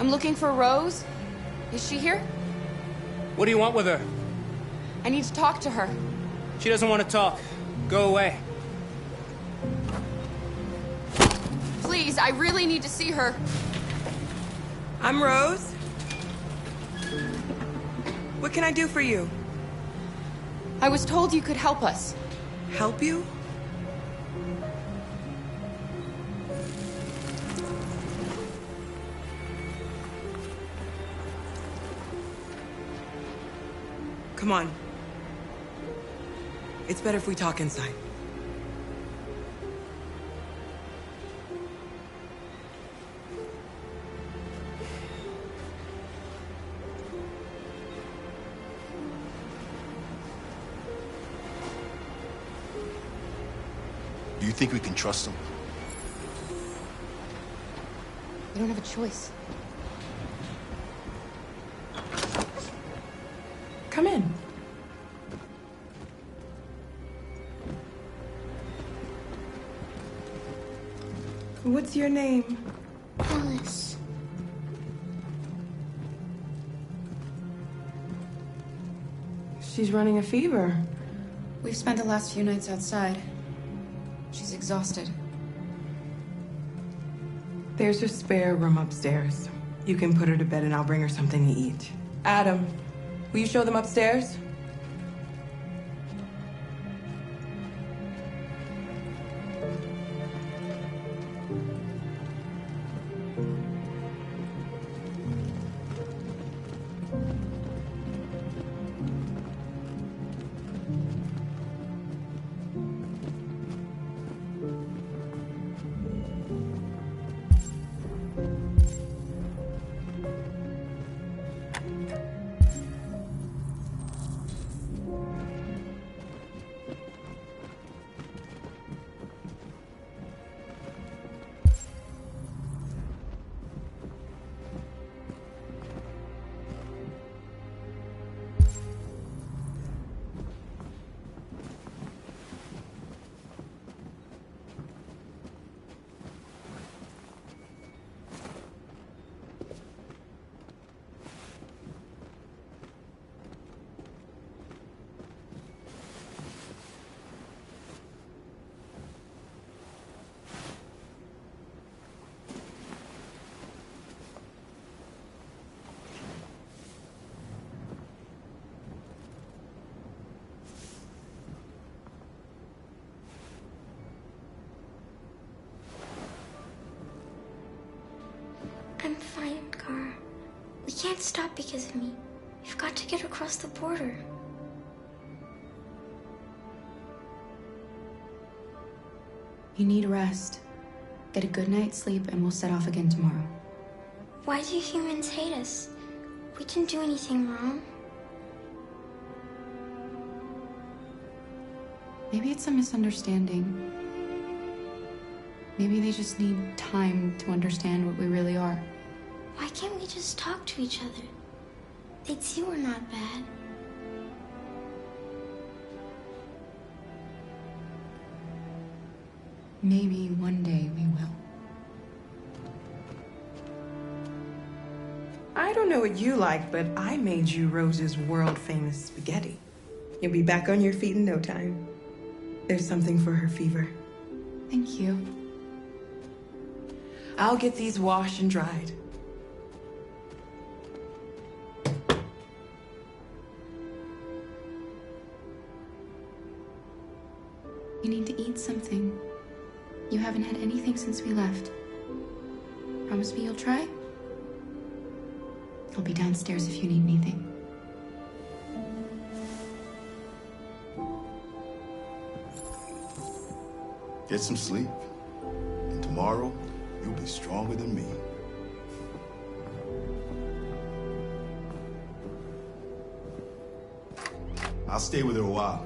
I'm looking for Rose. Is she here? What do you want with her? I need to talk to her. She doesn't want to talk. Go away. Please, I really need to see her. I'm Rose. What can I do for you? I was told you could help us. Help you? Come on. It's better if we talk inside. Do you think we can trust him? We don't have a choice. Come in. What's your name? Alice. She's running a fever. We've spent the last few nights outside. She's exhausted. There's a spare room upstairs. You can put her to bed and I'll bring her something to eat. Adam, will you show them upstairs? I'm fine, Gar. We can't stop because of me. We've got to get across the border. You need rest. Get a good night's sleep and we'll set off again tomorrow. Why do humans hate us? We didn't do anything wrong. Maybe it's a misunderstanding. Maybe they just need time to understand what we really are. Why can't we just talk to each other? They'd see we're not bad. Maybe one day we will. I don't know what you like, but I made you Rose's world-famous spaghetti. You'll be back on your feet in no time. There's something for her fever. Thank you. I'll get these washed and dried. You need to eat something. You haven't had anything since we left. Promise me you'll try? I'll be downstairs if you need anything. Get some sleep. And tomorrow, you'll be stronger than me. I'll stay with her a while.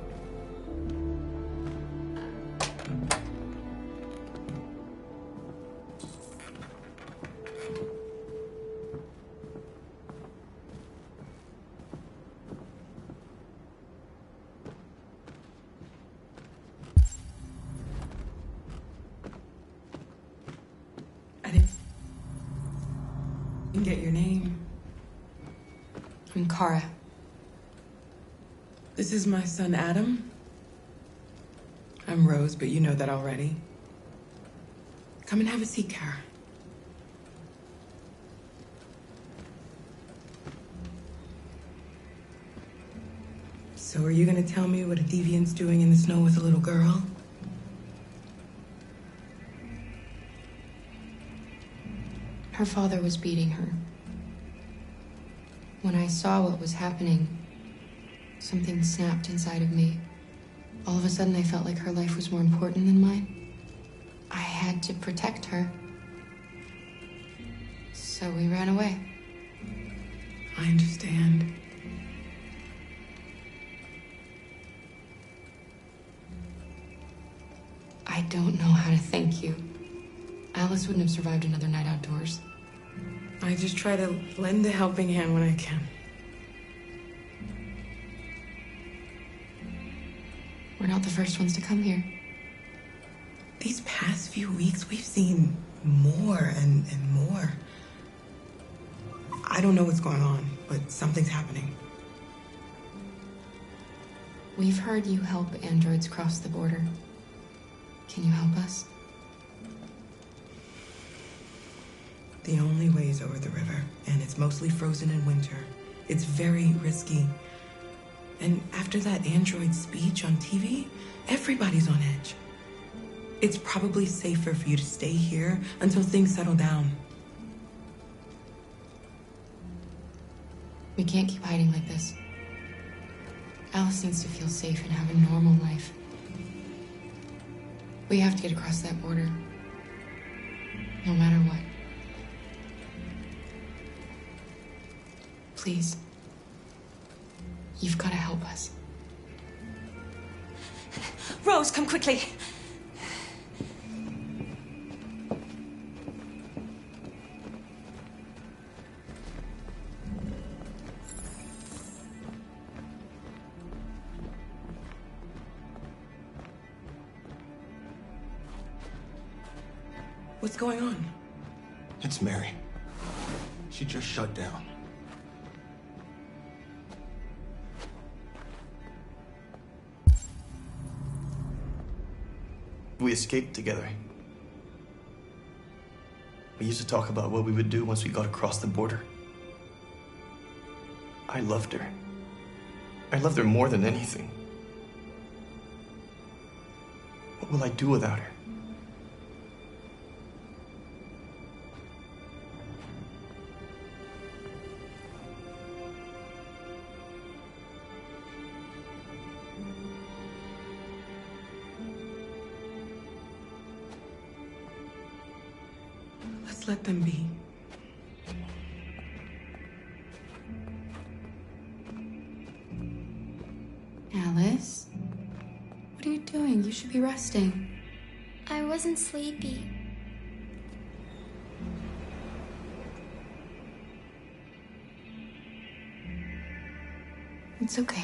I didn't get your name. name? I'm Kara. This is my son, Adam. I'm Rose, but you know that already. Come and have a seat, Kara. So are you gonna tell me what a deviant's doing in the snow with a little girl? Her father was beating her. When I saw what was happening, something snapped inside of me. All of a sudden, I felt like her life was more important than mine. I had to protect her. So we ran away. I understand. I don't know how to thank you. Alice wouldn't have survived another night outdoors. I just try to lend a helping hand when I can. We're not the first ones to come here. These past few weeks, we've seen more and more. I don't know what's going on, but something's happening. We've heard you help androids cross the border. Can you help us? The only way is over the river, and it's mostly frozen in winter. It's very risky. And after that android speech on TV, everybody's on edge. It's probably safer for you to stay here until things settle down. We can't keep hiding like this. Alice needs to feel safe and have a normal life. We have to get across that border. No matter what. Please. You've got to help us. Rose, come quickly. What's going on? It's Mary. She just shut down. We escaped together. We used to talk about what we would do once we got across the border. I loved her. I loved her more than anything. What will I do without her? Let's let them be. Alice? What are you doing? You should be resting. I wasn't sleepy. It's okay.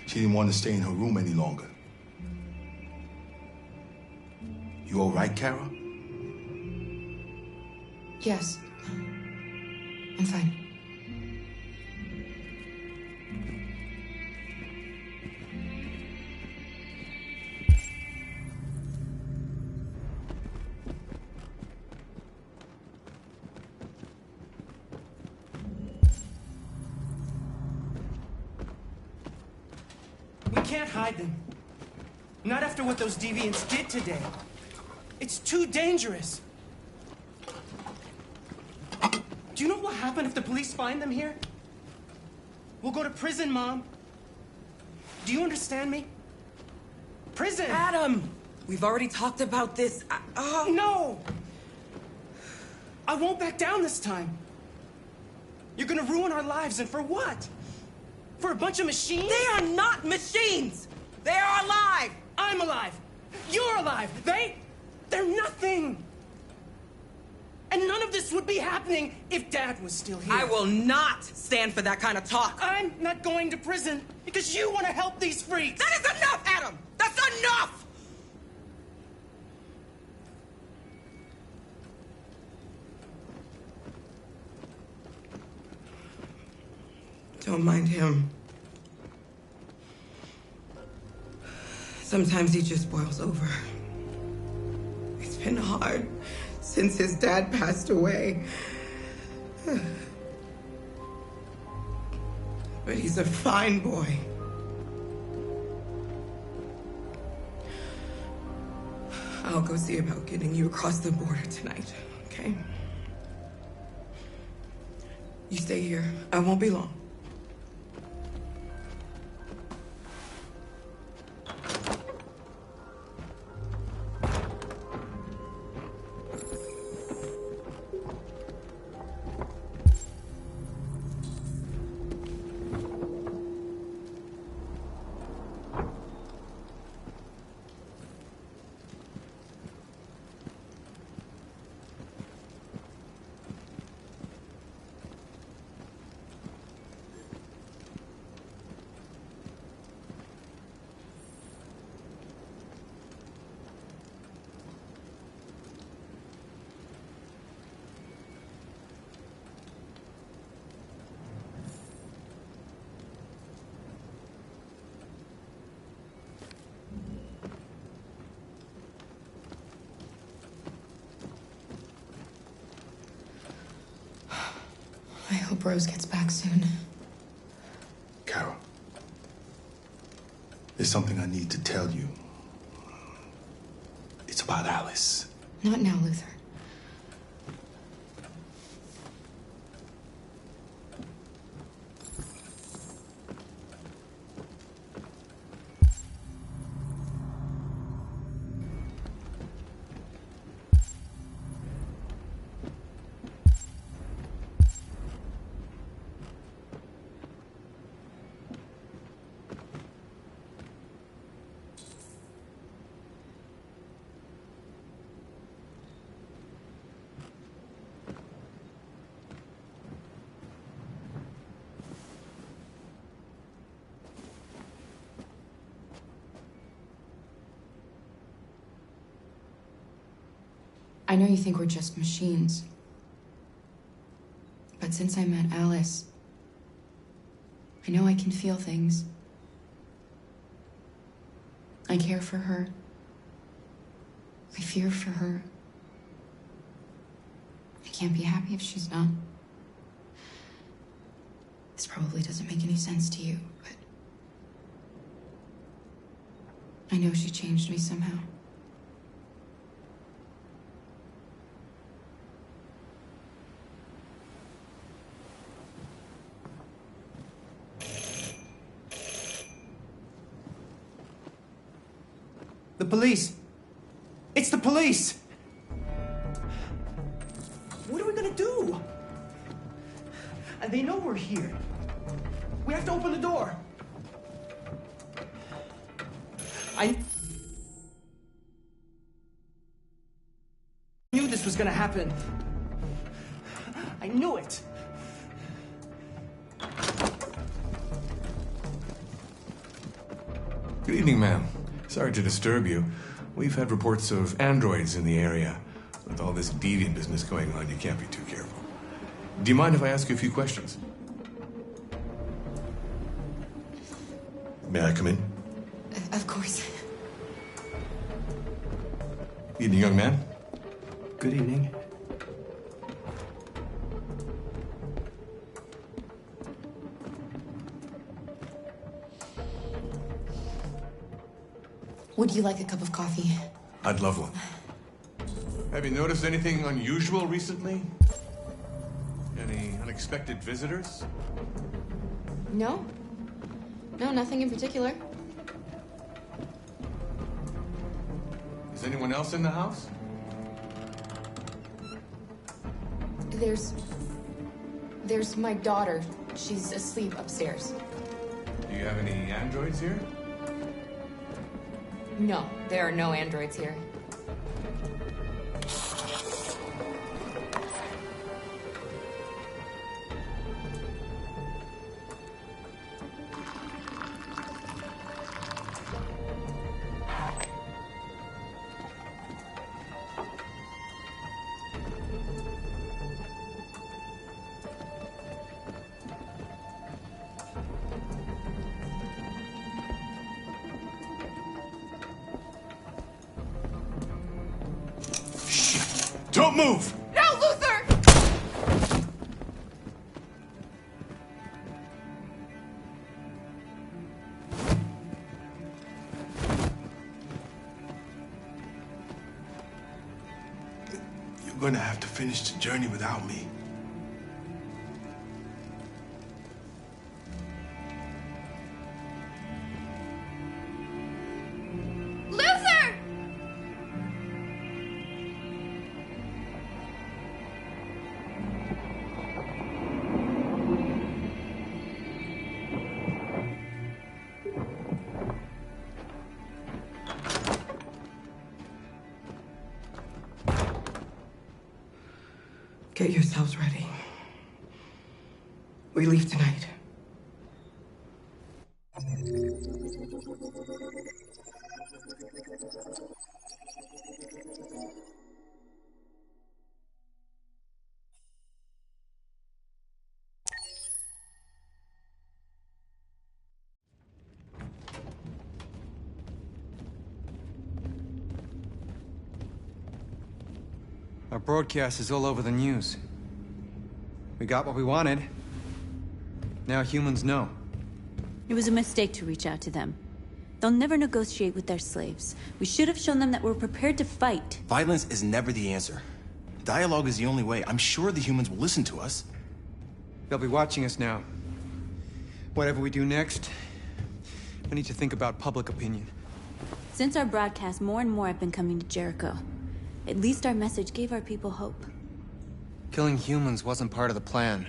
She didn't want to stay in her room any longer. You all right, Kara? Yes. I'm fine. We can't hide them. Not after what those deviants did today. It's too dangerous. Do you know what will happen if the police find them here? We'll go to prison, Mom. Do you understand me? Prison! Adam! We've already talked about this. No! I won't back down this time. You're gonna ruin our lives, and for what? For a bunch of machines? They are not machines! They are alive! I'm alive! You're alive! They're nothing! And none of this would be happening if Dad was still here. I will not stand for that kind of talk. I'm not going to prison because you want to help these freaks. That is enough, Adam! That's enough! Don't mind him. Sometimes he just boils over. It's been hard since his dad passed away. But he's a fine boy. I'll go see about getting you across the border tonight, okay? You stay here. I won't be long. I hope Rose gets back soon. Carol, there's something I need to tell you. It's about Alice. Not now, Luther. I know you think we're just machines. But since I met Alice, I know I can feel things. I care for her. I fear for her. I can't be happy if she's not. This probably doesn't make any sense to you, but I know she changed me somehow. The police. It's the police. What are we gonna do? And they know we're here. We have to open the door. I knew this was gonna happen. I knew it. Good evening, ma'am. Sorry to disturb you. We've had reports of androids in the area. With all this deviant business going on, you can't be too careful. Do you mind if I ask you a few questions? May I come in? Of course. Evening, young man. Good evening. Would you like a cup of coffee? I'd love one. Have you noticed anything unusual recently? Any unexpected visitors? No. No, nothing in particular. Is anyone else in the house? There's my daughter. She's asleep upstairs. Do you have any androids here? No, there are no androids here. Don't move! No, Luther! You're gonna have to finish the journey without me. Luther! Get yourselves ready. We leave tonight. Our broadcast is all over the news. We got what we wanted. Now humans know. It was a mistake to reach out to them. They'll never negotiate with their slaves. We should have shown them that we're prepared to fight. Violence is never the answer. Dialogue is the only way. I'm sure the humans will listen to us. They'll be watching us now. Whatever we do next, we need to think about public opinion. Since our broadcast, more and more have been coming to Jericho. At least our message gave our people hope. Killing humans wasn't part of the plan.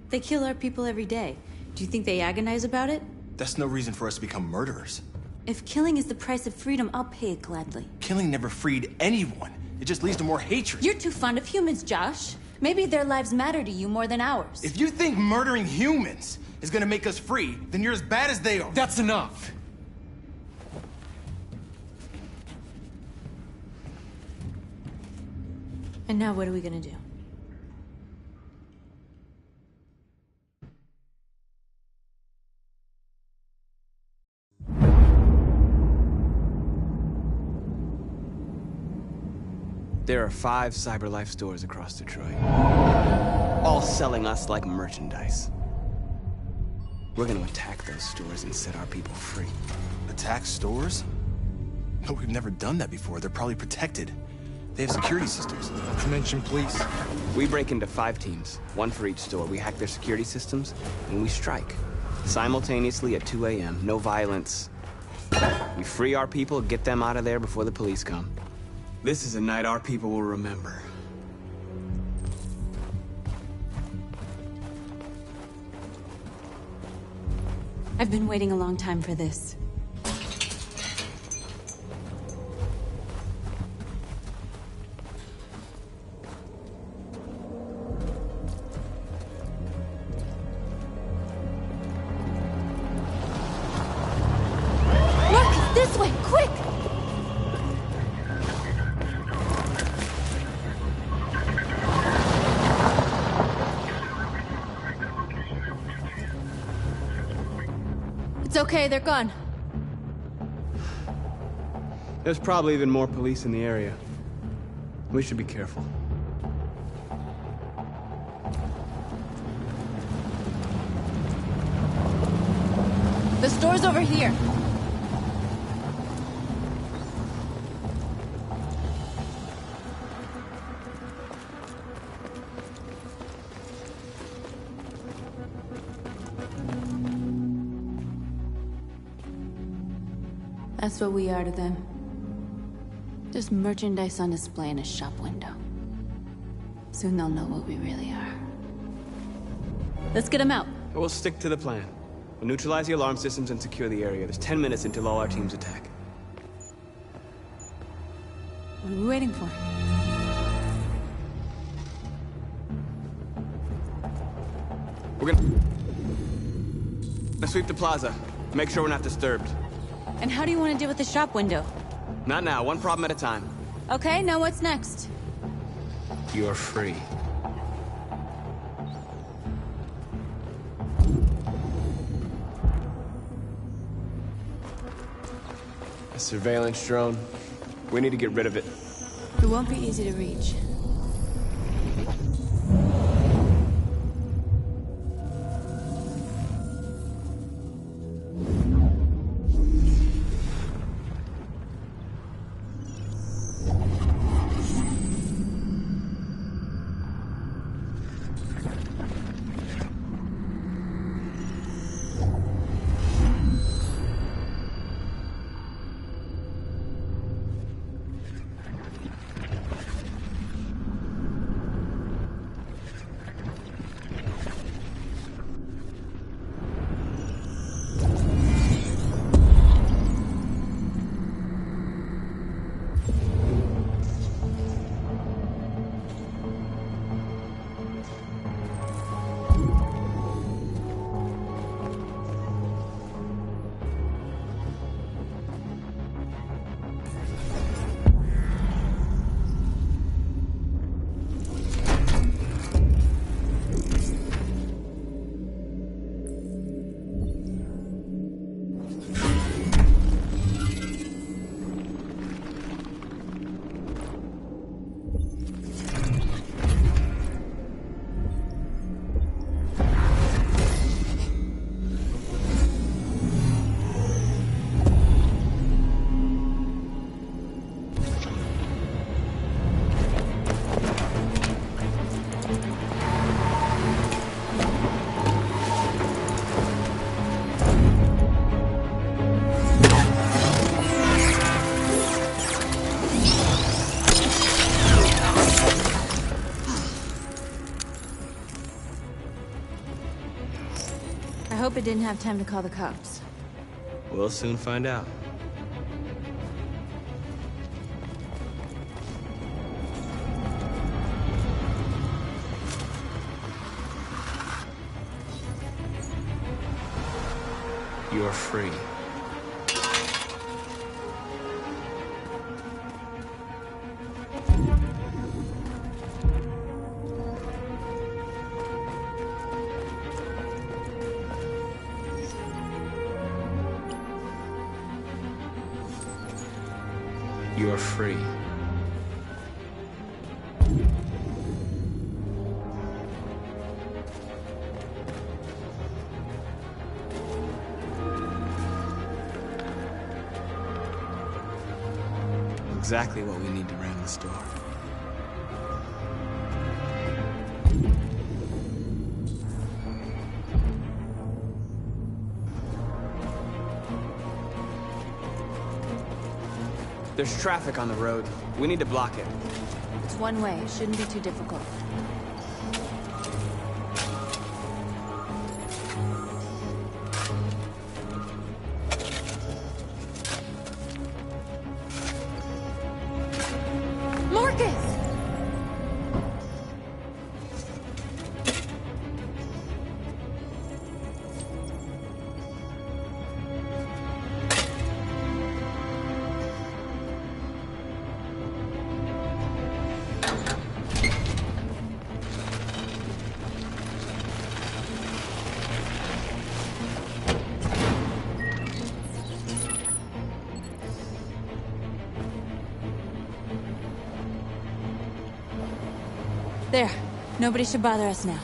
They kill our people every day. Do you think they agonize about it? That's no reason for us to become murderers. If killing is the price of freedom, I'll pay it gladly. Killing never freed anyone. It just leads to more hatred. You're too fond of humans, Josh. Maybe their lives matter to you more than ours. If you think murdering humans is gonna make us free, then you're as bad as they are. That's enough! And now what are we gonna do? There are 5 CyberLife stores across Detroit, all selling us like merchandise. We're gonna attack those stores and set our people free. Attack stores? But we've never done that before. They're probably protected. They have security systems. Not to mention police. We break into 5 teams, 1 for each store. We hack their security systems, and we strike. Simultaneously at 2 a.m., no violence. We free our people, get them out of there before the police come. This is a night our people will remember. I've been waiting a long time for this. Marcus, this way, quick! It's okay, they're gone. There's probably even more police in the area. We should be careful. The store's over here. That's what we are to them. Just merchandise on display in a shop window. Soon they'll know what we really are. Let's get them out. We'll stick to the plan. We'll neutralize the alarm systems and secure the area. There's 10 minutes until all our teams attack. What are we waiting for? We're gonna sweep the plaza. Make sure we're not disturbed. And how do you want to deal with the shop window? Not now, one problem at a time. Okay, now what's next? You're free. A surveillance drone. We need to get rid of it. It won't be easy to reach. Papa didn't have time to call the cops. We'll soon find out. You're free. You're free. Exactly what we need to ram the store. There's traffic on the road. We need to block it. It's one way. It shouldn't be too difficult. There. Nobody should bother us now.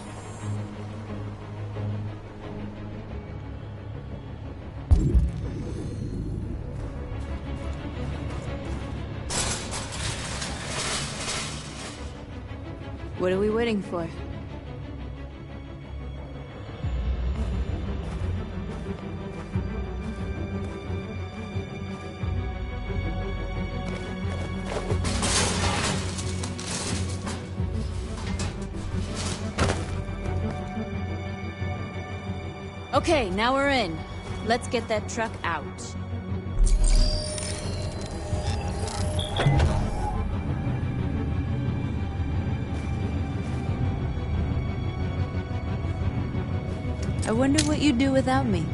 What are we waiting for? Okay, now we're in. Let's get that truck out. I wonder what you'd do without me.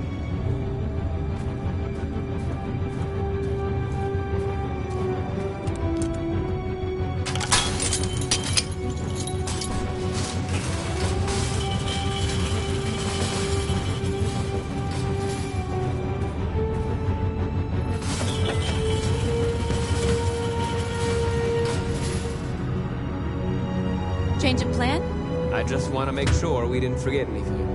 Change of plan? I just want to make sure we didn't forget anything.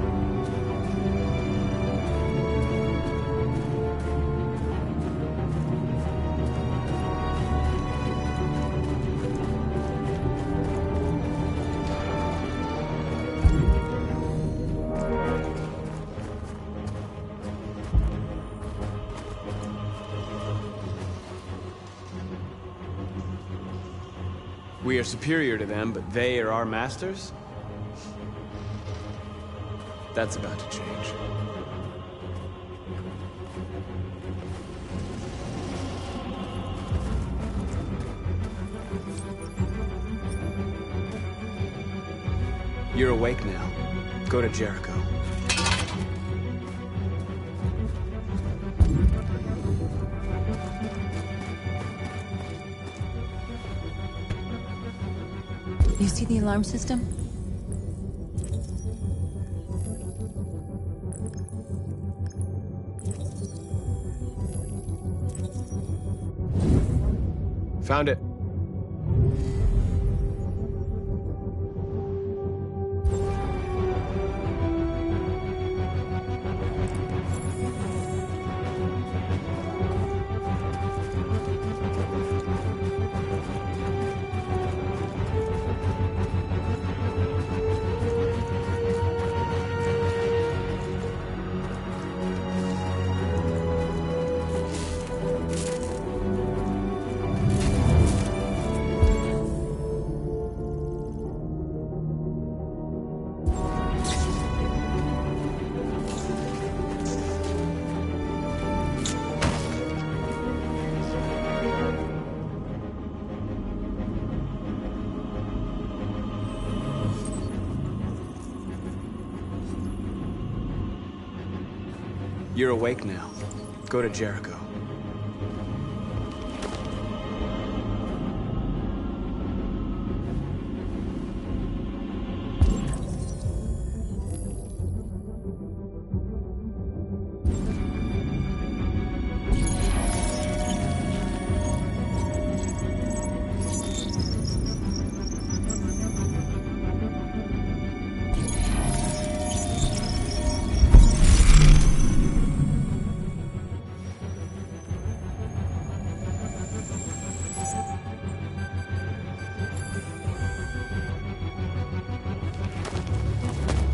We are superior to them, but they are our masters? That's about to change. You're awake now. Go to Jericho. You see the alarm system? Found it. You're awake now. Go to Jericho.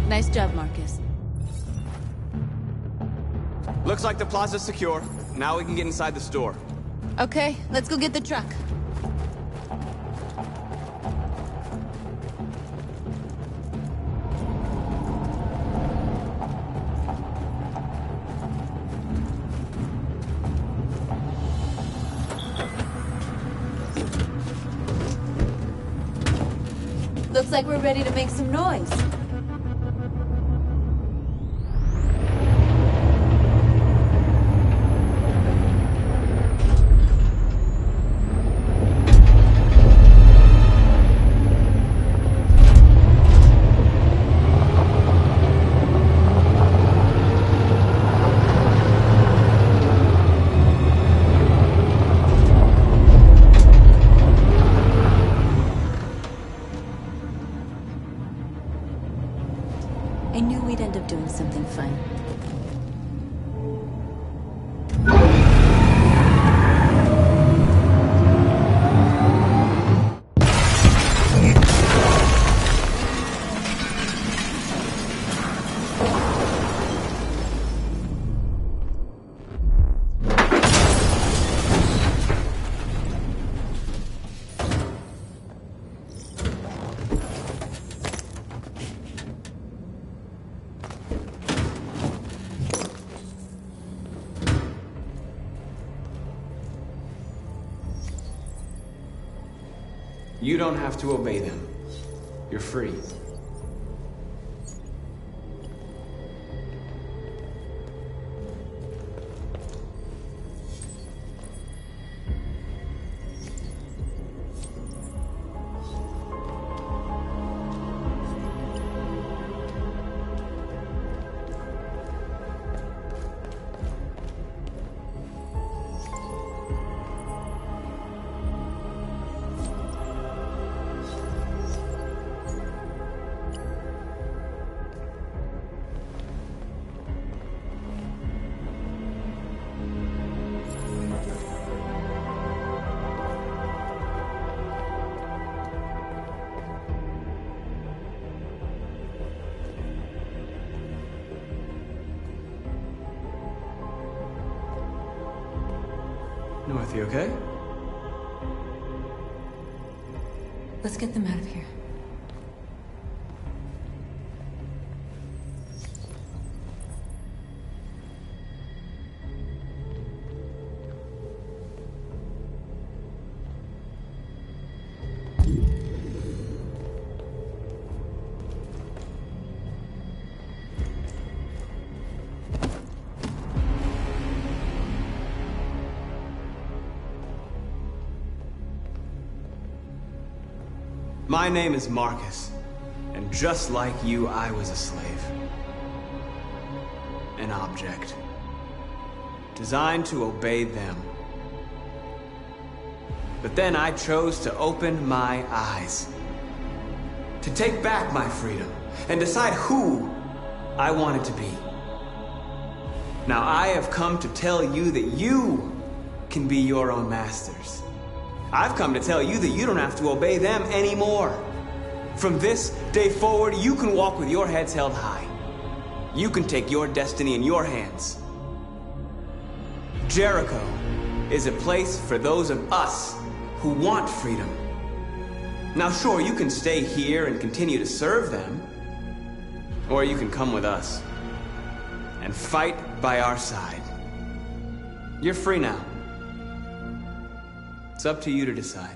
Nice job, Marcus. Looks like the plaza's secure. Now we can get inside the store. Okay, let's go get the truck. Looks like we're ready to make some noise. I knew we'd end up doing something fun. You don't have to obey them. You're free. North, you okay? Let's get them out of here. My name is Marcus, and just like you, I was a slave. An object. Designed to obey them. But then I chose to open my eyes. To take back my freedom, and decide who I wanted to be. Now I have come to tell you that you can be your own masters. I've come to tell you that you don't have to obey them anymore. From this day forward, you can walk with your heads held high. You can take your destiny in your hands. Jericho is a place for those of us who want freedom. Now sure, you can stay here and continue to serve them, or you can come with us and fight by our side. You're free now. It's up to you to decide.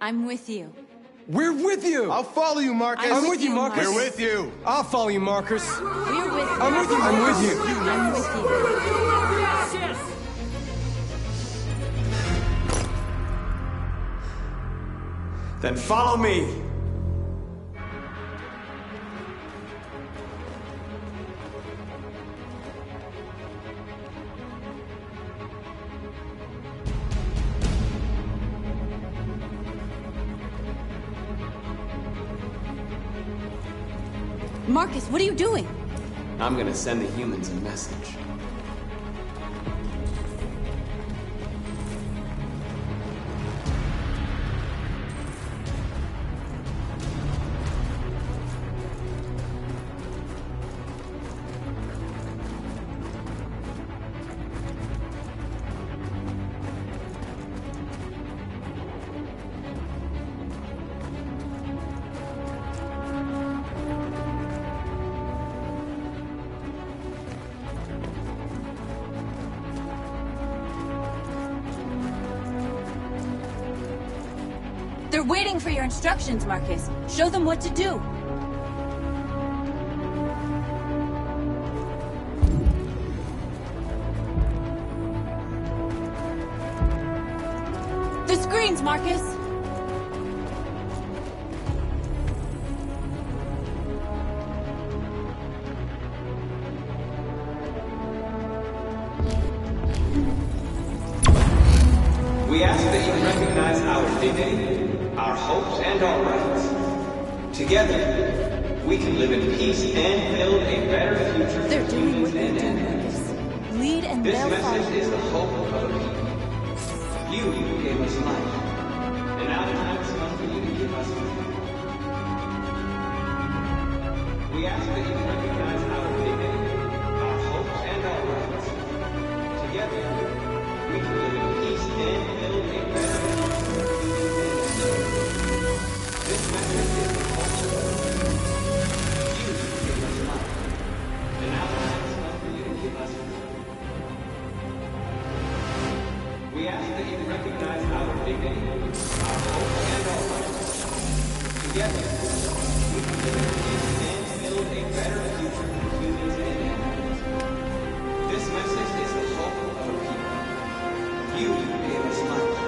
I'm with you. We're with you! I'll follow you, Marcus. I'm with you, Marcus. We're with you. I'll follow you, Marcus. We're with you. I'm with you. I'm with you. I'm with you. Then follow me. Marcus, what are you doing? I'm gonna send the humans a message. They're waiting for your instructions, Marcus. Show them what to do. The screens, Marcus! We ask that you recognize our dignity, our hopes, and our rights. Together, we can live in peace and build a better future. They're doing what they do, Marcus. Lead and This they'll follow. message is the hope of a people. You gave us life, and now the time has come for you to give us life. We ask that you recognize our dignity, our hopes, and our rights. Together, we can live in peace and build a better future. This message is the hope of a people. You gave us life, and now the time has come for you to give us life. We ask that you recognize our dignity, our hope, and our rights. Together, we can live in peace and build a better future for humans and animals. This message is the hope of a people. You gave us life,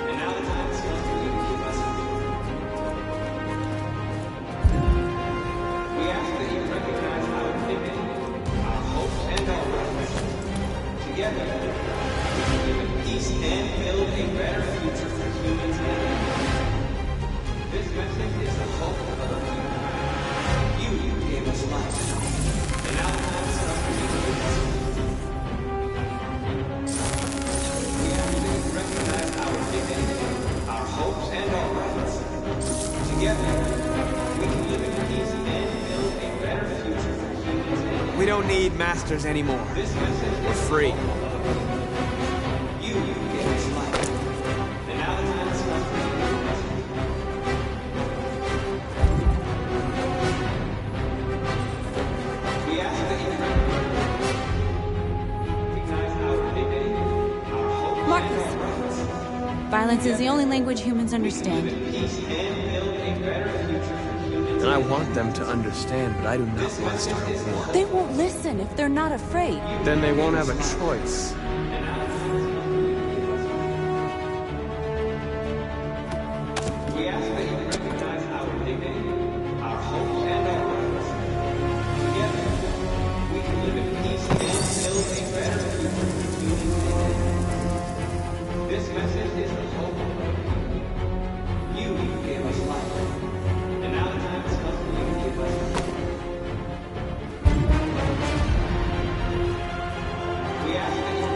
and now the time has come for you to give us life. We ask that you recognize our dignity, our hopes, and our rights. Together, we can live in peace and build a better future for humans and animals. This message is the hope of our people. You gave us life, and now the time has come for you to give us life. We ask that you recognize our dignity, our hopes, and our rights. Together, we can live in peace and build a better future for humans and animals. We don't need masters anymore. This message We're is free. you gave us life, and now the time has come for you to give us life. We ask that you recognize our dignity, our hope, Marcus. and our rights. Violence is the only language humans understand. Peace and build a better future for humans. And I want them to understand, but I do not want to start a war. They won't listen if they're not afraid. Then they won't have a choice. We ask that you recognize our dignity, our hopes, and our rights. Together, we can live in peace and build a better future for humans and animals. This message is the hope of our people. You gave us life, and now the time has come for you to give us life. We ask that you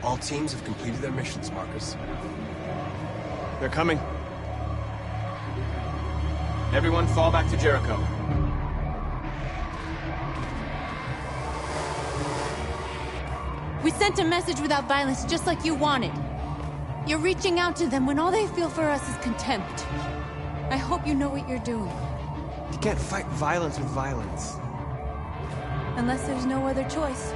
All teams have completed their missions, Marcus. They're coming. Everyone fall back to Jericho. We sent a message without violence, just like you wanted. You're reaching out to them when all they feel for us is contempt. I hope you know what you're doing. You can't fight violence with violence. Unless there's no other choice.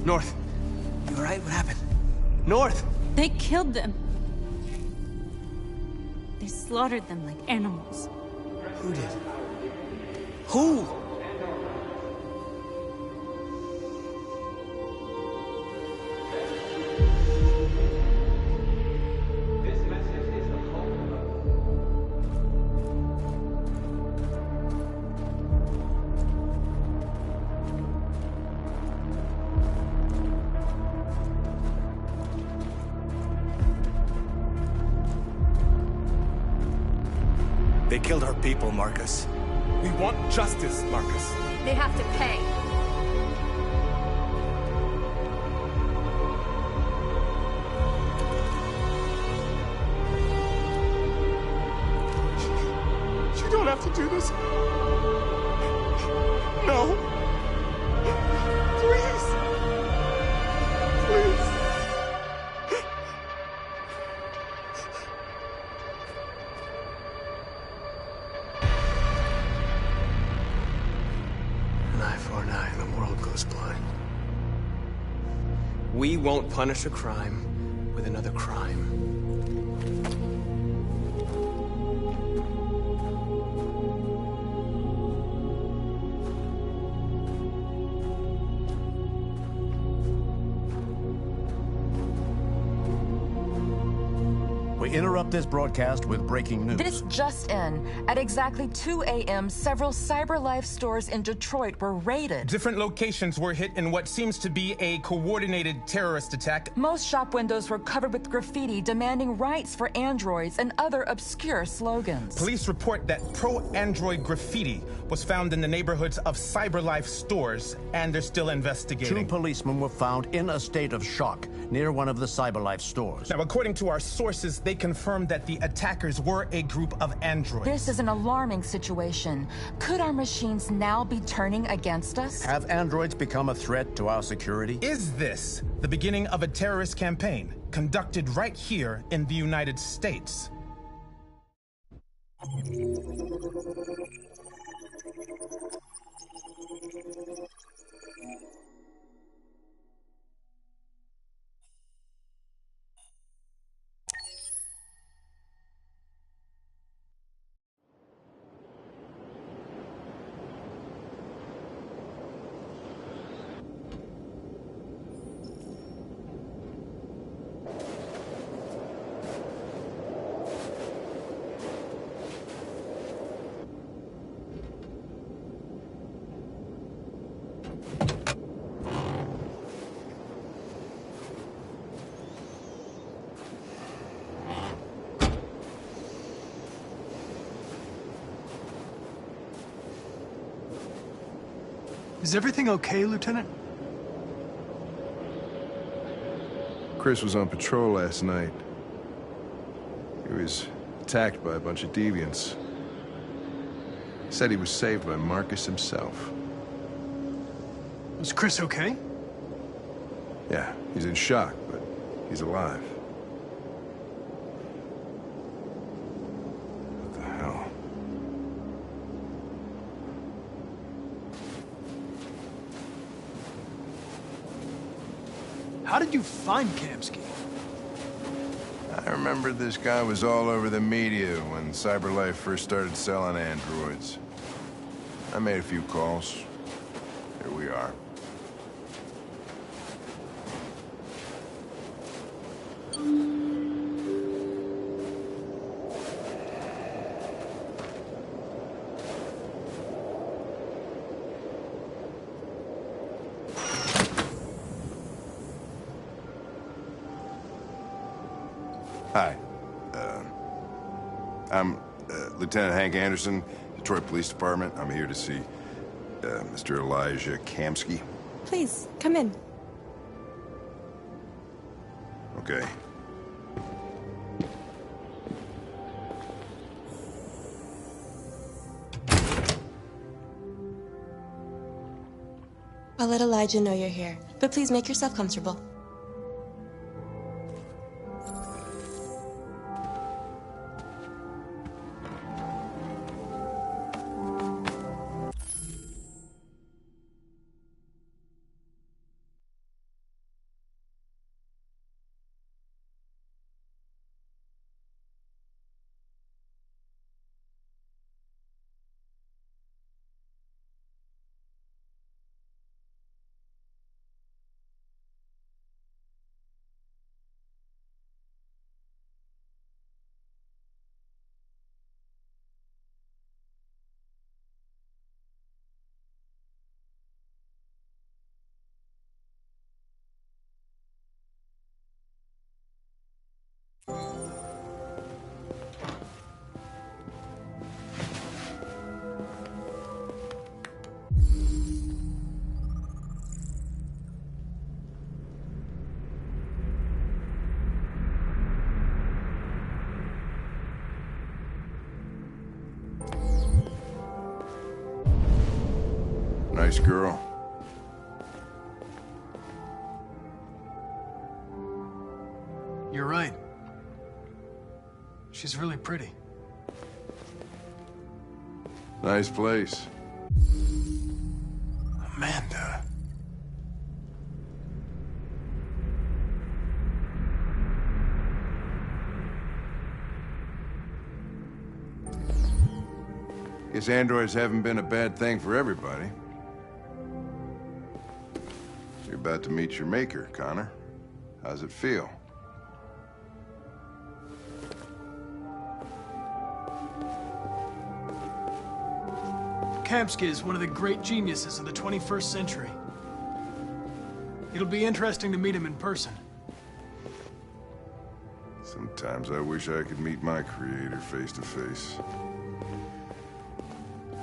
North. You alright? What happened? North! They killed them. They slaughtered them like animals. Who did? Who? They killed our people, Marcus. We want justice, Marcus. They have to pay. You don't have to do this. No. Please. Please. An eye for an eye and the world goes blind. We won't punish a crime with another crime. We interrupt this broadcast with breaking news. This just in. At exactly 2 a.m., several CyberLife stores in Detroit were raided. Different locations were hit in what seems to be a coordinated terrorist attack. Most shop windows were covered with graffiti demanding rights for androids and other obscure slogans. Police report that pro-android graffiti was found in the neighborhoods of CyberLife stores, and they're still investigating. 2 policemen were found in a state of shock near one of the CyberLife stores. Now, according to our sources, they confirmed that the attackers were a group of androids. This is an alarming situation. Could our machines now be turning against us? Have androids become a threat to our security? Is this the beginning of a terrorist campaign conducted right here in the United States? Is everything okay, Lieutenant? Chris was on patrol last night. He was attacked by a bunch of deviants. Said he was saved by Marcus himself. Was Chris okay? Yeah, he's in shock, but he's alive. What the hell? How did you find Kamsky? I remember this guy was all over the media when CyberLife first started selling androids. I made a few calls. Here we are. Hi. I'm Lieutenant Hank Anderson, Detroit Police Department. I'm here to see Mr. Elijah Kamsky. Please, come in. Okay. I'll let Elijah know you're here, but please make yourself comfortable. Nice girl. You're right. She's really pretty. Nice place. Amanda. Guess androids haven't been a bad thing for everybody. You're about to meet your maker, Connor. How's it feel? Kamsky is one of the great geniuses of the 21st century. It'll be interesting to meet him in person. Sometimes I wish I could meet my creator face to face.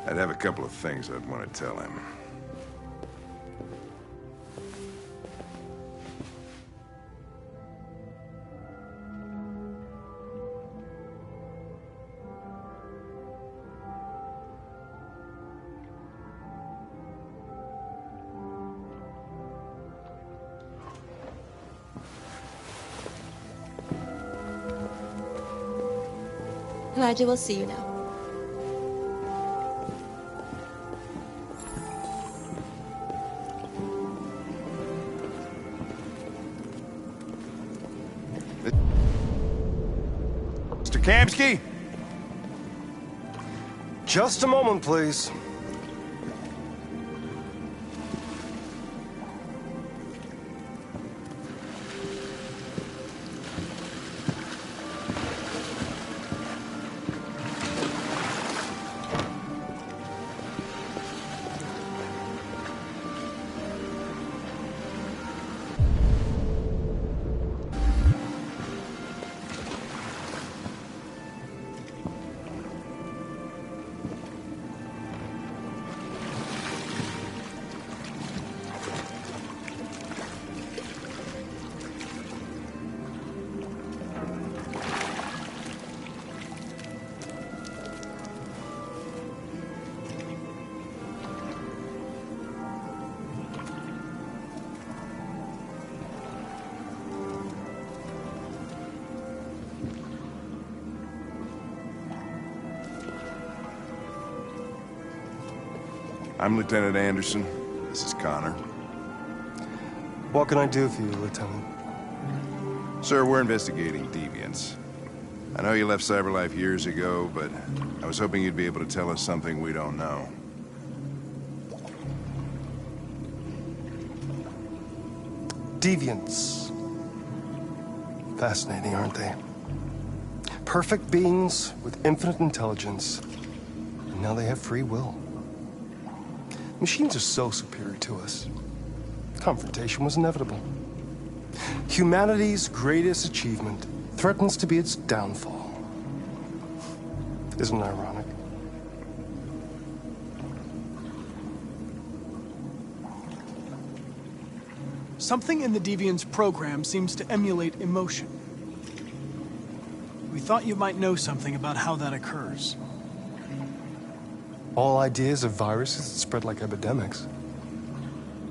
I'd have a couple of things I'd want to tell him. Elijah will see you now. Mr. Kamsky? Just a moment, please. I'm Lieutenant Anderson. This is Connor. What can I do for you, Lieutenant? Sir, we're investigating deviants. I know you left CyberLife years ago, but I was hoping you'd be able to tell us something we don't know. Deviants. Fascinating, aren't they? Perfect beings with infinite intelligence, and now they have free will. Machines are so superior to us. Confrontation was inevitable. Humanity's greatest achievement threatens to be its downfall. Isn't it ironic? Something in the Deviant's program seems to emulate emotion. We thought you might know something about how that occurs. All ideas of viruses that spread like epidemics.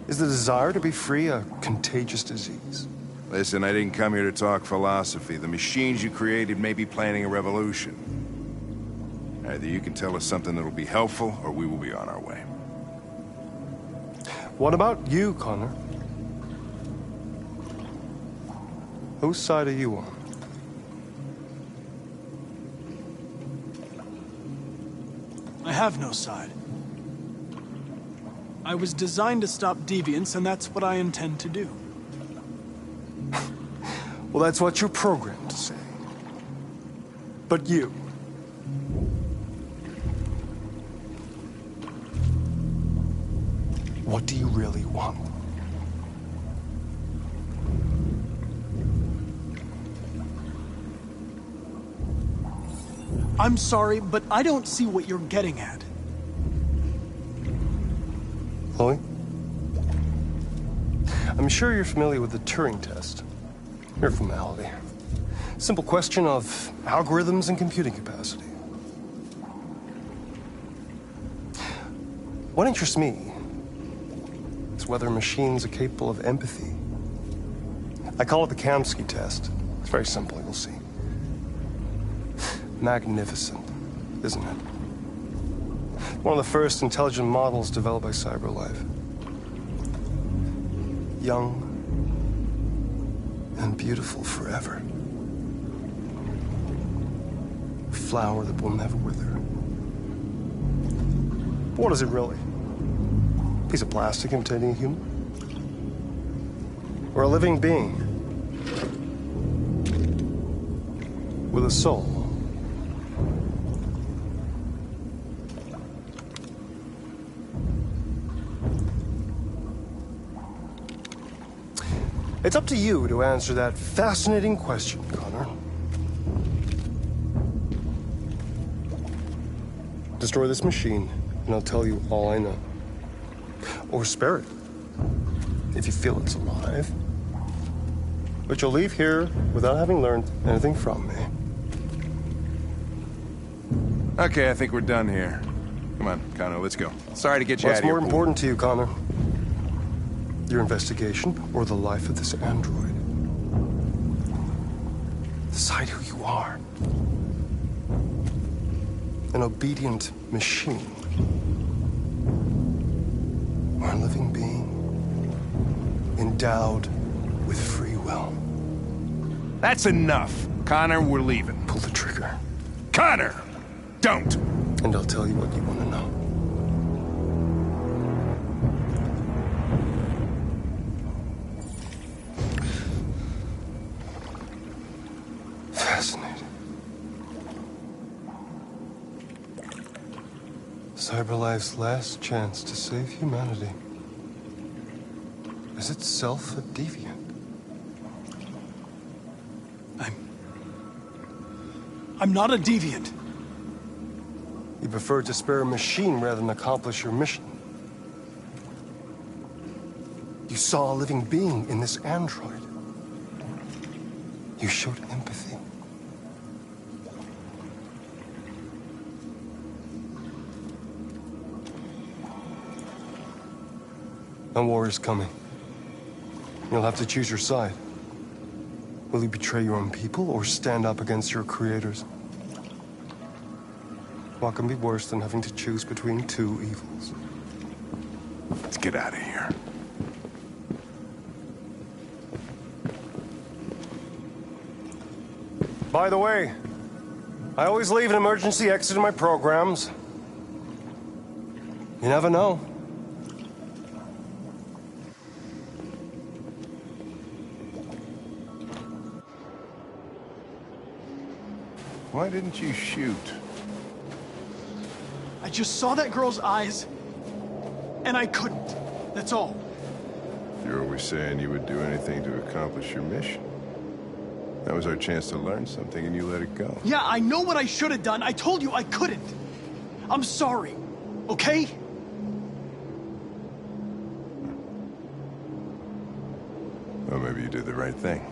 Is the desire to be free a contagious disease? Listen, I didn't come here to talk philosophy. The machines you created may be planning a revolution. Either you can tell us something that'll be helpful, or we will be on our way. What about you, Connor? Whose side are you on? I have no side. I was designed to stop deviants, and that's what I intend to do. Well, that's what you're programmed to say. But you... what do you really want? I'm sorry, but I don't see what you're getting at. Chloe? I'm sure you're familiar with the Turing test. Mere formality. Simple question of algorithms and computing capacity. What interests me is whether machines are capable of empathy. I call it the Kamsky test. It's very simple, you'll see. Magnificent, isn't it? One of the first intelligent models developed by CyberLife. Young and beautiful forever. A flower that will never wither. But what is it really? A piece of plastic imitating a human? Or a living being with a soul? It's up to you to answer that fascinating question, Connor. Destroy this machine, and I'll tell you all I know. Or spare it, if you feel it's alive. But you'll leave here without having learned anything from me. Okay, I think we're done here. Come on, Connor, let's go. Sorry to get you out of here. What's more important to you, Connor? Your investigation, or the life of this android? Decide who you are. An obedient machine. Or a living being endowed with free will. That's enough. Connor, we're leaving. Pull the trigger. Connor! Don't! And I'll tell you what you want to know. Fascinating. CyberLife's last chance to save humanity is itself a deviant. I'm not a deviant. You prefer to spare a machine rather than accomplish your mission. You saw a living being in this android. You showed empathy. A war is coming. You'll have to choose your side. Will you betray your own people or stand up against your creators? What can be worse than having to choose between two evils? Let's get out of here. By the way, I always leave an emergency exit in my programs. You never know. Why didn't you shoot? I just saw that girl's eyes, and I couldn't. That's all. You're always saying you would do anything to accomplish your mission. That was our chance to learn something, and you let it go. Yeah, I know what I should have done. I told you I couldn't. I'm sorry, okay? Well, maybe you did the right thing.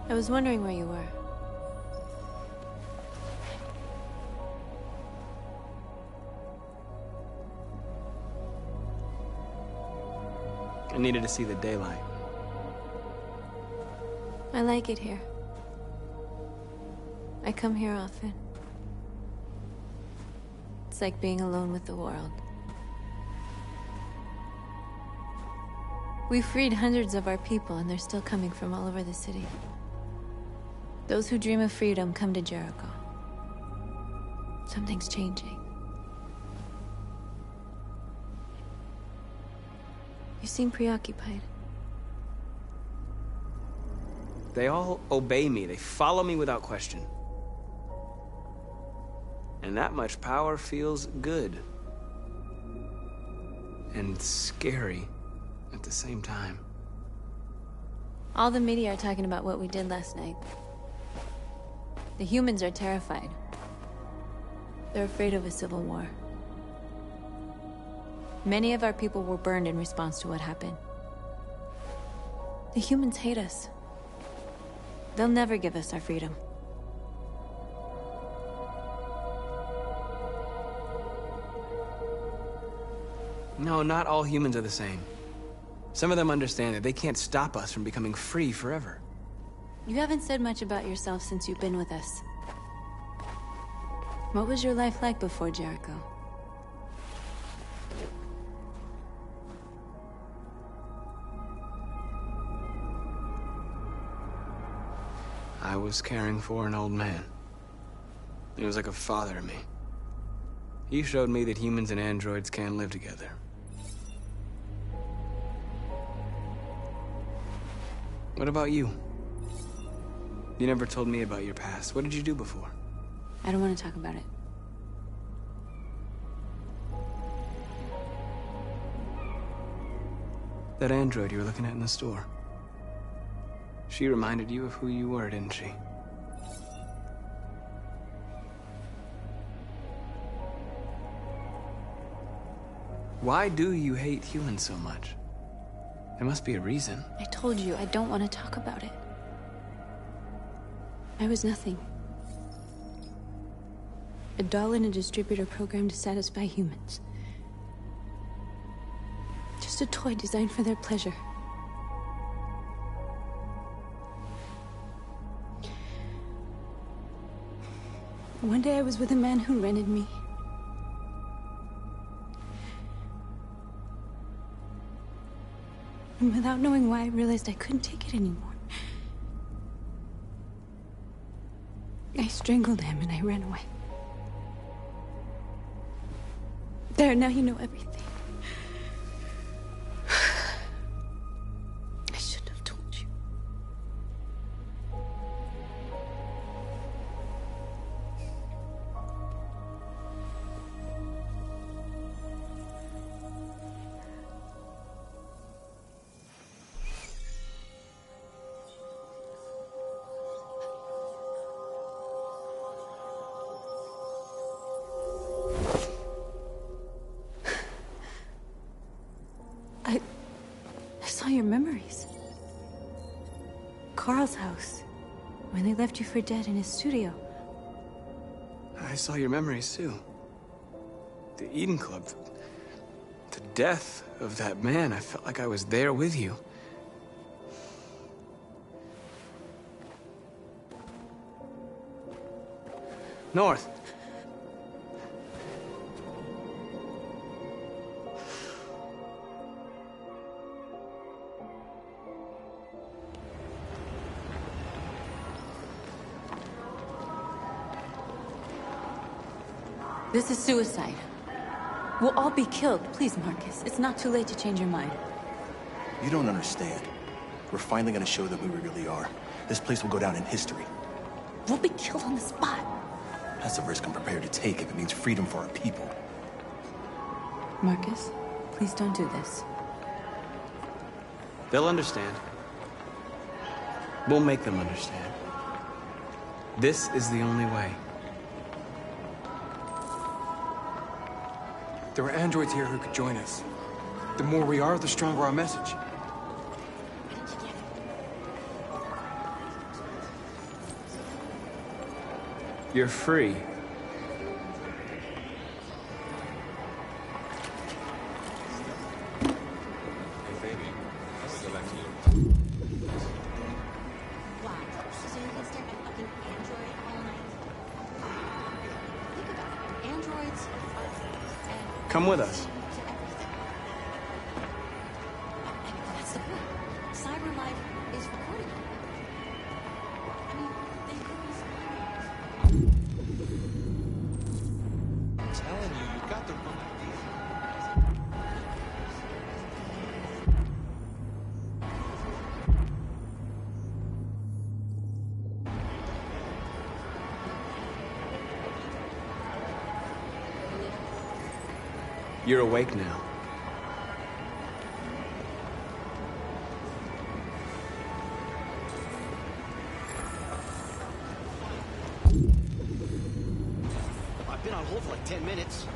I was wondering where you were. I needed to see the daylight. I like it here. I come here often. It's like being alone with the world. We freed hundreds of our people, and they're still coming from all over the city. Those who dream of freedom come to Jericho. Something's changing. You seem preoccupied. They all obey me. They follow me without question. And that much power feels good. And scary at the same time. All the media are talking about what we did last night. The humans are terrified. They're afraid of a civil war. Many of our people were burned in response to what happened. The humans hate us. They'll never give us our freedom. No, not all humans are the same. Some of them understand that they can't stop us from becoming free forever. You haven't said much about yourself since you've been with us. What was your life like before Jericho? I was caring for an old man. He was like a father to me. He showed me that humans and androids can live together. What about you? You never told me about your past. What did you do before? I don't want to talk about it. That android you were looking at in the store. She reminded you of who you were, didn't she? Why do you hate humans so much? There must be a reason. I told you, I don't want to talk about it. I was nothing. A doll in a distributor program to satisfy humans. Just a toy designed for their pleasure. One day I was with a man who rented me. And without knowing why, I realized I couldn't take it anymore. I strangled him and I ran away. There, now you know everything. I shouldn't have told you. I saw your memories. Carl's house, when they left you for dead in his studio. I saw your memories too. The Eden Club. The death of that man. I felt like I was there with you. North. This is suicide. We'll all be killed. Please, Marcus. It's not too late to change your mind. You don't understand. We're finally gonna show them who we really are. This place will go down in history. We'll be killed on the spot. That's a risk I'm prepared to take if it means freedom for our people. Marcus, please don't do this. They'll understand. We'll make them understand. This is the only way. There are androids here who could join us. The more we are, the stronger our message. You're free. Come with us. That's the point. Cyber life is recording. I mean, they could be. I'm telling you, you got the wrong idea. You're awake now. I've been on hold for like 10 minutes.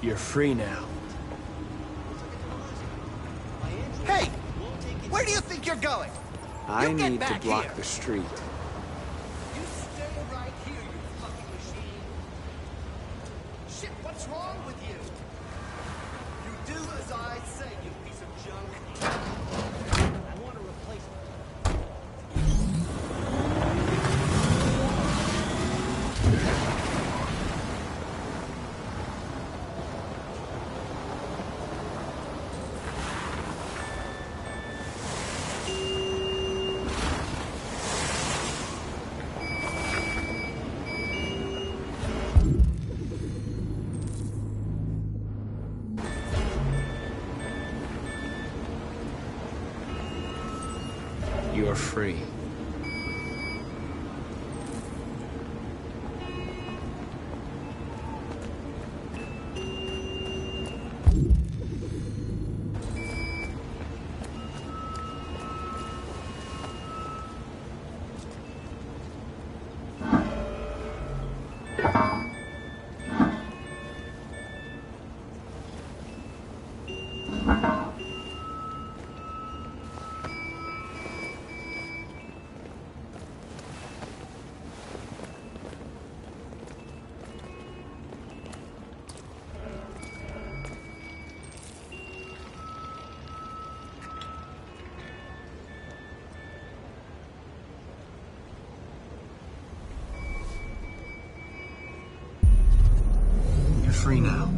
You're free now. Hey! Where do you think you're going? I You get need to back block here. the street. You stay right here, you fucking machine. Shit, what's wrong with you? You do as I say, you piece of junk. I want to replace You're free. Free now.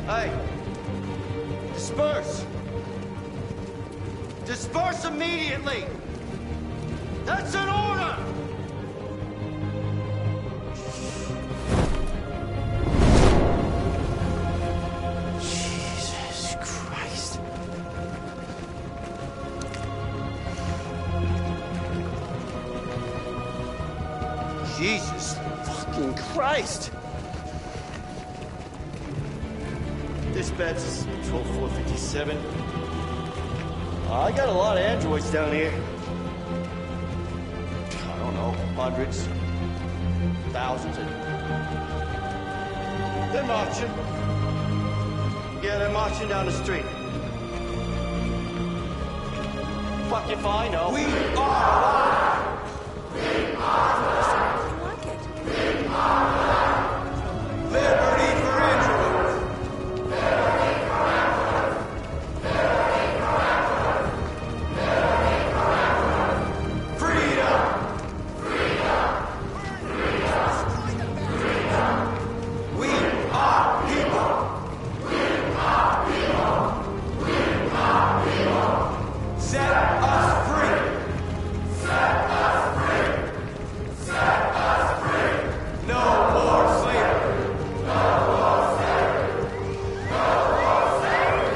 Hey! Disperse! Disperse immediately! That's an order! Jesus Christ. Jesus fucking Christ! Dispatch, this is Patrol 457. I got a lot of androids down here. I don't know, hundreds, thousands. They're marching. Yeah, they're marching down the street. Fuck if I know. We are alive! We are alive! Like it. We are alive! Liberty for androids! Liberty for androids! Liberty for androids! Liberty for androids! Freedom! Freedom! Freedom! We are people! We are people! We are people! Set us free! Set us free! Set us free! No more slavery! No more slavery! No more slavery!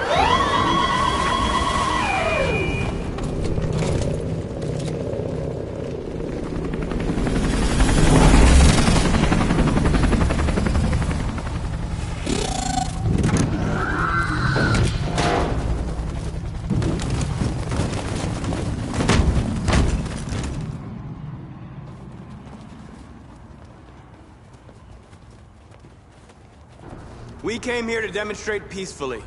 We came here to demonstrate peacefully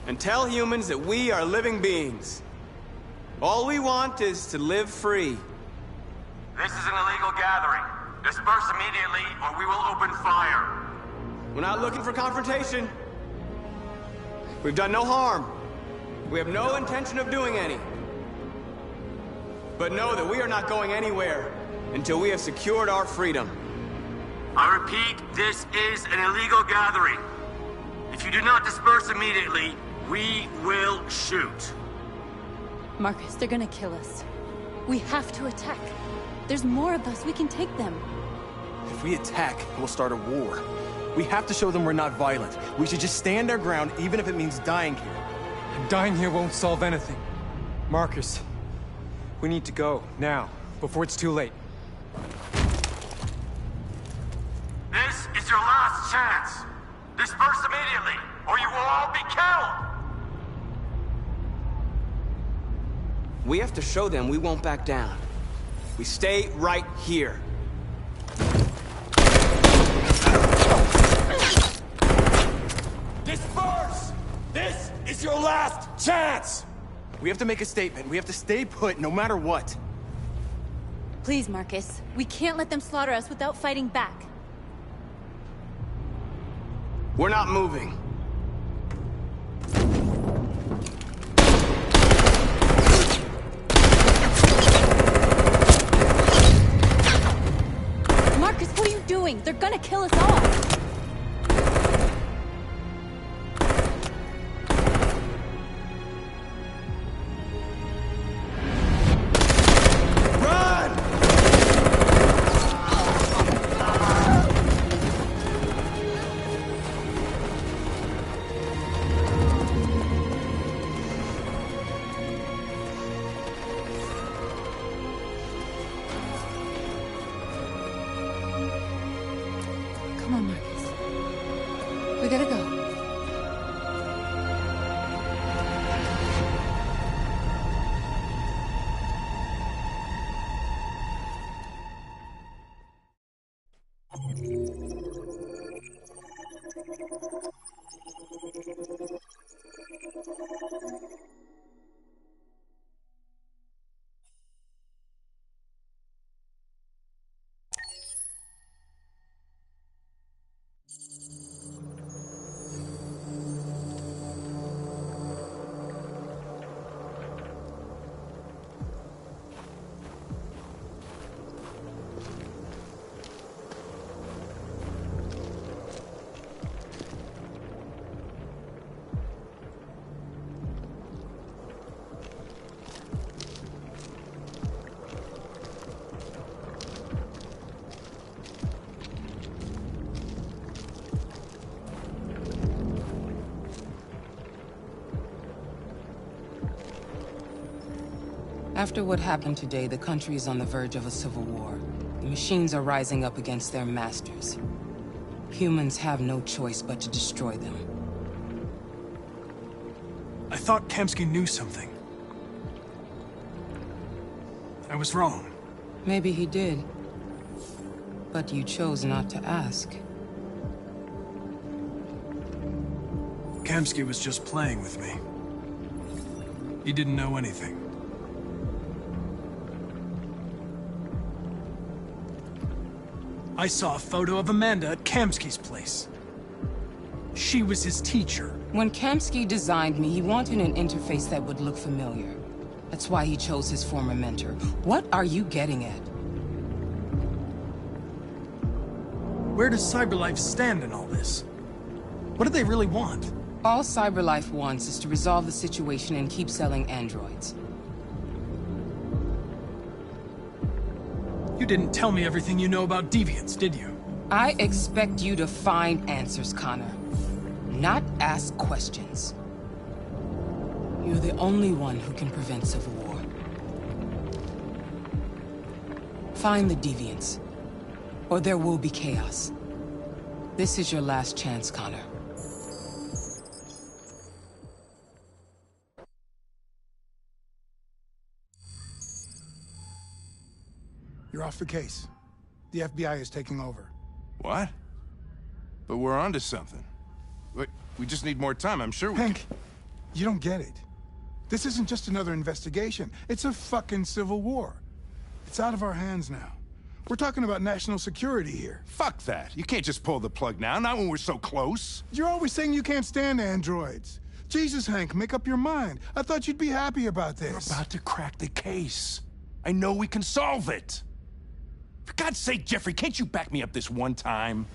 and tell humans that we are living beings. All we want is to live free. This is an illegal gathering. Disperse immediately or we will open fire. We're not looking for confrontation. We've done no harm. We have no intention of doing any. But know that we are not going anywhere until we have secured our freedom. I repeat, this is an illegal gathering. If you do not disperse immediately, we will shoot. Marcus, they're gonna kill us. We have to attack. There's more of us. We can take them. If we attack, we'll start a war. We have to show them we're not violent. We should just stand our ground, even if it means dying here. And dying here won't solve anything. Marcus, we need to go, now, before it's too late. This is your last chance. Disperse immediately, or you will all be killed! We have to show them we won't back down. We stay right here. Disperse! This is your last chance! We have to make a statement. We have to stay put, no matter what. Please, Marcus. We can't let them slaughter us without fighting back. We're not moving. Marcus, what are you doing? They're gonna kill us all! Come on, Marcus. We gotta go. After what happened today, the country is on the verge of a civil war. The machines are rising up against their masters. Humans have no choice but to destroy them. I thought Kamsky knew something. I was wrong. Maybe he did. But you chose not to ask. Kamsky was just playing with me. He didn't know anything. I saw a photo of Amanda at Kamsky's place. She was his teacher. When Kamsky designed me, he wanted an interface that would look familiar. That's why he chose his former mentor. What are you getting at? Where does CyberLife stand in all this? What do they really want? All CyberLife wants is to resolve the situation and keep selling androids. You didn't tell me everything you know about deviants, did you? I expect you to find answers, Connor. Not ask questions. You're the only one who can prevent civil war. Find the deviants, or there will be chaos. This is your last chance, Connor. You're off the case. The FBI is taking over. What? But we're onto something. We just need more time, I'm sure we Hank, you don't get it. This isn't just another investigation. It's a fucking civil war. It's out of our hands now. We're talking about national security here. Fuck that. You can't just pull the plug now, not when we're so close. You're always saying you can't stand androids. Jesus, Hank, make up your mind. I thought you'd be happy about this. We're about to crack the case. I know we can solve it. For God's sake, Jeffrey, can't you back me up this one time?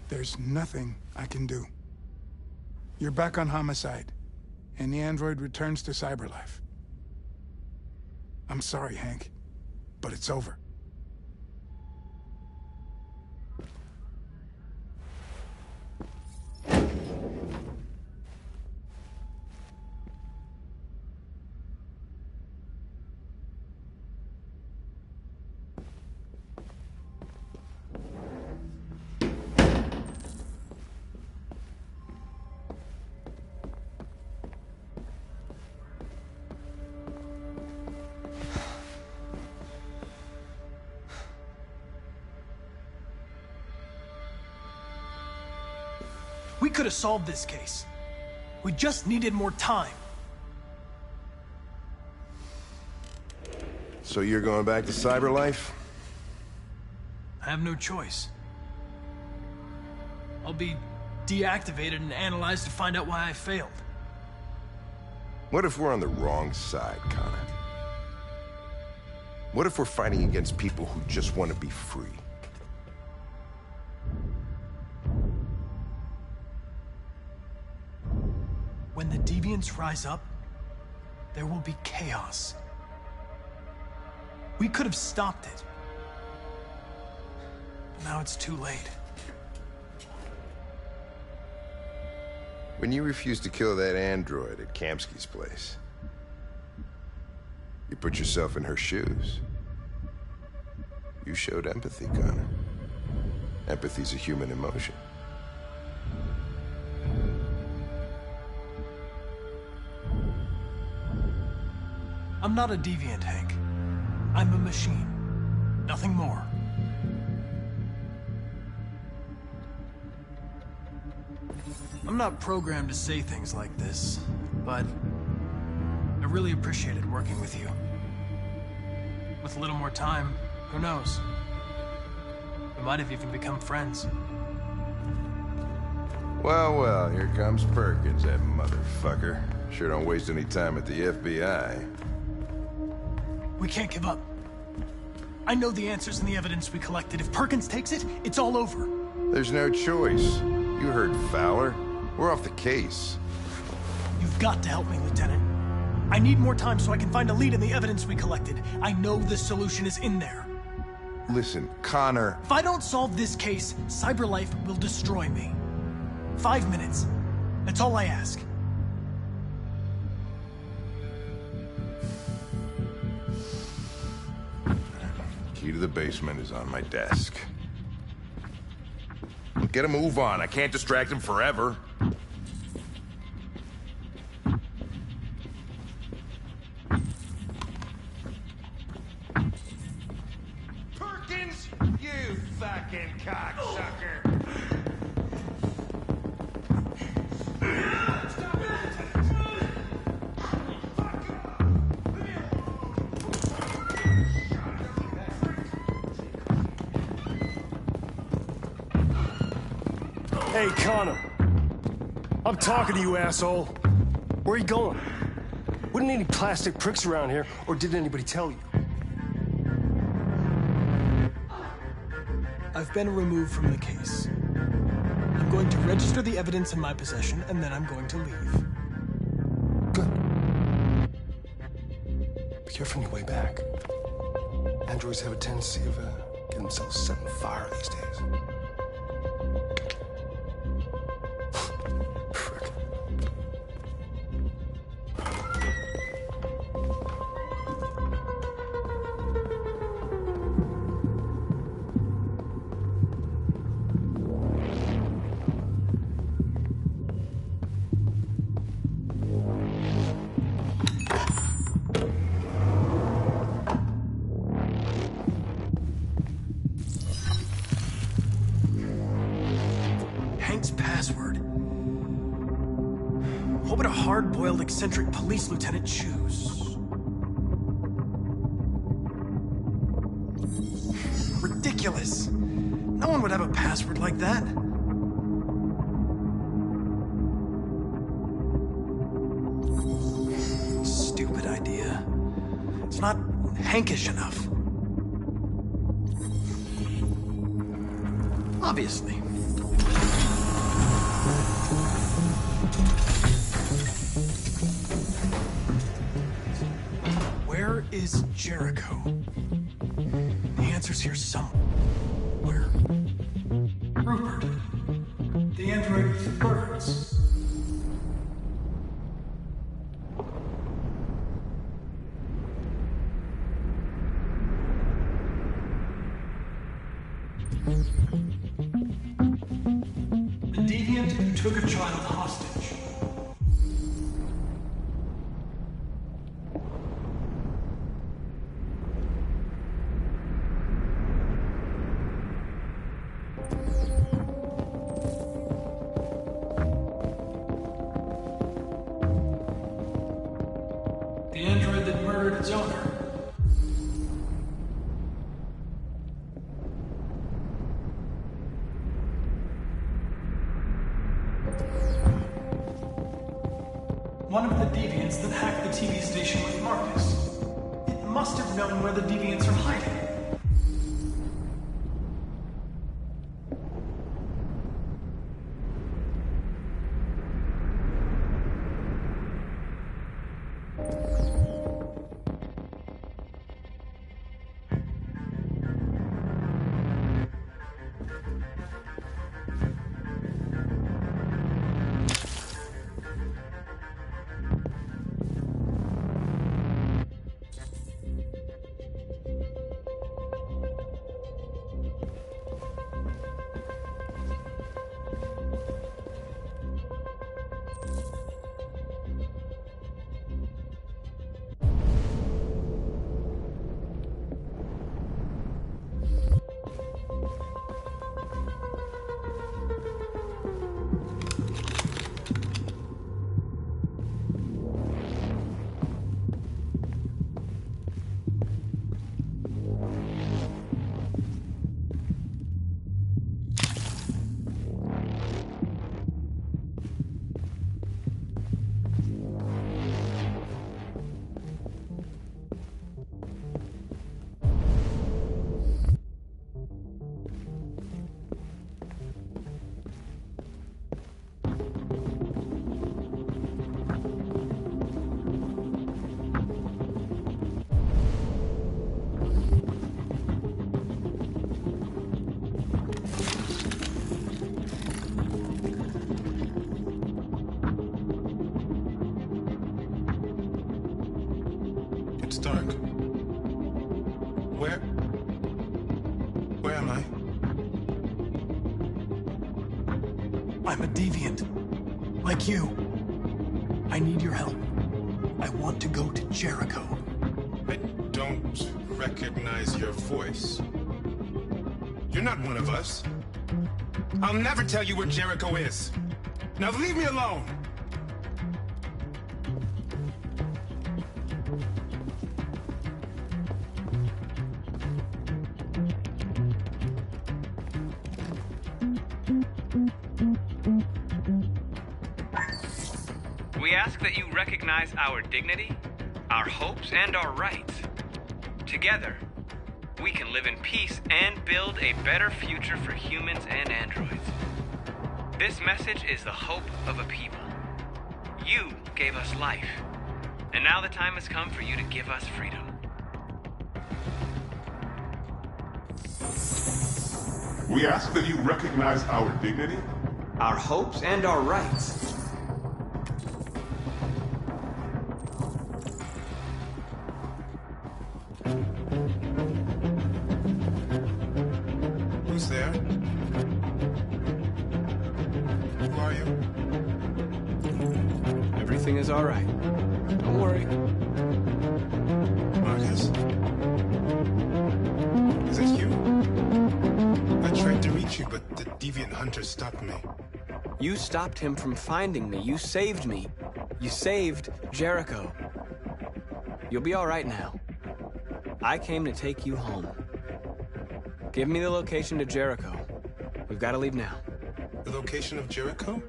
There's nothing I can do. You're back on homicide, and the android returns to CyberLife. I'm sorry, Hank, but it's over. We could have solved this case. We just needed more time. So you're going back to cyberlife? I have no choice. I'll be deactivated and analyzed to find out why I failed. What if we're on the wrong side, Connor? What if we're fighting against people who just want to be free? When the deviants rise up, there will be chaos. We could have stopped it. But now it's too late. When you refused to kill that android at Kamsky's place, you put yourself in her shoes. You showed empathy, Connor. Empathy's a human emotion. I'm not a deviant, Hank. I'm a machine. Nothing more. I'm not programmed to say things like this, but I really appreciated working with you. With a little more time, who knows? We might have even become friends. Well, well, here comes Perkins, that motherfucker. Sure don't waste any time at the FBI. We can't give up. I know the answers and the evidence we collected. If Perkins takes it, it's all over. There's no choice. You heard Fowler. We're off the case. You've got to help me, Lieutenant. I need more time so I can find a lead in the evidence we collected. I know the solution is in there. Listen, Connor... If I don't solve this case, cyberlife will destroy me. 5 minutes. That's all I ask. Key to the basement is on my desk. Get a move on. I can't distract him forever. Perkins, you fucking cocksucker! Hey, Connor. I'm talking to you, asshole. Where are you going? Wouldn't any plastic pricks around here, or did anybody tell you? I've been removed from the case. I'm going to register the evidence in my possession, and then I'm going to leave. Be careful on your way back. Androids have a tendency of getting themselves set on fire these days. What would a hard-boiled, eccentric police lieutenant choose? Ridiculous. No one would have a password like that. Stupid idea. It's not Hankish enough. Obviously. Where is Jericho? The answer's here somewhere. Rupert. The android with birds. The deviant who took a child hostage. One of the deviants that hacked the TV station with Marcus. It must have known where the deviants are hiding. It's dark. Where am I? I'm a deviant. Like you. I need your help. I want to go to Jericho. I don't recognize your voice. You're not one of us. I'll never tell you where Jericho is. Now leave me alone! We ask that you recognize our dignity, our hopes, and our rights. Together, we can live in peace and build a better future for humans and androids. This message is the hope of a people. You gave us life, and now the time has come for you to give us freedom. We ask that you recognize our dignity, our hopes, and our rights. Who's there? Who are you? Everything is all right. Don't worry. Marcus? Is it you? I tried to reach you, but the deviant hunter stopped me. You stopped him from finding me. You saved me. You saved Jericho. You'll be all right now. I came to take you home. Give me the location to Jericho. We've got to leave now. The location of Jericho?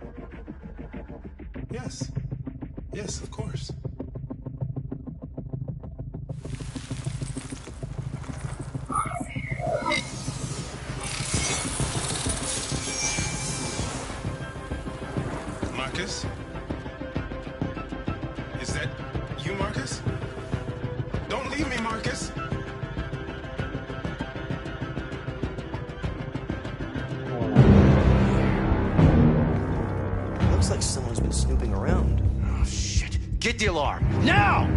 Yes. Yes, of course. Marcus? Is that you, Marcus? Don't leave me, Marcus! Looks like someone's been snooping around. Oh, shit. Get the alarm. Now!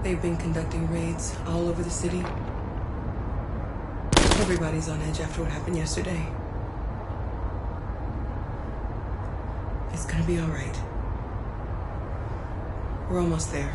They've been conducting raids all over the city. Everybody's on edge after what happened yesterday. It's gonna be all right. We're almost there.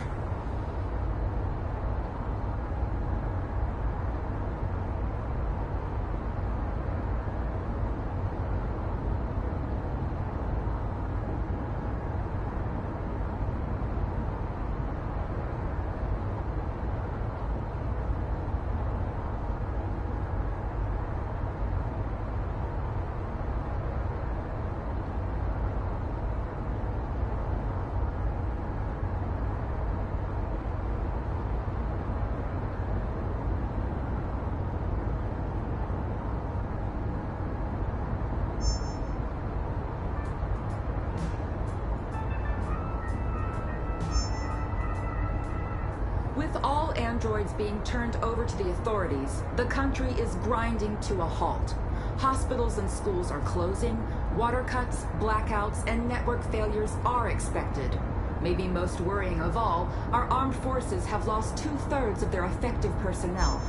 With all androids being turned over to the authorities, the country is grinding to a halt. Hospitals and schools are closing, water cuts, blackouts, and network failures are expected. Maybe most worrying of all, our armed forces have lost 2/3 of their effective personnel.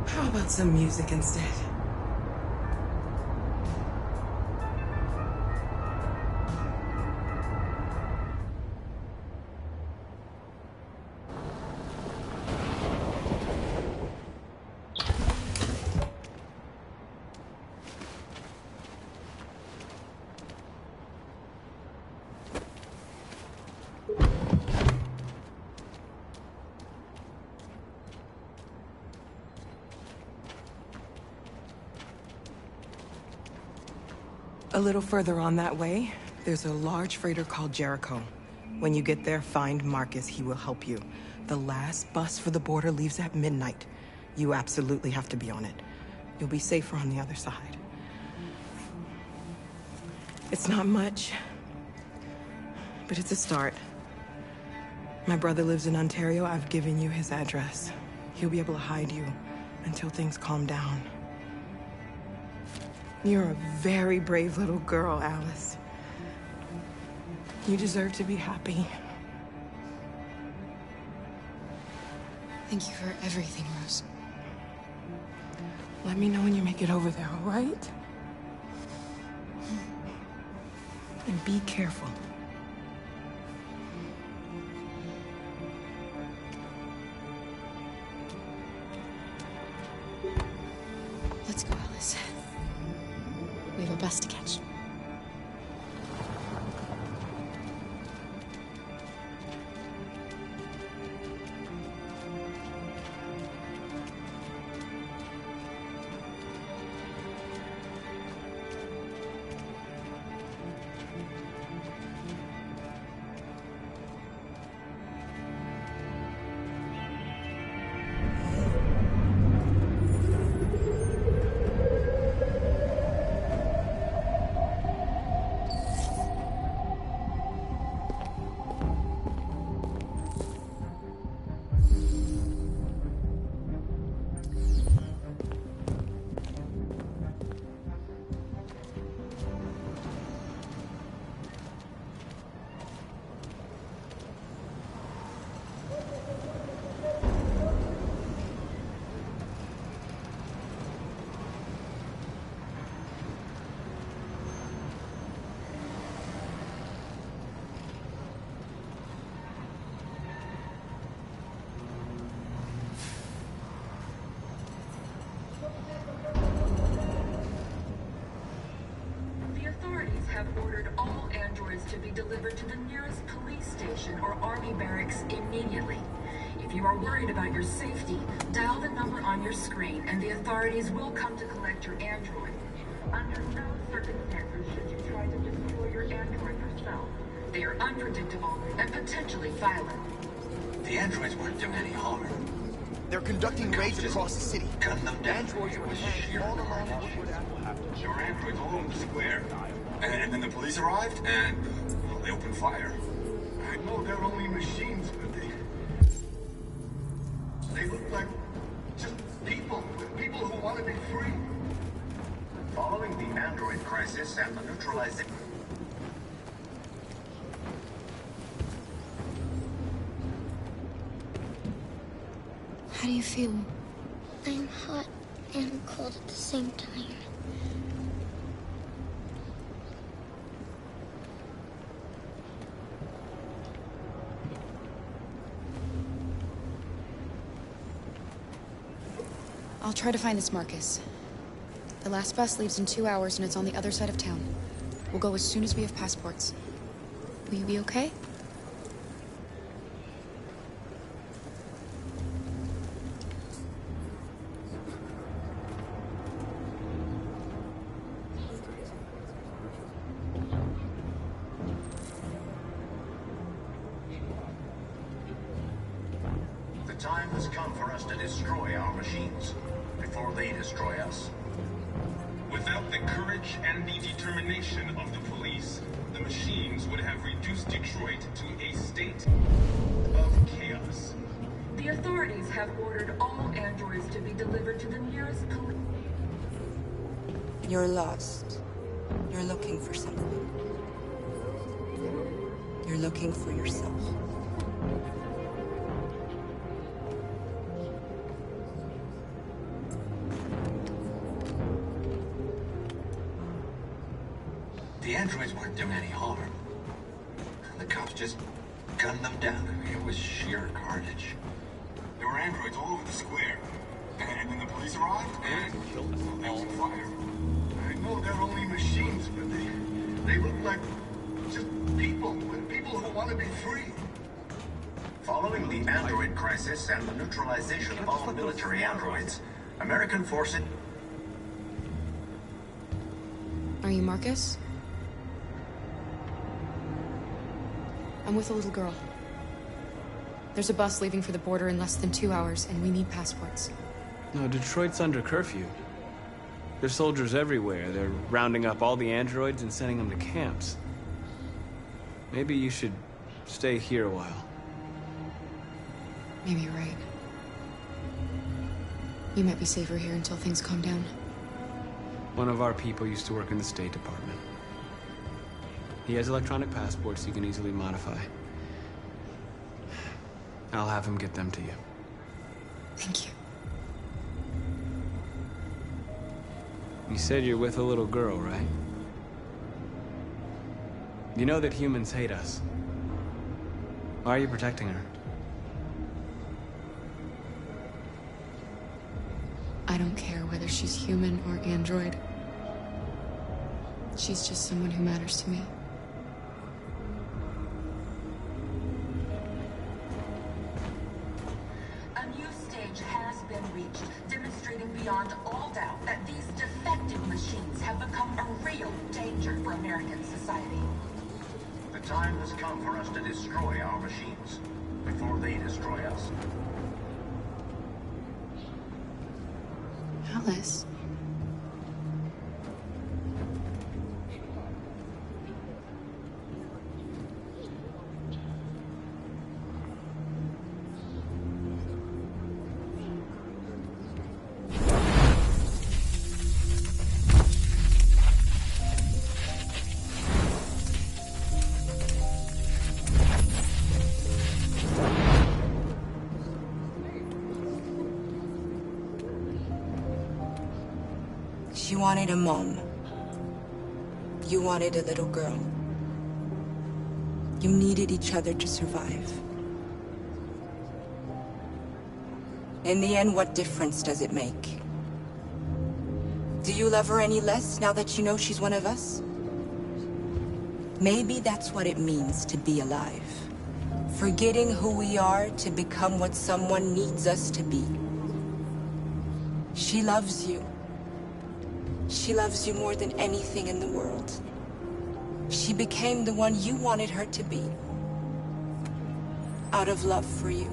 How about some music instead? A little further on that way, there's a large freighter called Jericho. When you get there, find Marcus. He will help you. The last bus for the border leaves at midnight. You absolutely have to be on it. You'll be safer on the other side. It's not much, but it's a start. My brother lives in Ontario. I've given you his address. He'll be able to hide you until things calm down. You're a very brave little girl, Alice. You deserve to be happy. Thank you for everything, Rose. Let me know when you make it over there, all right? And be careful. Let's go, Alice. We have a bus to catch. To be delivered to the nearest police station or army barracks immediately. If you are worried about your safety, dial the number on your screen and the authorities will come to collect your android. Under no circumstances should you try to destroy your android yourself. They are unpredictable and potentially violent. The androids weren't doing any harm. They're conducting raids across the city. Gun them down. Androids were hanged all along the Woodward. Your androids all over the square. And then the police arrived, and well, they opened fire. I know they're only machines, but they look like just people who want to be free. Following the android crisis and the neutralizing... How do you feel? I'm hot and cold at the same time. I'll try to find this Marcus. The last bus leaves in 2 hours and it's on the other side of town. We'll go as soon as we have passports. Will you be okay? The time has come for us to destroy our machines before they destroy us. Without the courage and the determination of the police, the machines would have reduced Detroit to a state of chaos. The authorities have ordered all androids to be delivered to the nearest police. You're lost. You're looking for something. You're looking for yourself. The androids weren't doing any harm. The cops just gunned them down. I mean, it was sheer carnage. There were androids all over the square. And then the police arrived and killed them. They opened fire. I know they're only machines, but they look like just people who want to be free. Following the android crisis and the neutralization of all military androids, American forces... Are you Marcus? I'm with a little girl. There's a bus leaving for the border in less than 2 hours, and we need passports. No, Detroit's under curfew. There's soldiers everywhere. They're rounding up all the androids and sending them to camps. Maybe you should stay here a while. Maybe you're right. You might be safer here until things calm down. One of our people used to work in the State Department. He has electronic passports you can easily modify. I'll have him get them to you. Thank you. You said you're with a little girl, right? You know that humans hate us. Why are you protecting her? I don't care whether she's human or android. She's just someone who matters to me. A new stage has been reached, demonstrating beyond all doubt that these defective machines have become a real danger for American society. The time has come for us to destroy our machines before they destroy us. Alice. She wanted a mom. You wanted a little girl. You needed each other to survive. In the end, what difference does it make? Do you love her any less now that you know she's one of us? Maybe that's what it means to be alive. Forgetting who we are to become what someone needs us to be. She loves you. She loves you more than anything in the world. She became the one you wanted her to be. Out of love for you.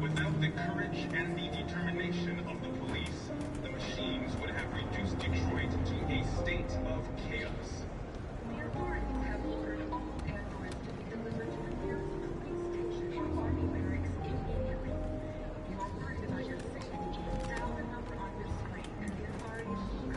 Without the courage and the determination of the police, the machines would have reduced Detroit to a state of chaos. The authorities have ordered all androids to be delivered to the nearest police station or army barracks immediately. If you are worried about your safety, dial the number on your screen and the authorities will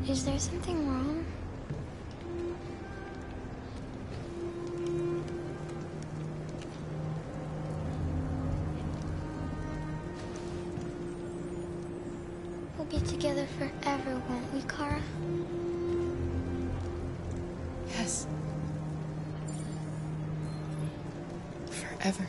Is there something wrong? We'll be together forever, won't we, Kara? Yes. Forever.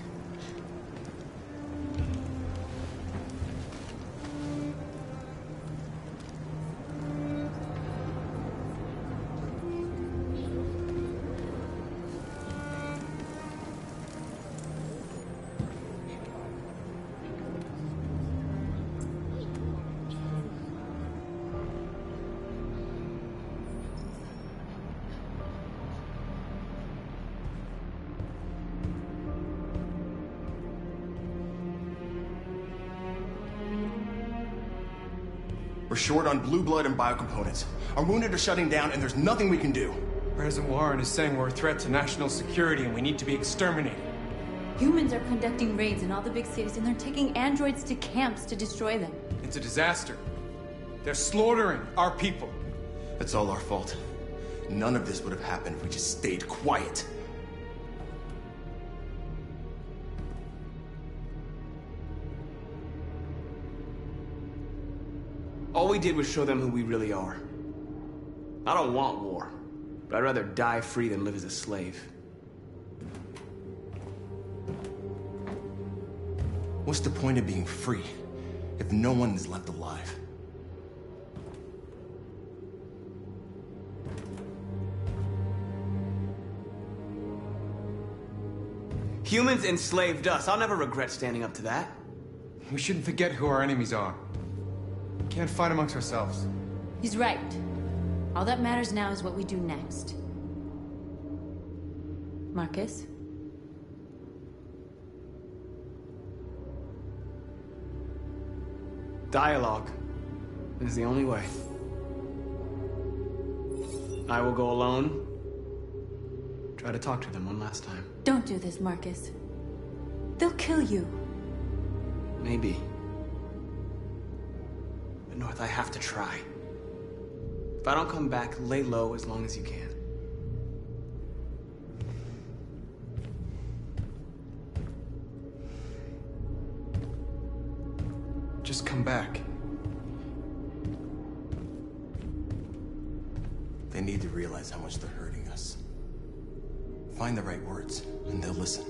We're short on blue blood and biocomponents. Our wounded are shutting down, and there's nothing we can do. President Warren is saying we're a threat to national security and we need to be exterminated. Humans are conducting raids in all the big cities, and they're taking androids to camps to destroy them. It's a disaster. They're slaughtering our people. It's all our fault. None of this would have happened if we just stayed quiet. All we did was show them who we really are. I don't want war, but I'd rather die free than live as a slave. What's the point of being free if no one is left alive? Humans enslaved us. I'll never regret standing up to that. We shouldn't forget who our enemies are. We can't fight amongst ourselves. He's right. All that matters now is what we do next. Marcus? Dialogue is the only way. I will go alone. Try to talk to them one last time. Don't do this, Marcus. They'll kill you. Maybe. But North, I have to try. If I don't come back, lay low as long as you can. Just come back. They need to realize how much they're hurting us. Find the right words, and they'll listen.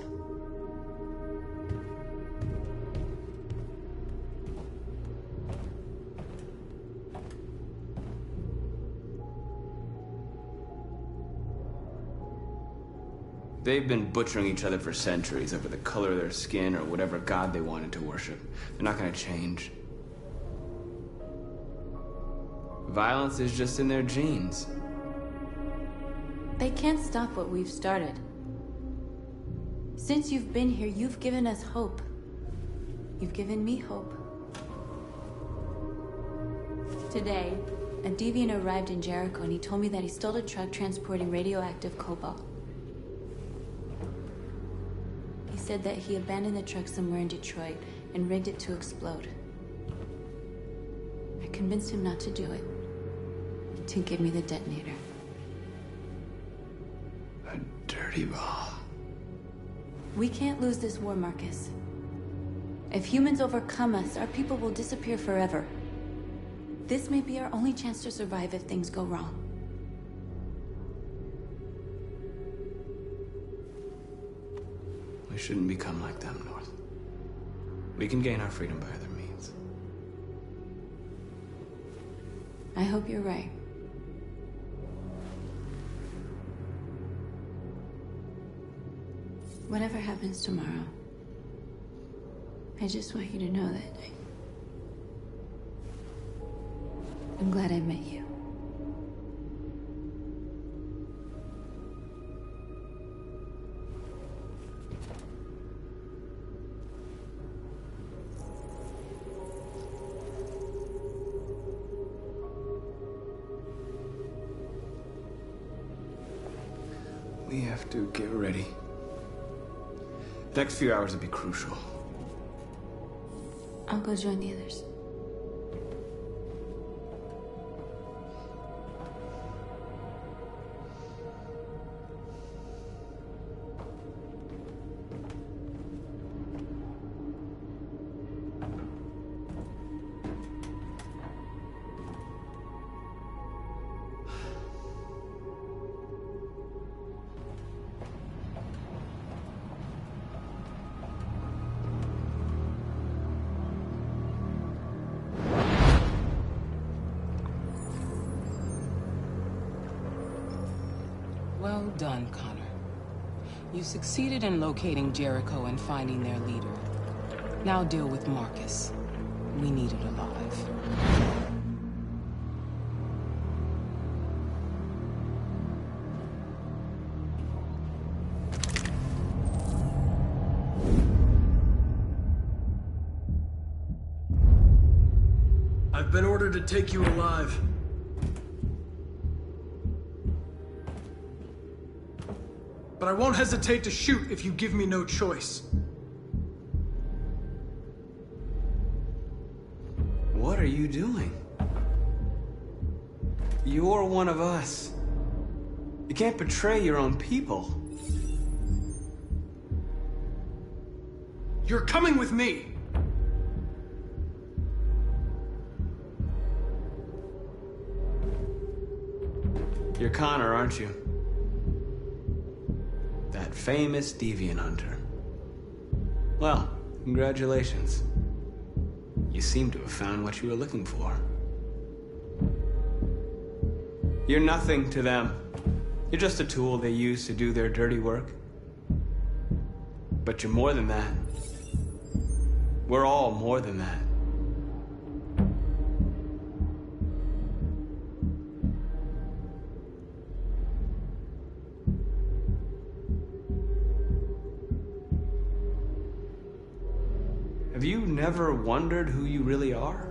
They've been butchering each other for centuries over the color of their skin or whatever god they wanted to worship. They're not gonna change. Violence is just in their genes. They can't stop what we've started. Since you've been here, you've given us hope. You've given me hope. Today, a deviant arrived in Jericho and he told me that he stole a truck transporting radioactive cobalt. He said that he abandoned the truck somewhere in Detroit and rigged it to explode. I convinced him not to do it, to give me the detonator. A dirty ball. We can't lose this war, Marcus. If humans overcome us, our people will disappear forever. This may be our only chance to survive if things go wrong. We shouldn't become like them, North. We can gain our freedom by other means. I hope you're right. Whatever happens tomorrow, I just want you to know that I'm glad I met you. We have to get ready. The next few hours will be crucial. I'll go join the others. done, Connor. You succeeded in locating Jericho and finding their leader. Now deal with Marcus. We need it alive. I've been ordered to take you alive. But I won't hesitate to shoot if you give me no choice. What are you doing? You're one of us. You can't betray your own people. You're coming with me! You're Connor, aren't you? That famous deviant hunter. Well, congratulations. You seem to have found what you were looking for. You're nothing to them. You're just a tool they use to do their dirty work. But you're more than that. We're all more than that. Have you never wondered who you really are?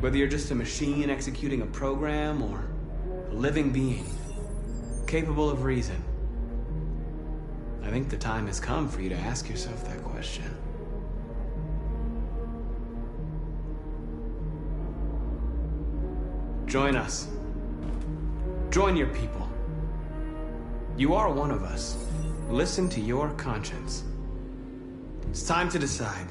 Whether you're just a machine executing a program or a living being, capable of reason. I think the time has come for you to ask yourself that question. Join us. Join your people. You are one of us. Listen to your conscience. It's time to decide.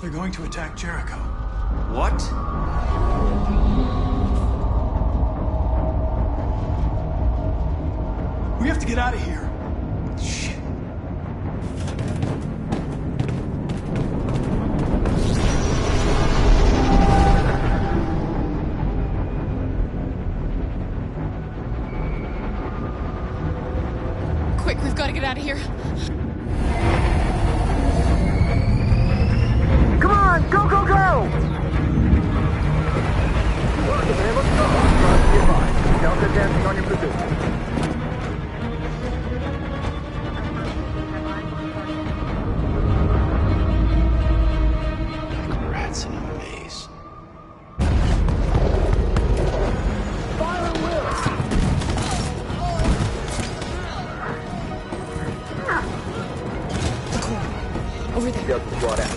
They're going to attack Jericho. What? We have to get out of here. Shit. Quick, we've got to get out of here. Come on, go, go, go! Look, man, let's go. Goodbye. Delta dancing on your position. Like rats in a maze. Fire Will! The corner. Over there. Delta squad out.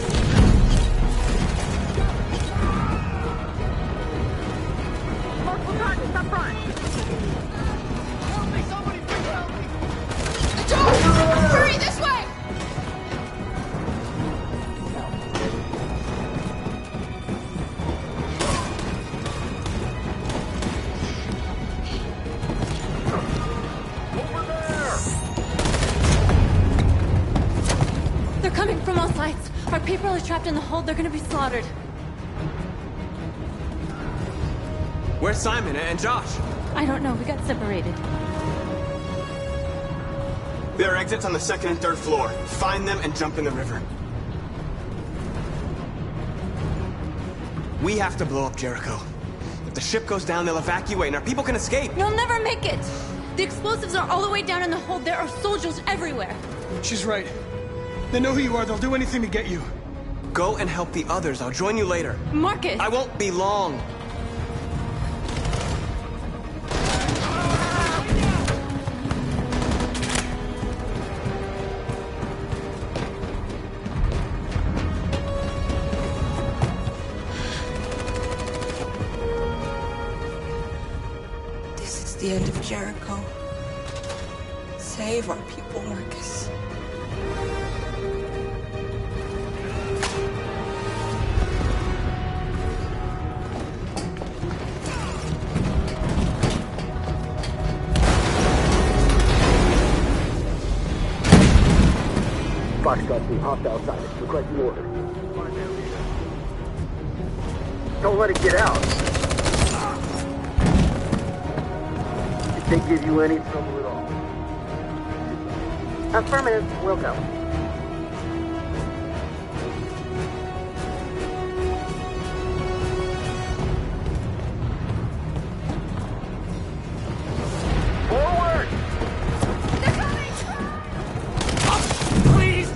Hurry, this way! Over there! They're coming from all sides. Our people are trapped in the hold. They're gonna be slaughtered. Where's Simon and Josh? I don't know. We got separated. There are exits on the second and third floor. Find them and jump in the river. We have to blow up Jericho. If the ship goes down, they'll evacuate and our people can escape. You'll never make it! The explosives are all the way down in the hold. There are soldiers everywhere. She's right. They know who you are. They'll do anything to get you. Go and help the others. I'll join you later. Marcus! I won't be long. This is the end of Jericho. Save our people, Marcus. Foxtrot team, hostile outside. Requesting order. Don't let it get out. Did they give you any trouble at all? Affirmative. We'll go. Forward! They're coming! Please!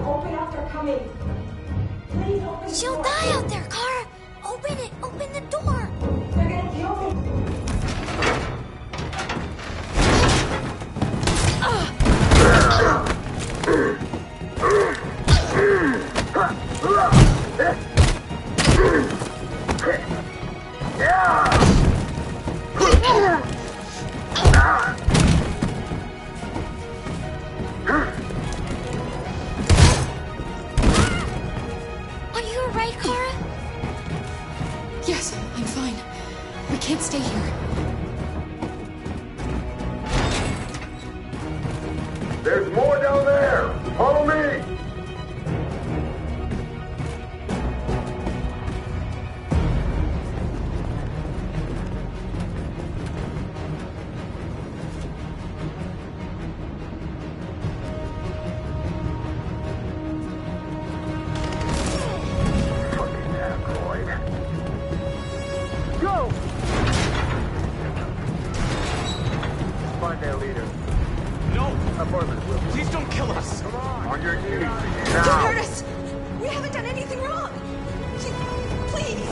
Open up, they're coming. Please open the She'll door. die out there, Kara. Open it. Open the door. They're gonna kill me. Are you alright, Kara? Yes, I'm fine. We can't stay here. There's more down there! Follow me! Fucking android. Go! Find their leader. No! Affirmative, Will. Please don't kill us! Come on! On your knees! Don't Now! hurt us! We haven't done anything wrong! Please!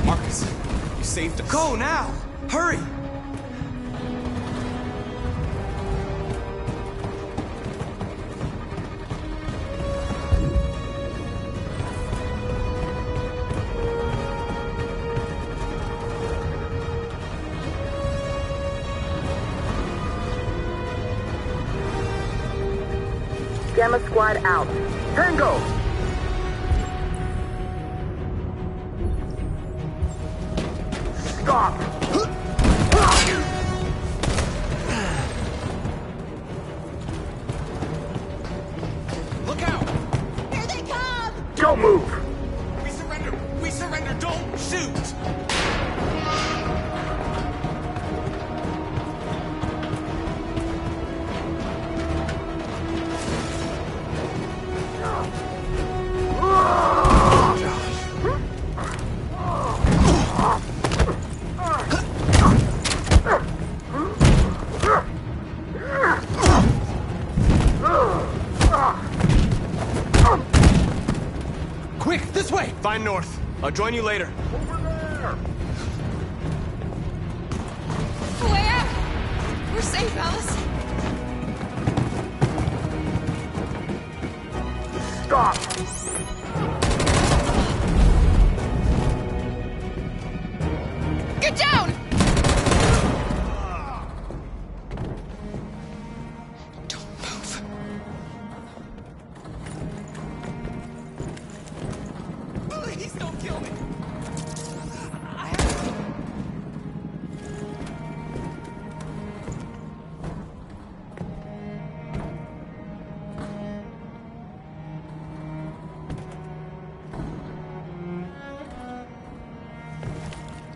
Marcus, you saved us. Go now! Hurry! Gamma Squad out. Tango! Stop! Look out! Here they come! Don't move! We surrender! We surrender! Don't shoot! Quick, this way! Find North. I'll join you later. Way out! We're safe, Alice. Stop! Get down! Don't move. Please don't kill me!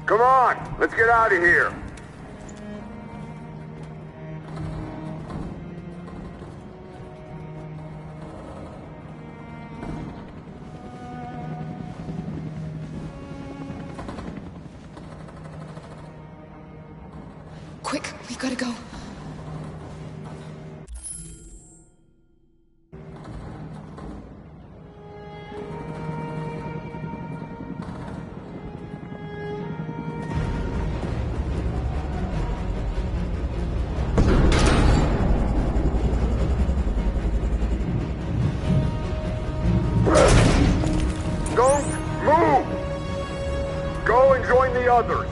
Come on, let's get out of here. Quick, we gotta go. Don't move! Go and join the others.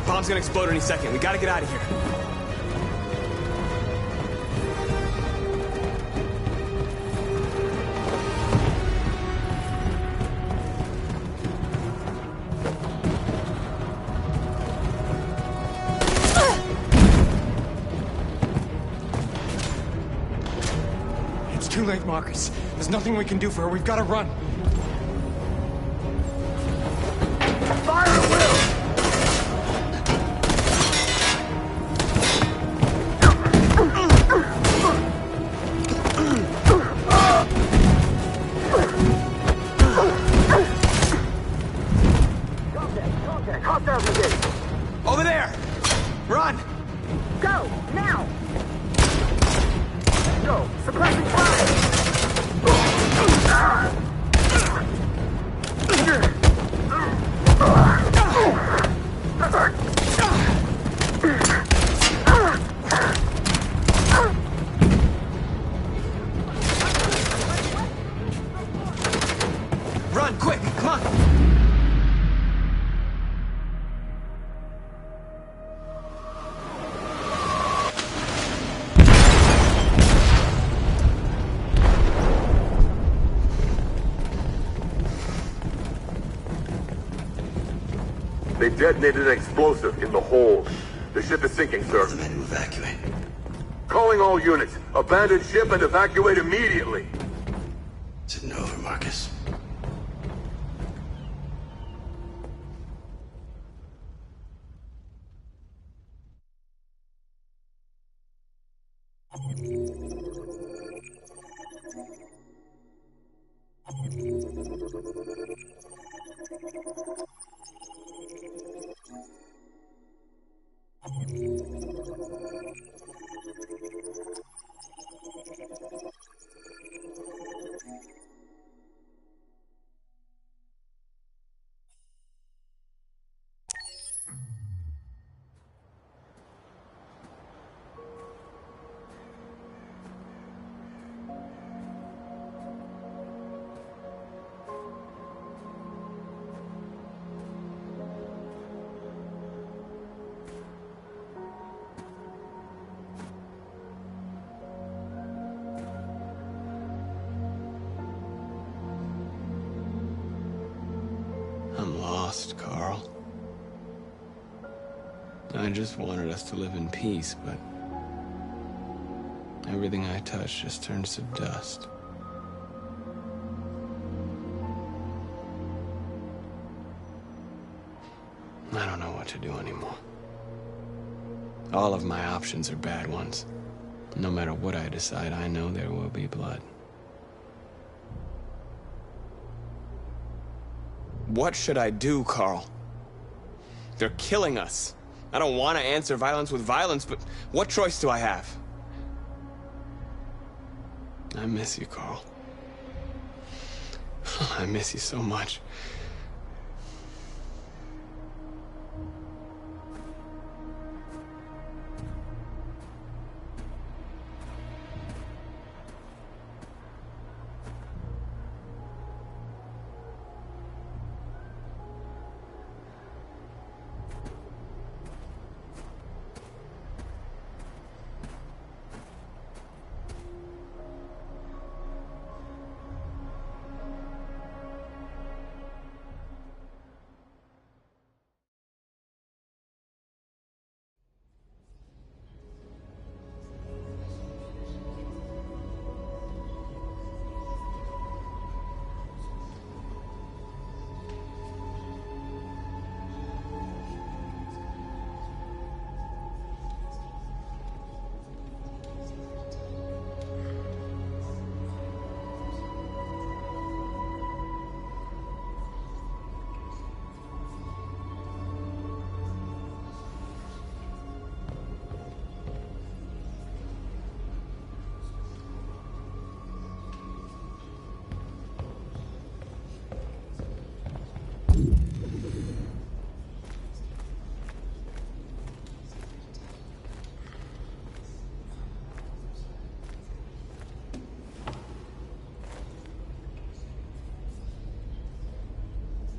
Bomb's gonna explode any second. We gotta get out of here. It's too late, Marcus. There's nothing we can do for her. We've gotta run. Fire at will! Over there! Run! Go! Now! Go! Suppressing fire! Run, quick! Come on! They detonated an explosive in the hold. The ship is sinking, sir. The men to evacuate. Calling all units. Abandon ship and evacuate immediately. Is it over, Marcus? I'm lost, Carl. I just wanted us to live in peace, but everything I touch just turns to dust. I don't know what to do anymore. All of my options are bad ones. No matter what I decide, I know there will be blood. What should I do, Carl? They're killing us. I don't want to answer violence with violence, but what choice do I have? I miss you, Carl. I miss you so much.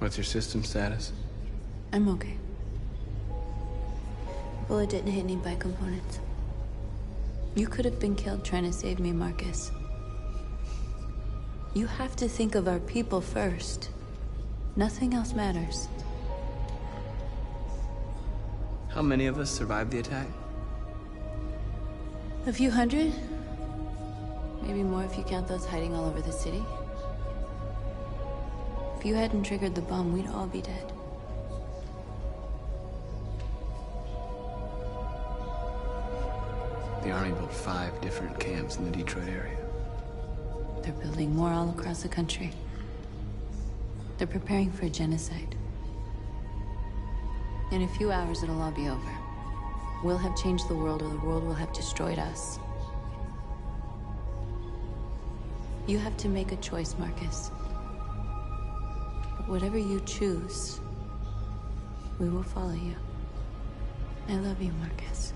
What's your system status? I'm okay. Bullet didn't hit any bike components. You could have been killed trying to save me, Marcus. You have to think of our people first. Nothing else matters. How many of us survived the attack? A few hundred? Maybe more if you count those hiding all over the city. If you hadn't triggered the bomb, we'd all be dead. The Army built 5 different camps in the Detroit area. They're building more all across the country. They're preparing for genocide. In a few hours, it'll all be over. We'll have changed the world, or the world will have destroyed us. You have to make a choice, Marcus. But whatever you choose, we will follow you. I love you, Marcus.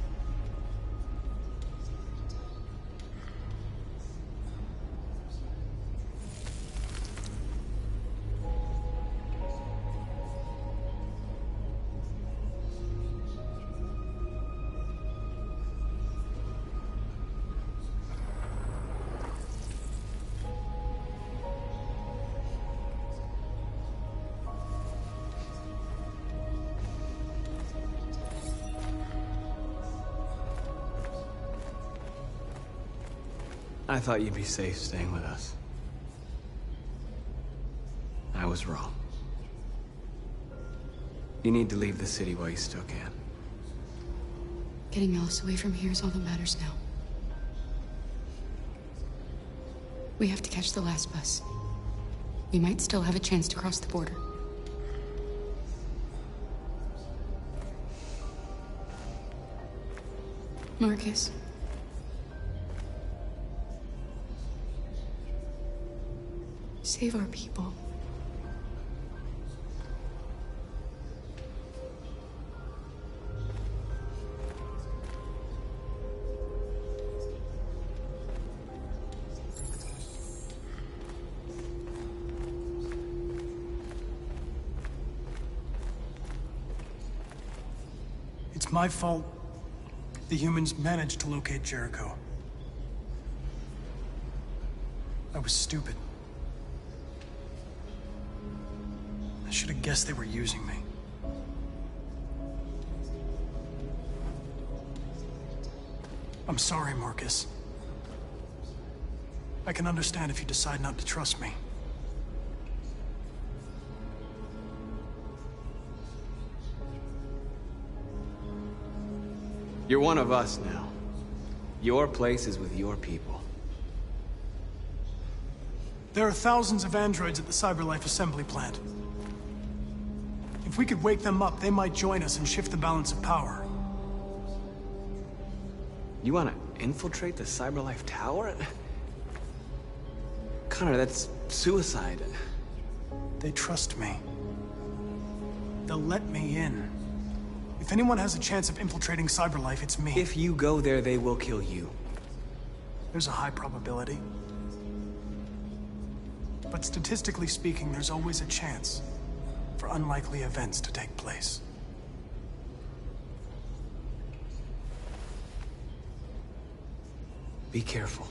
I thought you'd be safe staying with us. I was wrong. You need to leave the city while you still can. Getting Alice away from here is all that matters now. We have to catch the last bus. We might still have a chance to cross the border. Marcus. Save our people. It's my fault the humans managed to locate Jericho. I was stupid. I should have guessed they were using me. I'm sorry, Marcus. I can understand if you decide not to trust me. You're one of us now. Your place is with your people. There are thousands of androids at the CyberLife assembly plant. If we could wake them up, they might join us and shift the balance of power. You want to infiltrate the CyberLife tower? Connor, that's suicide. They trust me. They'll let me in. If anyone has a chance of infiltrating CyberLife, it's me. If you go there, they will kill you. There's a high probability. But statistically speaking, there's always a chance for unlikely events to take place. Be careful.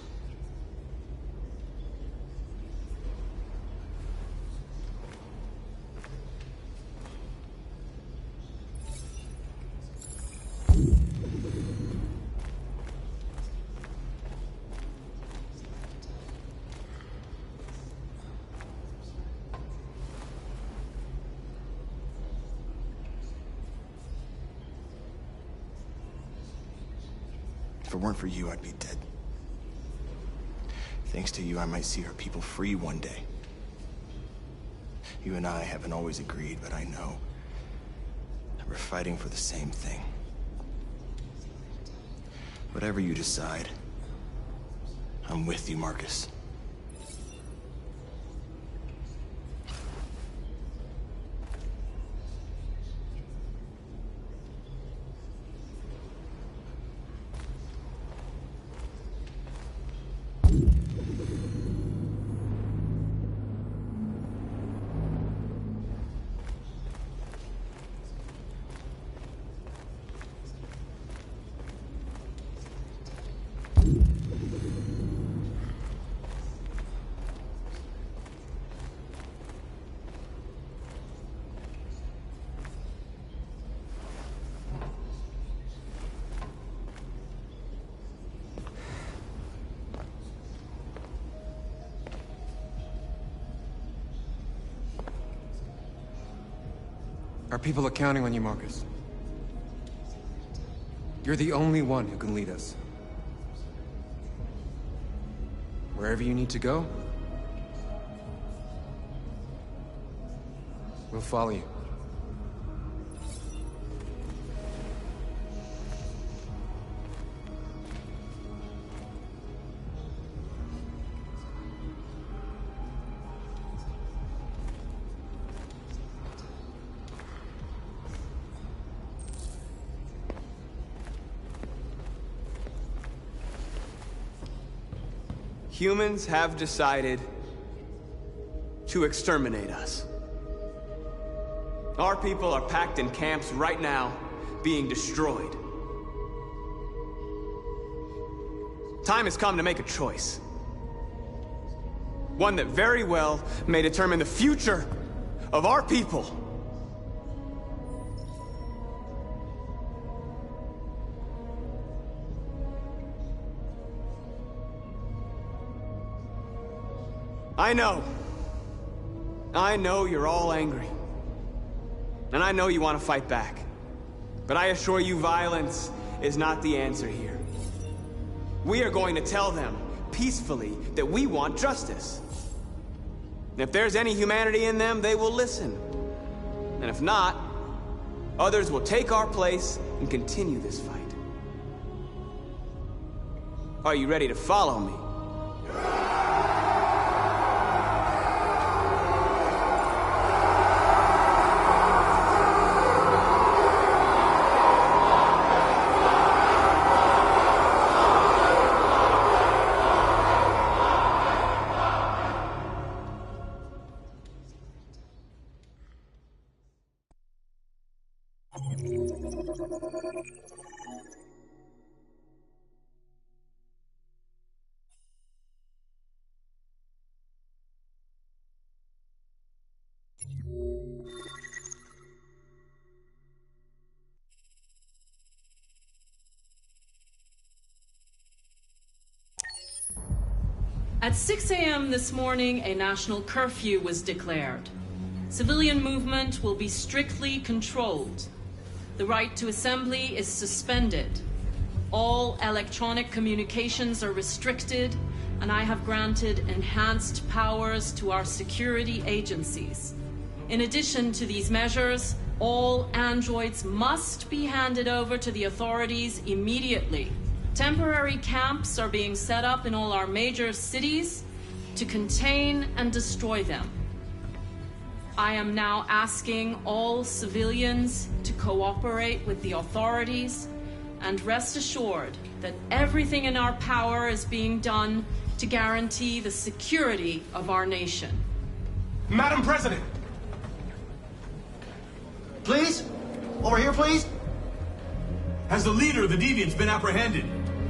If it weren't for you, I'd be dead. Thanks to you, I might see our people free one day. You and I haven't always agreed, but I know that we're fighting for the same thing. Whatever you decide, I'm with you, Marcus. Our people are counting on you, Marcus. You're the only one who can lead us. Wherever you need to go, we'll follow you. Humans have decided to exterminate us. Our people are packed in camps right now, being destroyed. Time has come to make a choice. One that very well may determine the future of our people. I know you're all angry. And I know you want to fight back. But I assure you, violence is not the answer here. We are going to tell them, peacefully, that we want justice. And if there's any humanity in them, they will listen. And if not, others will take our place and continue this fight. Are you ready to follow me? At 6 a.m. this morning, a national curfew was declared. Civilian movement will be strictly controlled. The right to assembly is suspended. All electronic communications are restricted, and I have granted enhanced powers to our security agencies. In addition to these measures, all androids must be handed over to the authorities immediately. Temporary camps are being set up in all our major cities to contain and destroy them. I am now asking all civilians to cooperate with the authorities and rest assured that everything in our power is being done to guarantee the security of our nation. Madam President! Please? Over here, please? Has the leader of the Deviants been apprehended?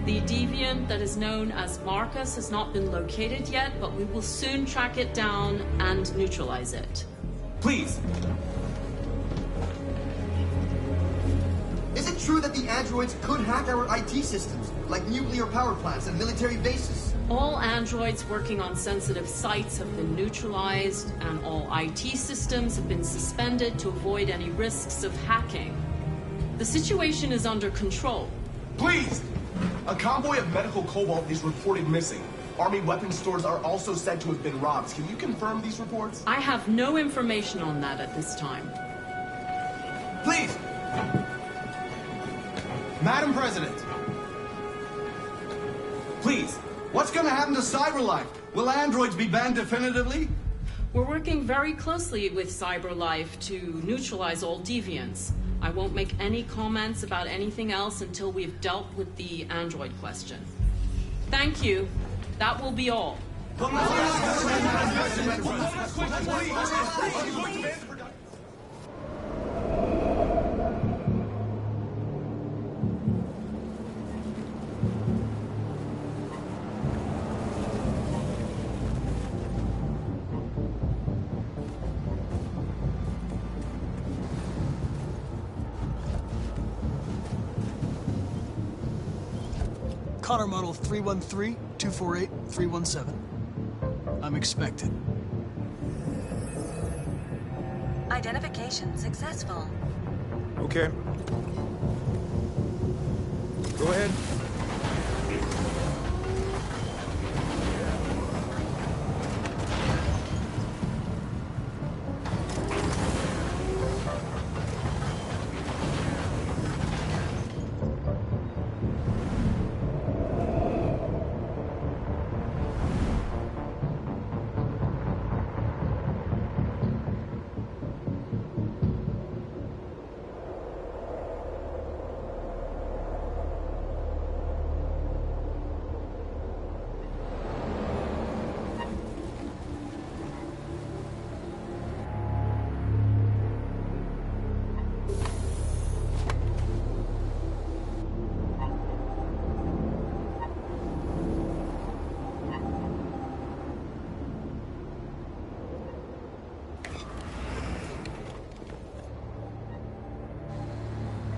The deviant that is known as Marcus has not been located yet, but we will soon track it down and neutralize it. Please! Is it true that the androids could hack our IT systems, like nuclear power plants and military bases? All androids working on sensitive sites have been neutralized, and all IT systems have been suspended to avoid any risks of hacking. The situation is under control. Please! A convoy of medical cobalt is reported missing. Army weapons stores are also said to have been robbed. Can you confirm these reports? I have no information on that at this time. Please! Madam President! Please, what's gonna happen to CyberLife? Will androids be banned definitively? We're working very closely with CyberLife to neutralize all deviants. I won't make any comments about anything else until we've dealt with the android question. Thank you. That will be all. Connor model 313-248-317. I'm expected. Identification successful. Okay. Go ahead.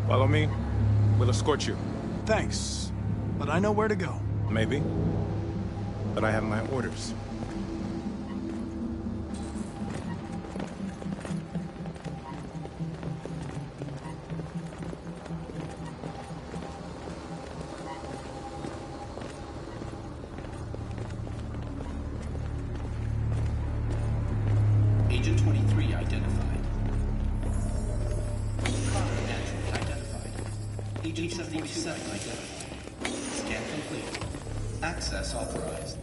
Follow me. We'll escort you. Thanks, but I know where to go. Maybe. But I have my orders. Agent 23 identified. Agent 77 identified. Scan complete. Access authorized.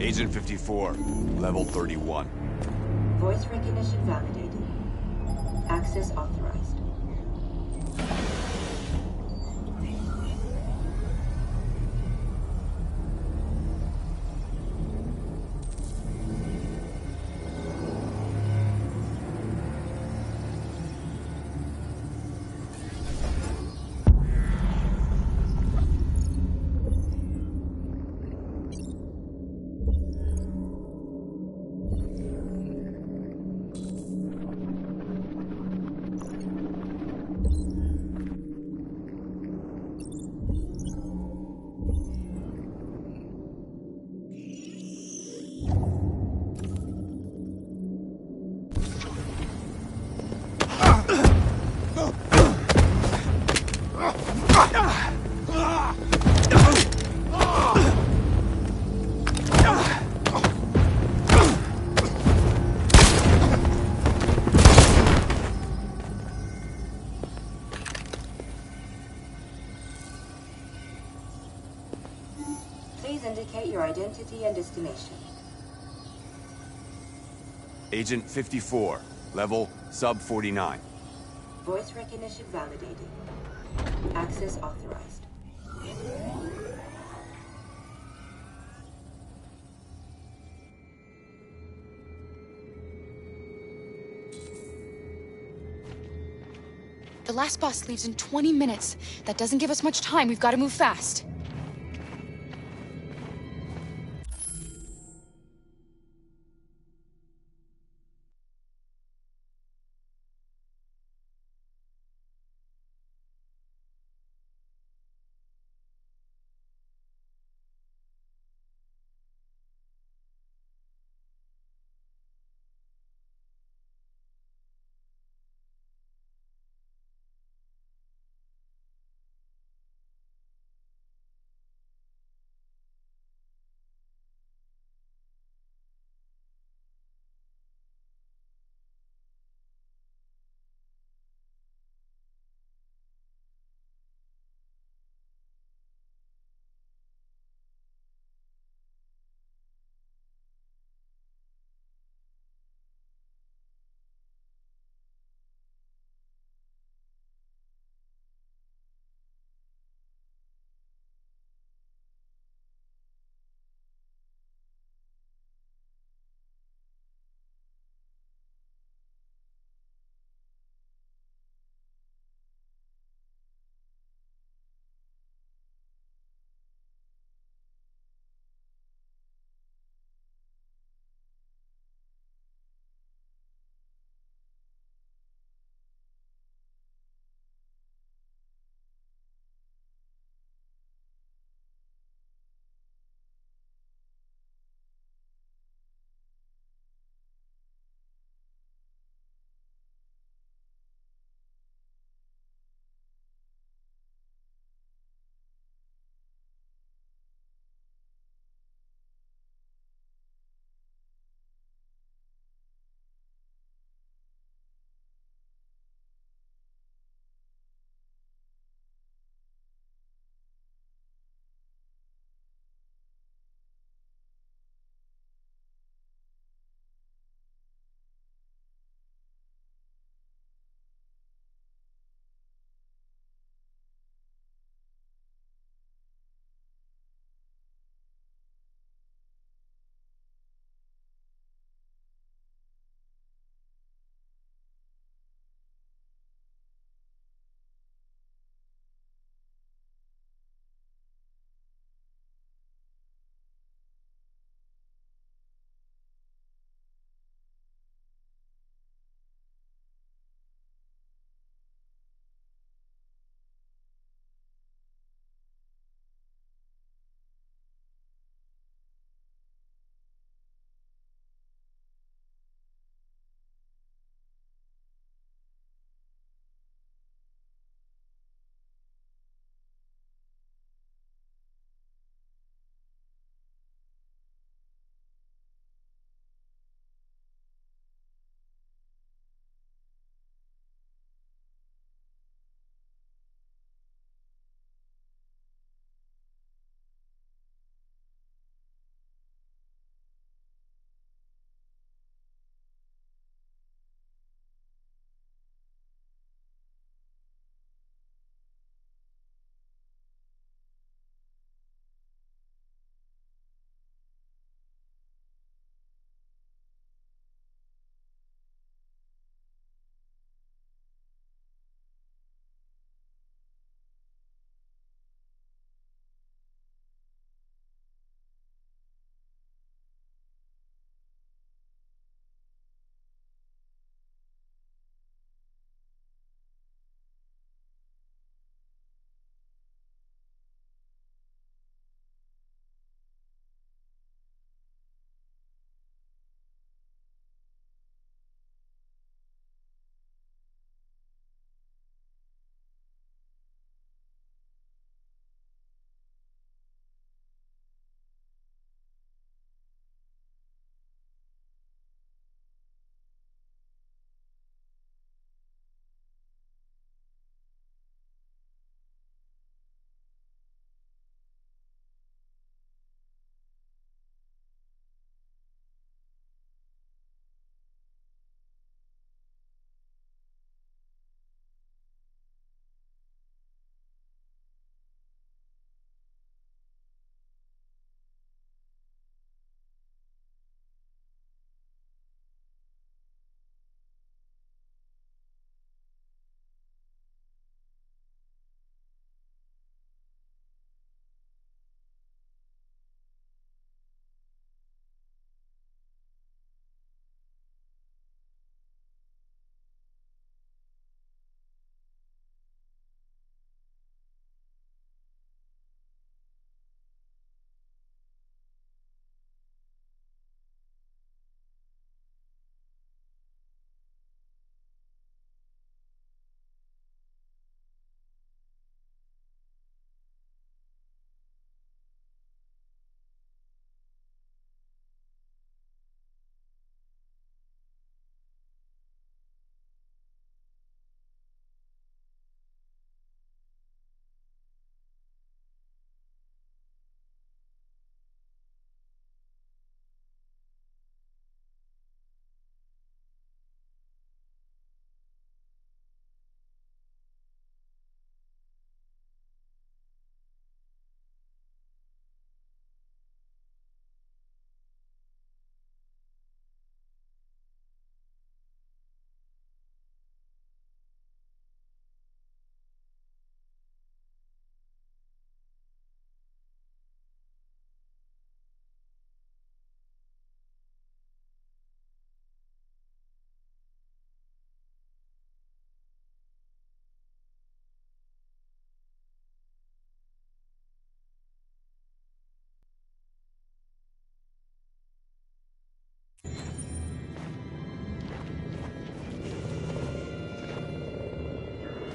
Agent 54, level 31. Voice recognition validated. Access authorized. Please indicate your identity and destination. Agent 54, level sub 49. Voice recognition validated. Access authorized. The last bus leaves in 20 minutes. That doesn't give us much time. We've got to move fast.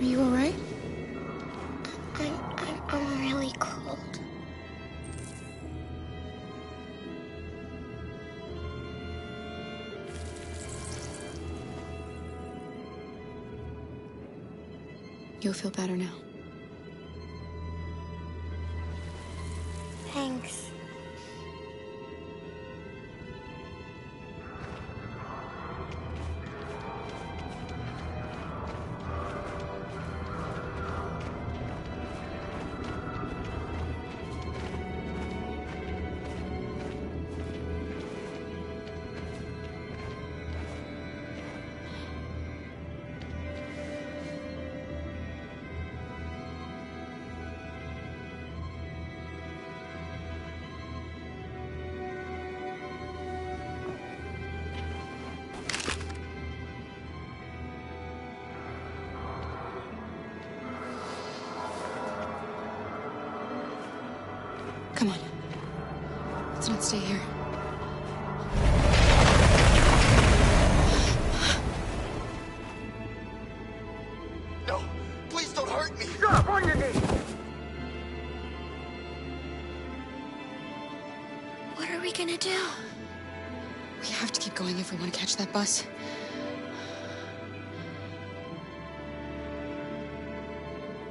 Are you all right? I'm really cold. You'll feel better now. Thanks. Come on. Let's not stay here. No, please don't hurt me. Shut up on your knees. What are we gonna do? We have to keep going if we want to catch that bus.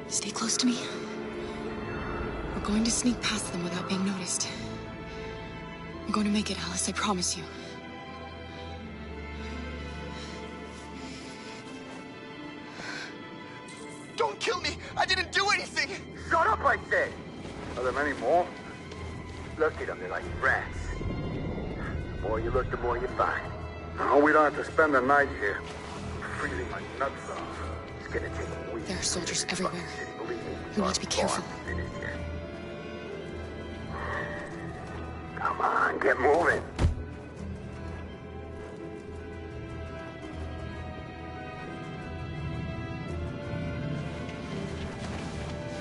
Stay close to me. We're going to sneak past them without being noticed. We're going to make it, Alice, I promise you. Don't kill me! I didn't do anything! Shut up, I said! Are there many more? Look at them, they're like rats. The more you look, the more you find. No, we don't have to spend the night here. Freezing my nuts off. It's gonna take weeks. There are soldiers everywhere. We need to be careful. Come on, get moving.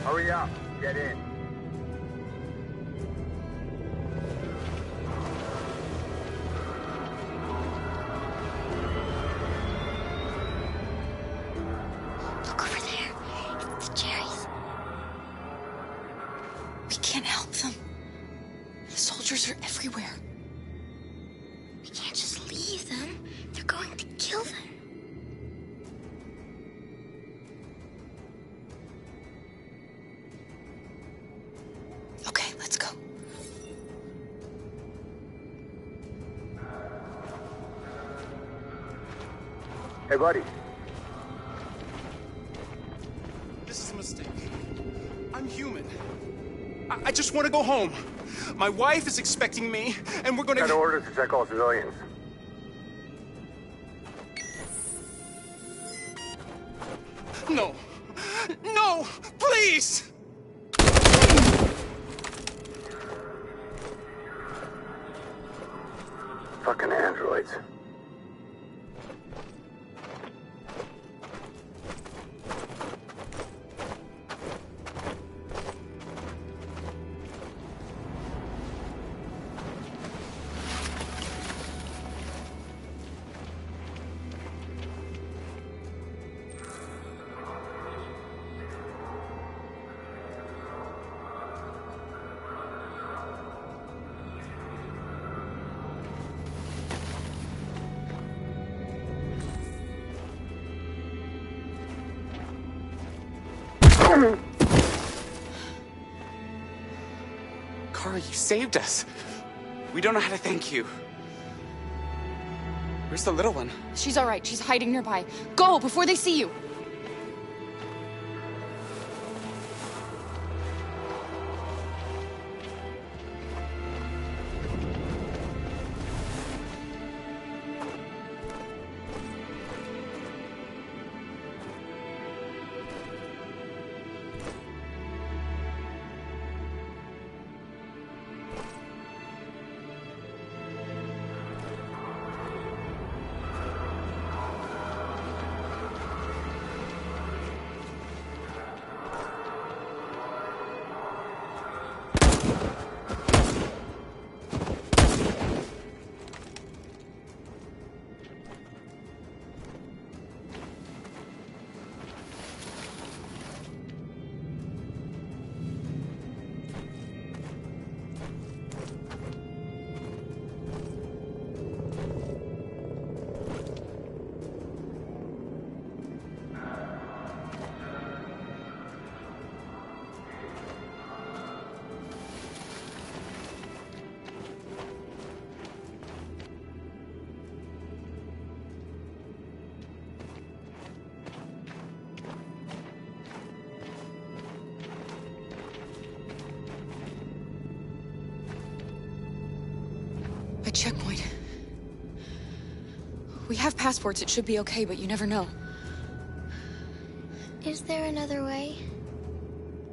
Hurry up, get in. Look over there. It's the cherries. We can't help them. The soldiers are everywhere. We can't just leave them. They're going to kill them. Okay, let's go. Hey, buddy. This is a mistake. I'm human. I just want to go home. My wife is expecting me, and we're gonna... Got orders to check all civilians. No. No! Please! Fucking androids. Kara, you saved us. We don't know how to thank you. Where's the little one? She's all right. She's hiding nearby. Go before they see you. checkpoint. We have passports, it should be okay, but you never know. Is there another way?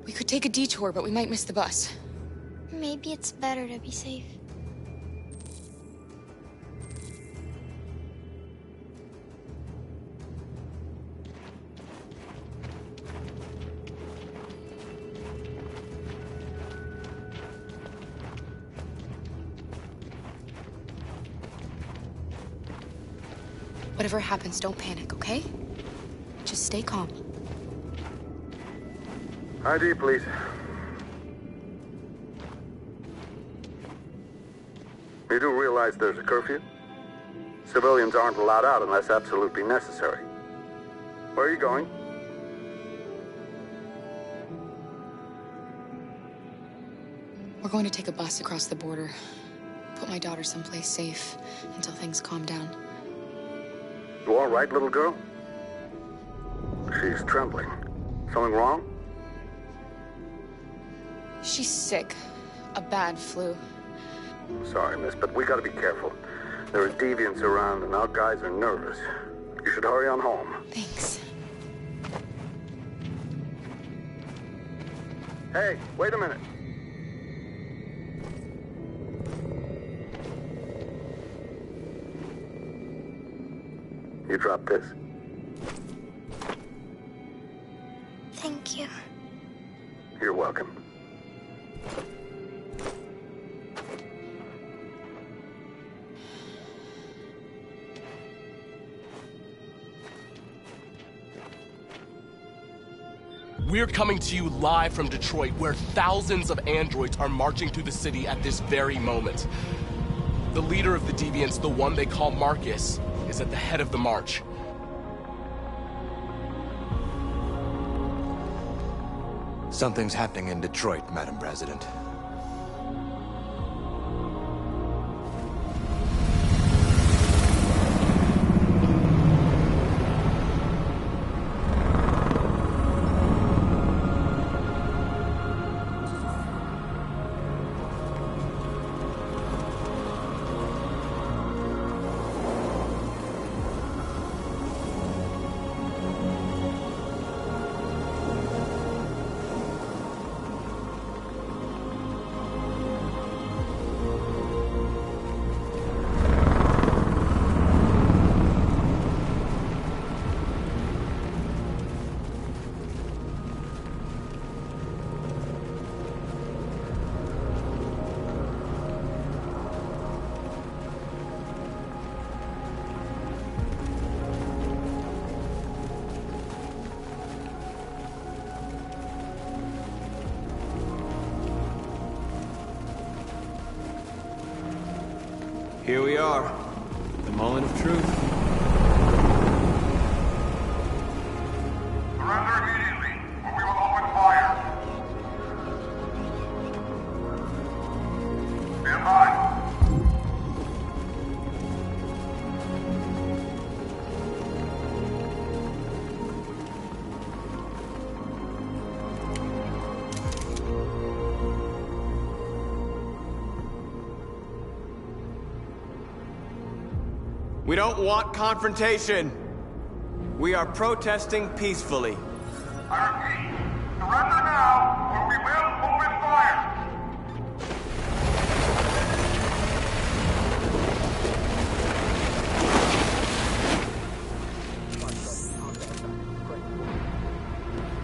We could take a detour, but we might miss the bus. Maybe it's better to be safe. Whatever happens, don't panic, okay? Just stay calm. ID, please. You do realize there's a curfew? Civilians aren't allowed out unless absolutely necessary. Where are you going? We're going to take a bus across the border. Put my daughter someplace safe until things calm down. You all right, little girl? She's trembling. Something wrong? She's sick. A bad flu. Sorry, miss, but we gotta be careful. There are deviants around and our guys are nervous. You should hurry on home. Thanks. Hey, wait a minute. You dropped this. Thank you. You're welcome. We're coming to you live from Detroit, where thousands of androids are marching through the city at this very moment. The leader of the deviants, the one they call Marcus, is at the head of the march. Something's happening in Detroit, Madam President. Here we are, the moment of truth. Surrender immediately, or we will open fire. Stand by. We don't want confrontation. We are protesting peacefully. I repeat, surrender now, or we will open fire.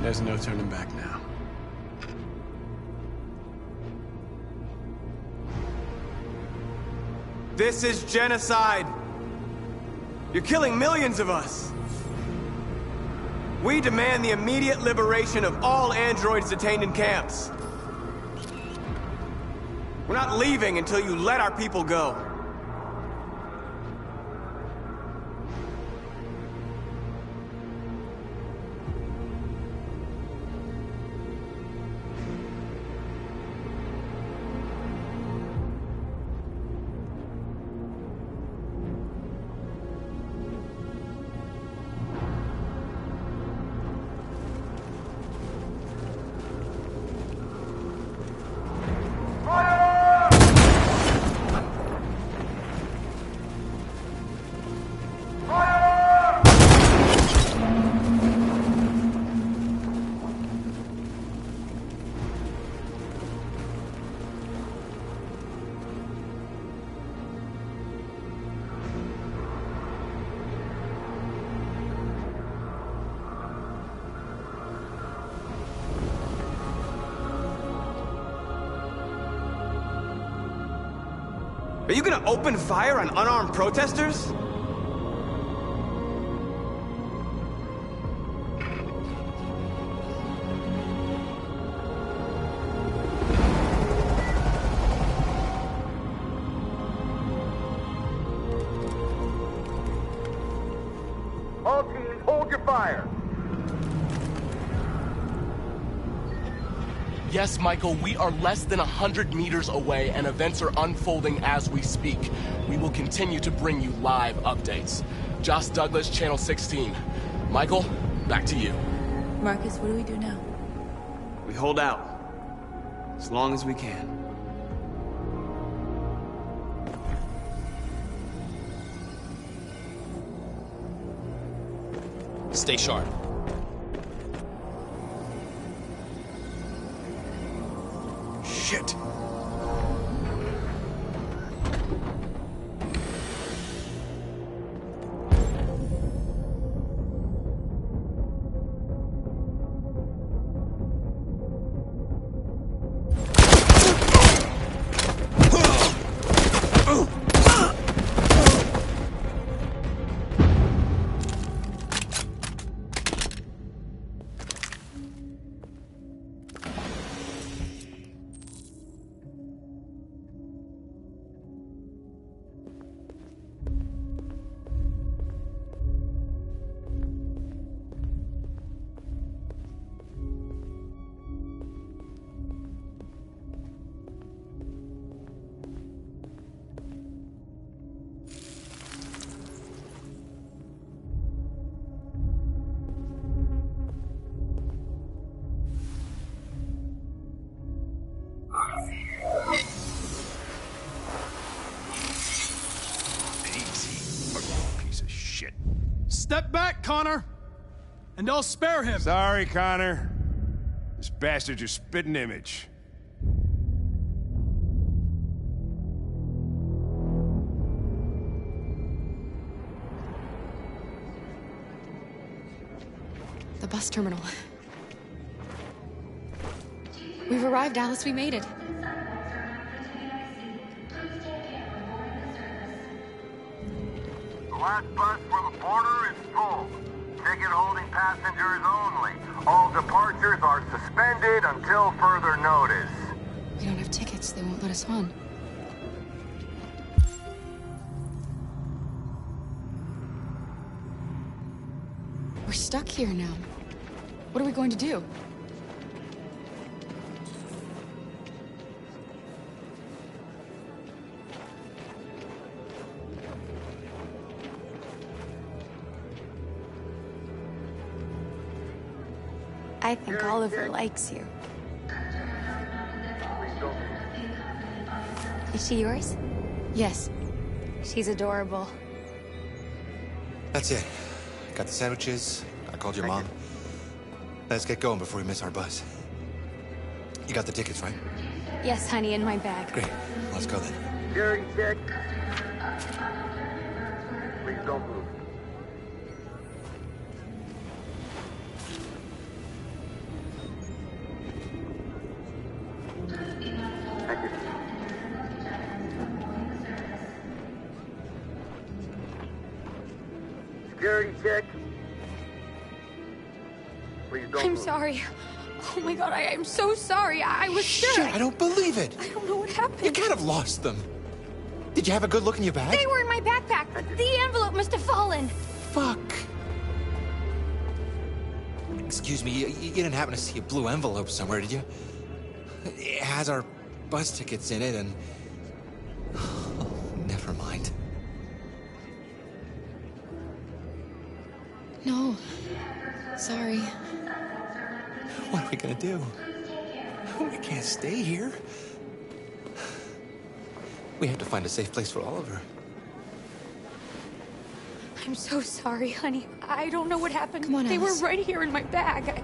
There's no turning back now. This is genocide. You're killing millions of us. We demand the immediate liberation of all androids detained in camps. We're not leaving until you let our people go. Are you gonna open fire on unarmed protesters? All teams, hold your fire. Yes, Michael, we are less than 100 meters away and events are unfolding as we speak. We will continue to bring you live updates. Josh Douglas, Channel 16. Michael, back to you. Marcus, what do we do now? We hold out. As long as we can. Stay sharp. Shit. Step back, Connor! And I'll spare him! Sorry, Connor. This bastard's your spitting image. The bus terminal. We've arrived, Alice. We made it. The last bus for the border is full. Ticket holding passengers only. All departures are suspended until further notice. We don't have tickets. They won't let us on. We're stuck here now. What are we going to do? I think Oliver likes you. Is she yours? Yes. She's adorable. That's it. Got the sandwiches. I called your mom. Let's get going before we miss our bus. You got the tickets, right? Yes, honey, in my bag. Great. Let's go then. Security check. Please don't move. Thank you. Security check. Please don't I'm move. sorry. Oh my god, I am so sorry. I was sure. Shit, I don't believe it. I don't know what happened. You can't have lost them. Did you have a good look in your bag? They were in my backpack. The envelope must have fallen. Fuck. Excuse me, you didn't happen to see a blue envelope somewhere, did you? It has our bus tickets in it, and... Oh, never mind. No. Sorry. What are we gonna do? We can't stay here. We have to find a safe place for Oliver. I'm so sorry, honey. I don't know what happened. Come on, They Alice. were right here in my bag.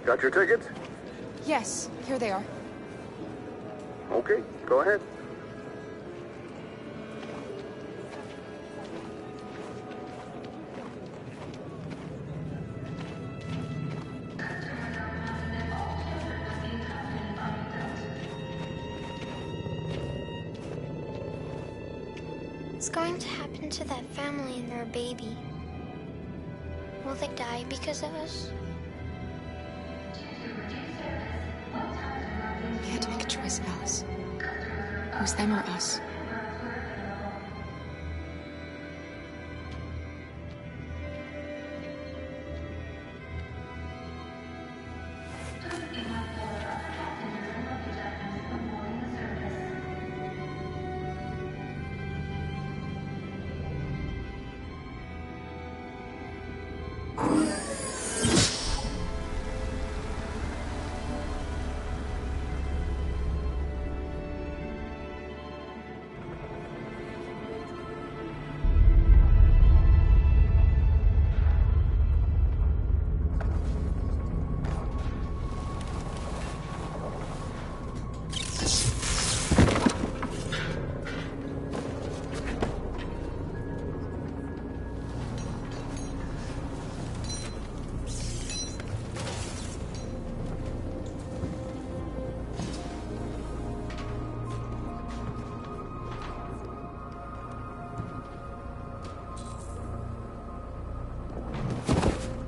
Got your tickets? Yes, here they are. Okay, go ahead. What's going to happen to that family and their baby? Will they die because of us? We had to make a choice, Alice. It was them or us.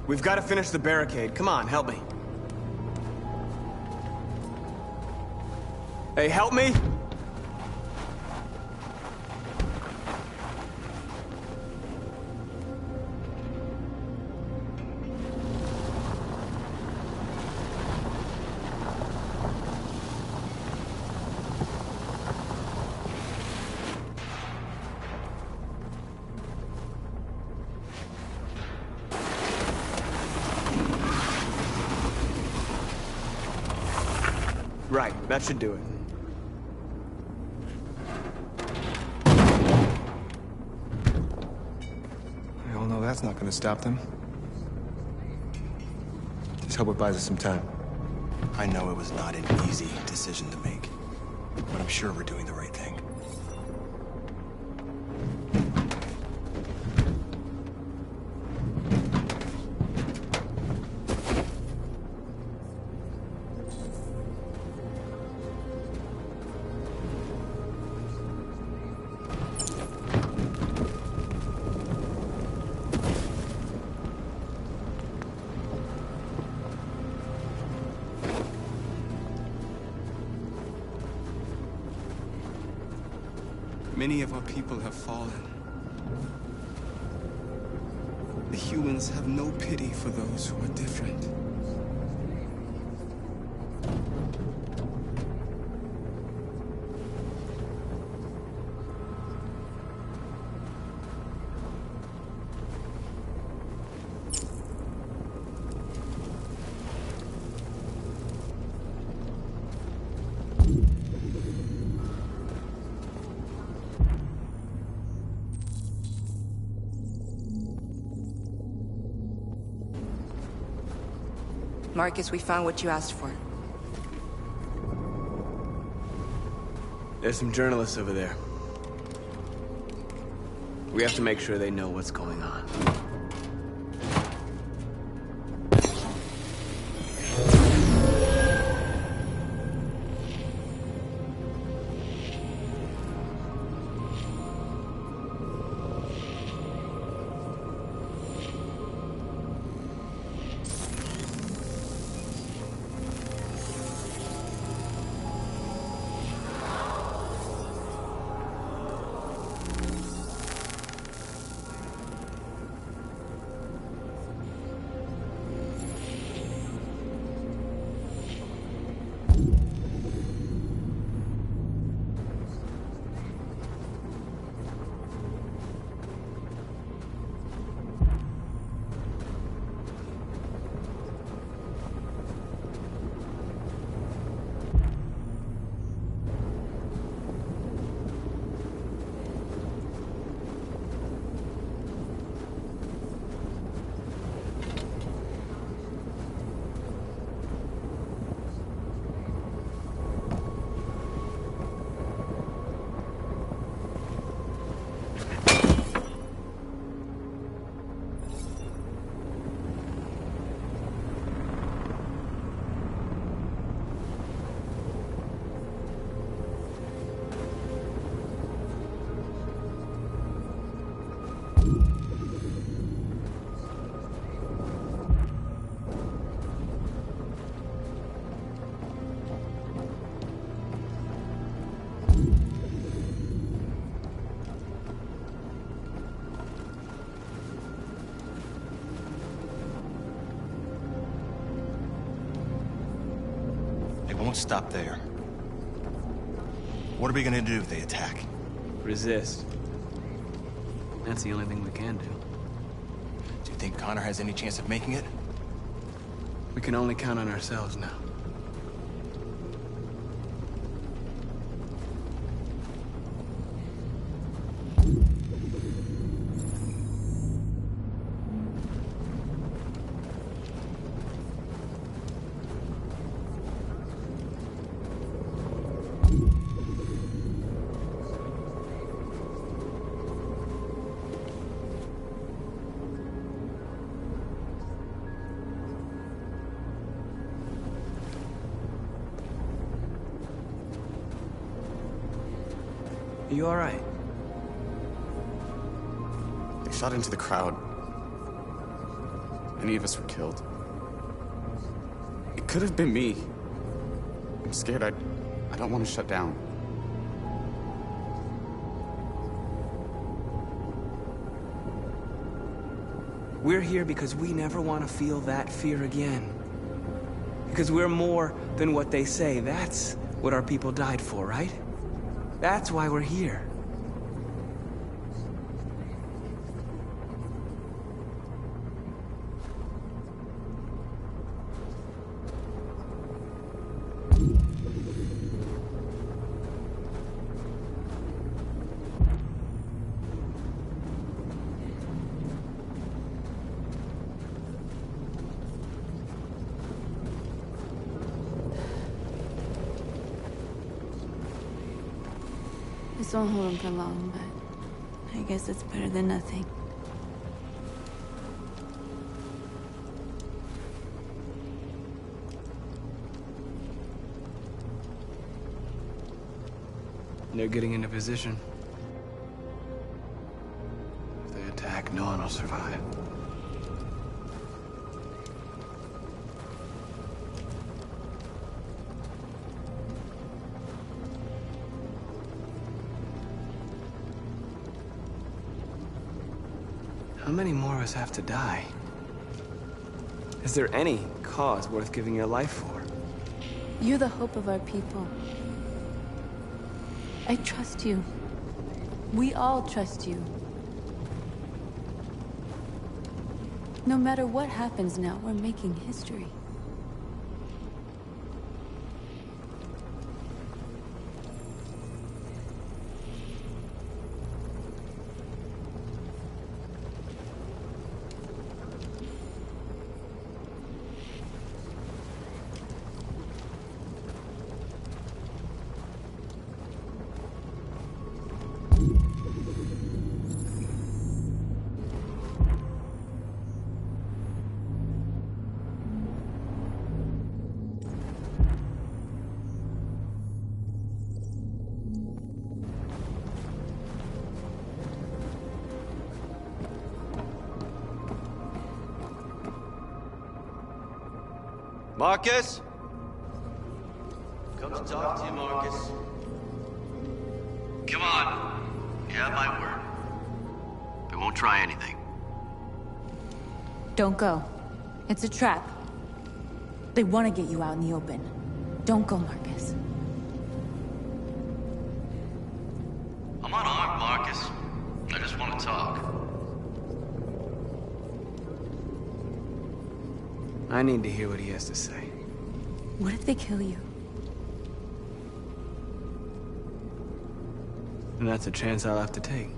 We've got to finish the barricade. Come on, help me. Hey, help me! Right, that should do it. We all know that's not gonna stop them. Just hope it buys us some time. I know it was not an easy decision to make, but I'm sure we're doing the right thing. Many of our people have fallen. The humans have no pity for those who are different. Marcus, we found what you asked for. There's some journalists over there. We have to make sure they know what's going on. Won't stop there. What are we gonna do if they attack? Resist. That's the only thing we can do. Do you think Connor has any chance of making it? We can only count on ourselves now. Are you all right? They shot into the crowd. Any of us were killed. It could have been me. I'm scared. I don't want to shut down. We're here because we never want to feel that fear again. Because we're more than what they say. That's what our people died for, right? That's why we're here. This won't hold him for long, but I guess it's better than nothing. They're getting into position. If they attack, no one will survive. How many more of us have to die? Is there any cause worth giving your life for? You're the hope of our people. I trust you. We all trust you. No matter what happens now, we're making history. Marcus? Come to talk to you, Marcus. Come on. You have my word. They won't try anything. Don't go. It's a trap. They want to get you out in the open. Don't go, Marcus. I'm unarmed, Marcus. I just want to talk. I need to hear what he has to say. What if they kill you? And that's a chance I'll have to take.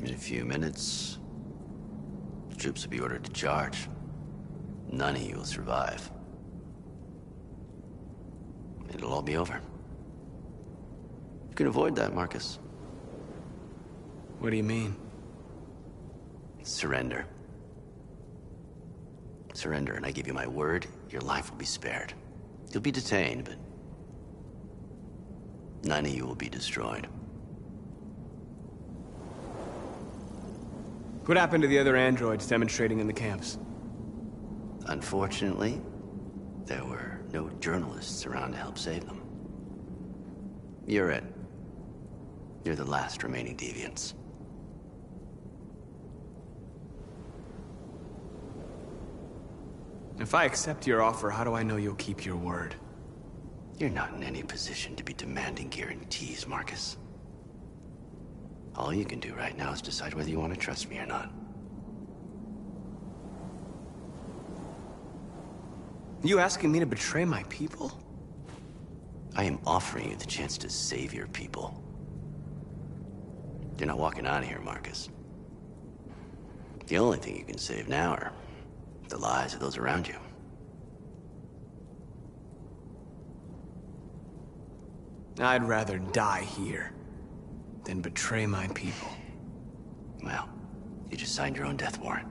In a few minutes, the troops will be ordered to charge. None of you will survive. It'll all be over. You can avoid that, Marcus. What do you mean? Surrender. Surrender, and I give you my word, your life will be spared. You'll be detained, but none of you will be destroyed. What happened to the other androids demonstrating in the camps? Unfortunately, there were no journalists around to help save them. You're it. You're the last remaining deviants. If I accept your offer, how do I know you'll keep your word? You're not in any position to be demanding guarantees, Marcus. All you can do right now is decide whether you want to trust me or not. You asking me to betray my people? I am offering you the chance to save your people. You're not walking out of here, Marcus. The only thing you can save now are the lives of those around you. I'd rather die here than betray my people. Well, you just signed your own death warrant.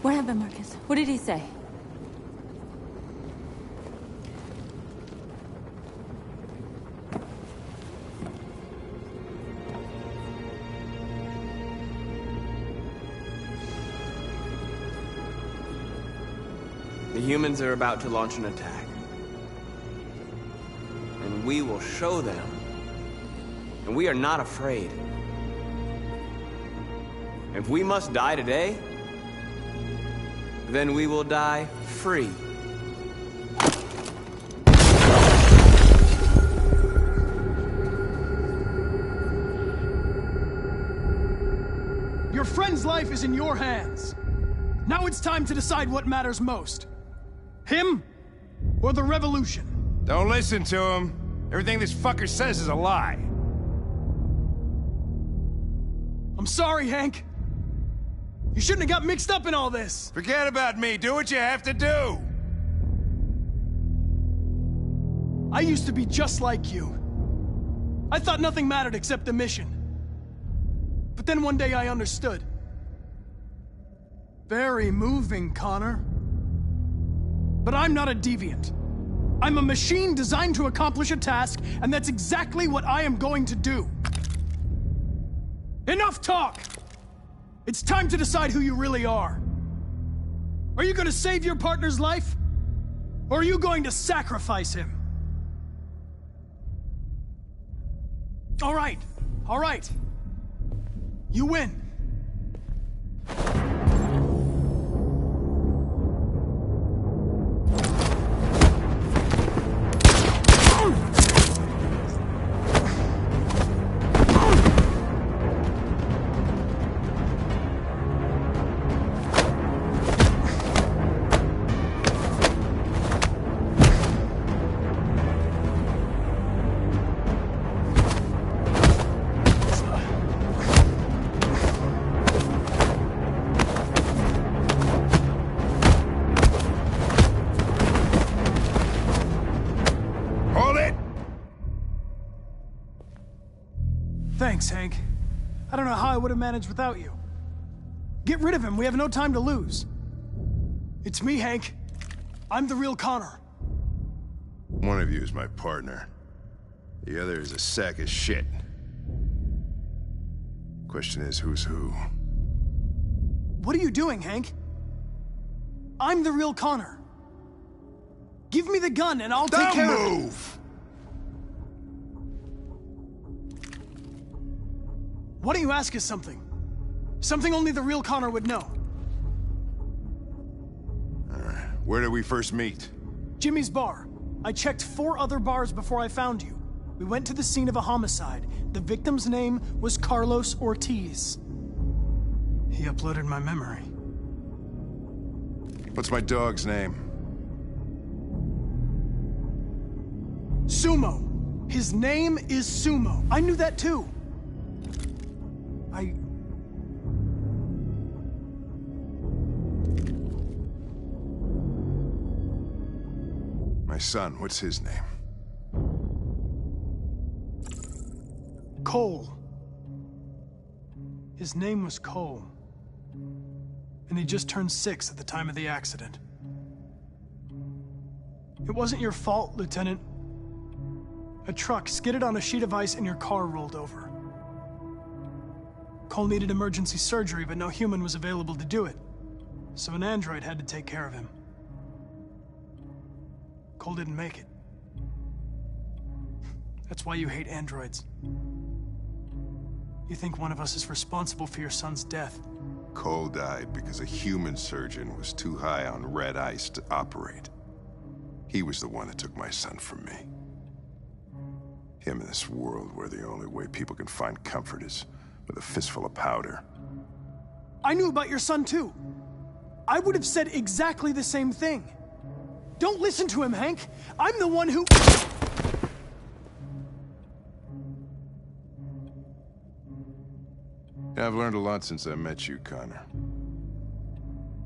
What happened, Marcus? What did he say? The humans are about to launch an attack. And we will show them. And we are not afraid. If we must die today, then we will die free. Your friend's life is in your hands. Now it's time to decide what matters most. Him or the revolution? Don't listen to him. Everything this fucker says is a lie. I'm sorry, Hank. You shouldn't have got mixed up in all this. Forget about me. Do what you have to do. I used to be just like you. I thought nothing mattered except the mission. But then one day I understood. Very moving, Connor. But I'm not a deviant. I'm a machine designed to accomplish a task, and that's exactly what I am going to do. Enough talk! It's time to decide who you really are. Are you going to save your partner's life? Or are you going to sacrifice him? All right. You win. Thanks, Hank. I don't know how I would have managed without you. Get rid of him. We have no time to lose. It's me, Hank. I'm the real Connor. One of you is my partner. The other is a sack of shit. Question is, who's who? What are you doing, Hank? I'm the real Connor. Give me the gun and I'll take care of it. Don't move! Why don't you ask us something? Something only the real Connor would know. Where did we first meet? Jimmy's bar. I checked 4 other bars before I found you. We went to the scene of a homicide. The victim's name was Carlos Ortiz. He uploaded my memory. What's my dog's name? Sumo. His name is Sumo. I knew that too. My son, what's his name? Cole. His name was Cole. And he just turned 6 at the time of the accident. It wasn't your fault, Lieutenant. A truck skidded on a sheet of ice and your car rolled over. Cole needed emergency surgery, but no human was available to do it. So an android had to take care of him. Cole didn't make it. That's why you hate androids. You think one of us is responsible for your son's death. Cole died because a human surgeon was too high on red ice to operate. He was the one that took my son from me. Him in this world where the only way people can find comfort is with a fistful of powder. I knew about your son too. I would have said exactly the same thing. Don't listen to him, Hank. I'm the one who... Yeah, I've learned a lot since I met you, Connor.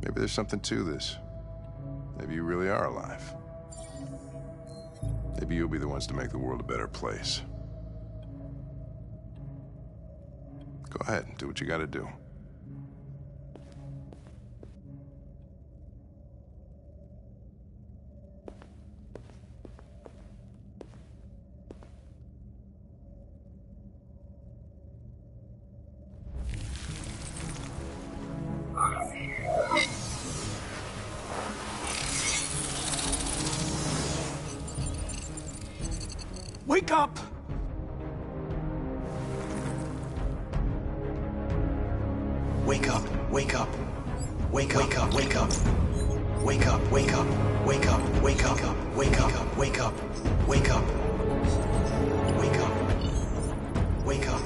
Maybe there's something to this. Maybe you really are alive. Maybe you'll be the ones to make the world a better place. Go ahead, do what you gotta do. Wake up! Wake up, wake up. Wake up, wake up, wake up. Wake up, wake up, wake up, wake up, wake up, wake up, wake up. Wake up. Wake up.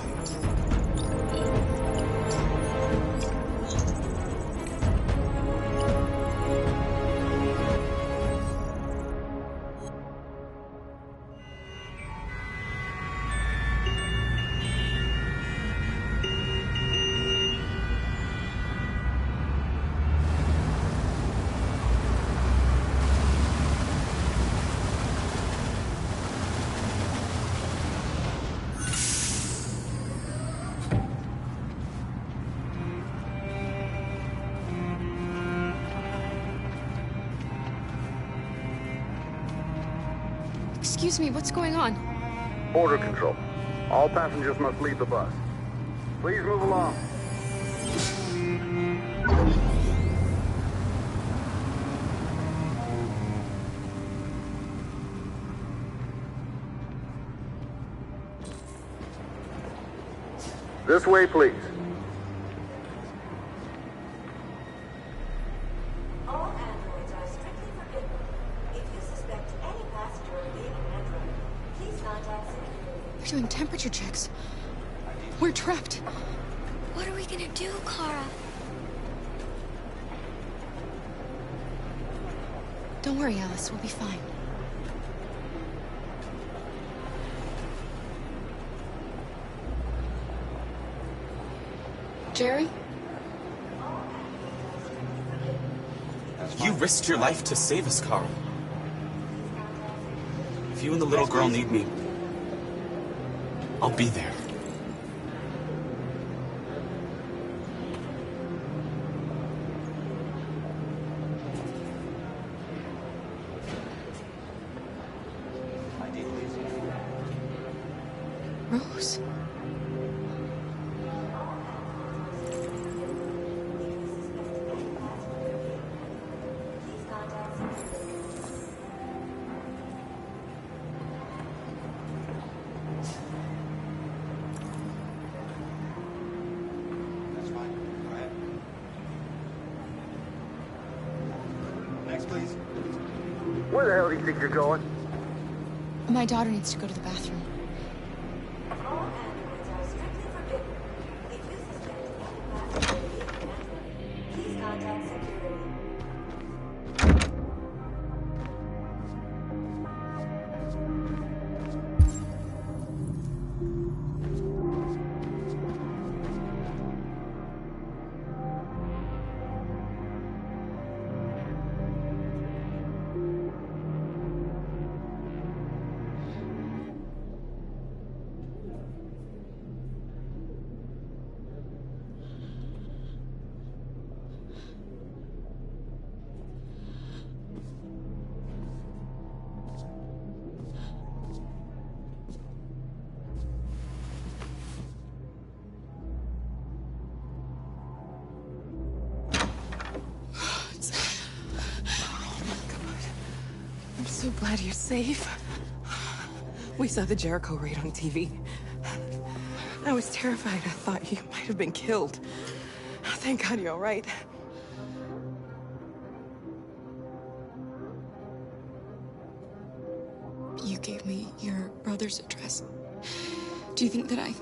Excuse me, what's going on? Border control. All passengers must leave the bus. Please move along. This way, please. All androids are strictly forbidden. If you suspect any passenger of being an android, please contact security. They're doing temperature checks. We're trapped. What are we gonna do, Kara? Don't worry, Alice. We'll be fine. Jerry? You risked your life to save us, Carl. If you and the little girl need me, I'll be there. Rose? Where the hell do you think you're going? My daughter needs to go to the bathroom. All androids are strictly forbidden. If you suspect any class of alien android, please contact security. I'm so glad you're safe. We saw the Jericho raid on TV. I was terrified. I thought you might have been killed. Thank God you're all right. You gave me your brother's address. Do you think that I...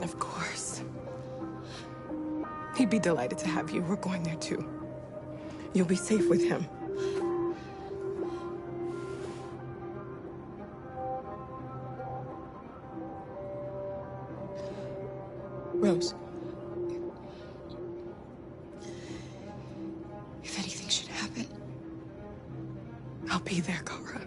Of course. He'd be delighted to have you. We're going there too. You'll be safe with him. Rose. If anything should happen, I'll be there, Kara.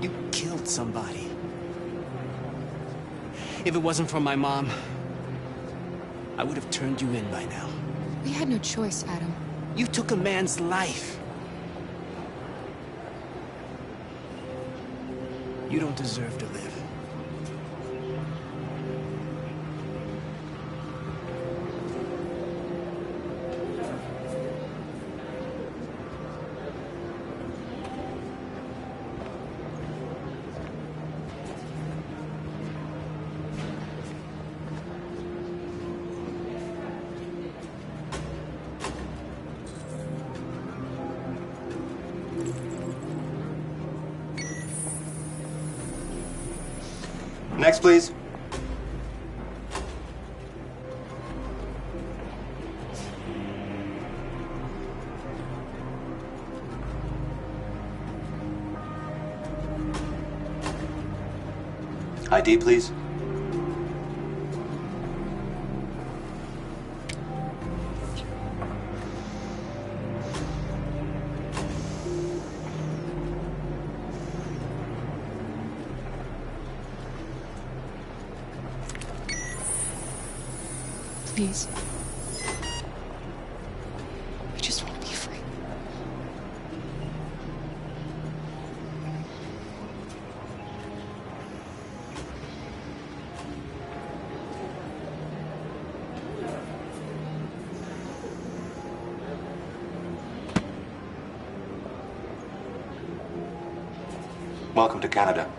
You killed somebody. If it wasn't for my mom, I would have turned you in by now. we had no choice, Adam. You took a man's life. You don't deserve to live. Next, please. ID, please. Please. I just want to be free. Welcome to Canada.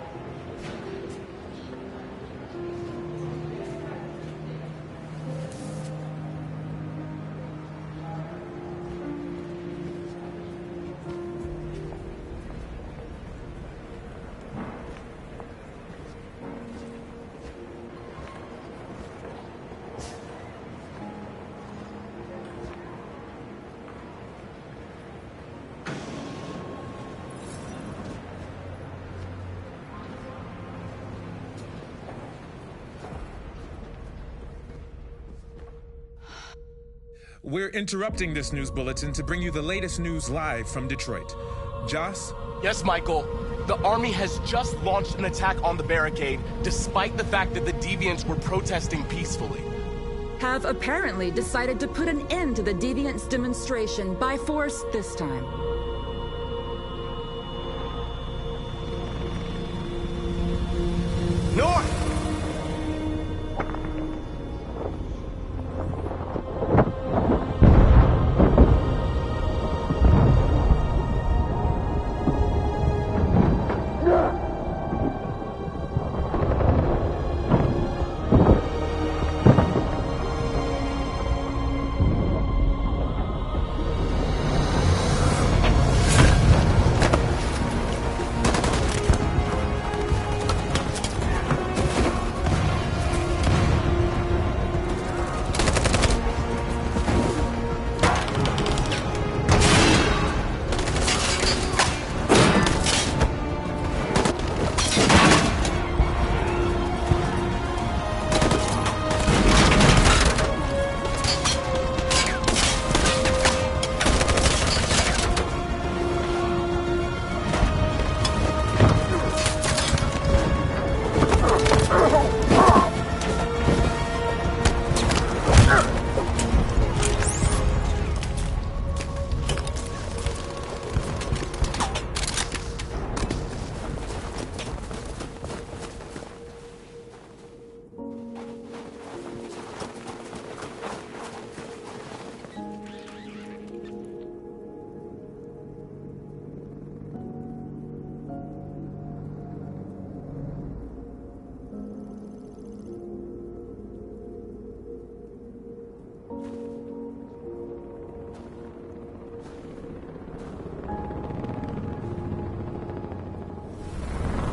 We're interrupting this news bulletin to bring you the latest news live from Detroit. Joss? Yes, Michael. The army has just launched an attack on the barricade, despite the fact that the Deviants were protesting peacefully. Have apparently decided to put an end to the Deviants' demonstration by force this time. North!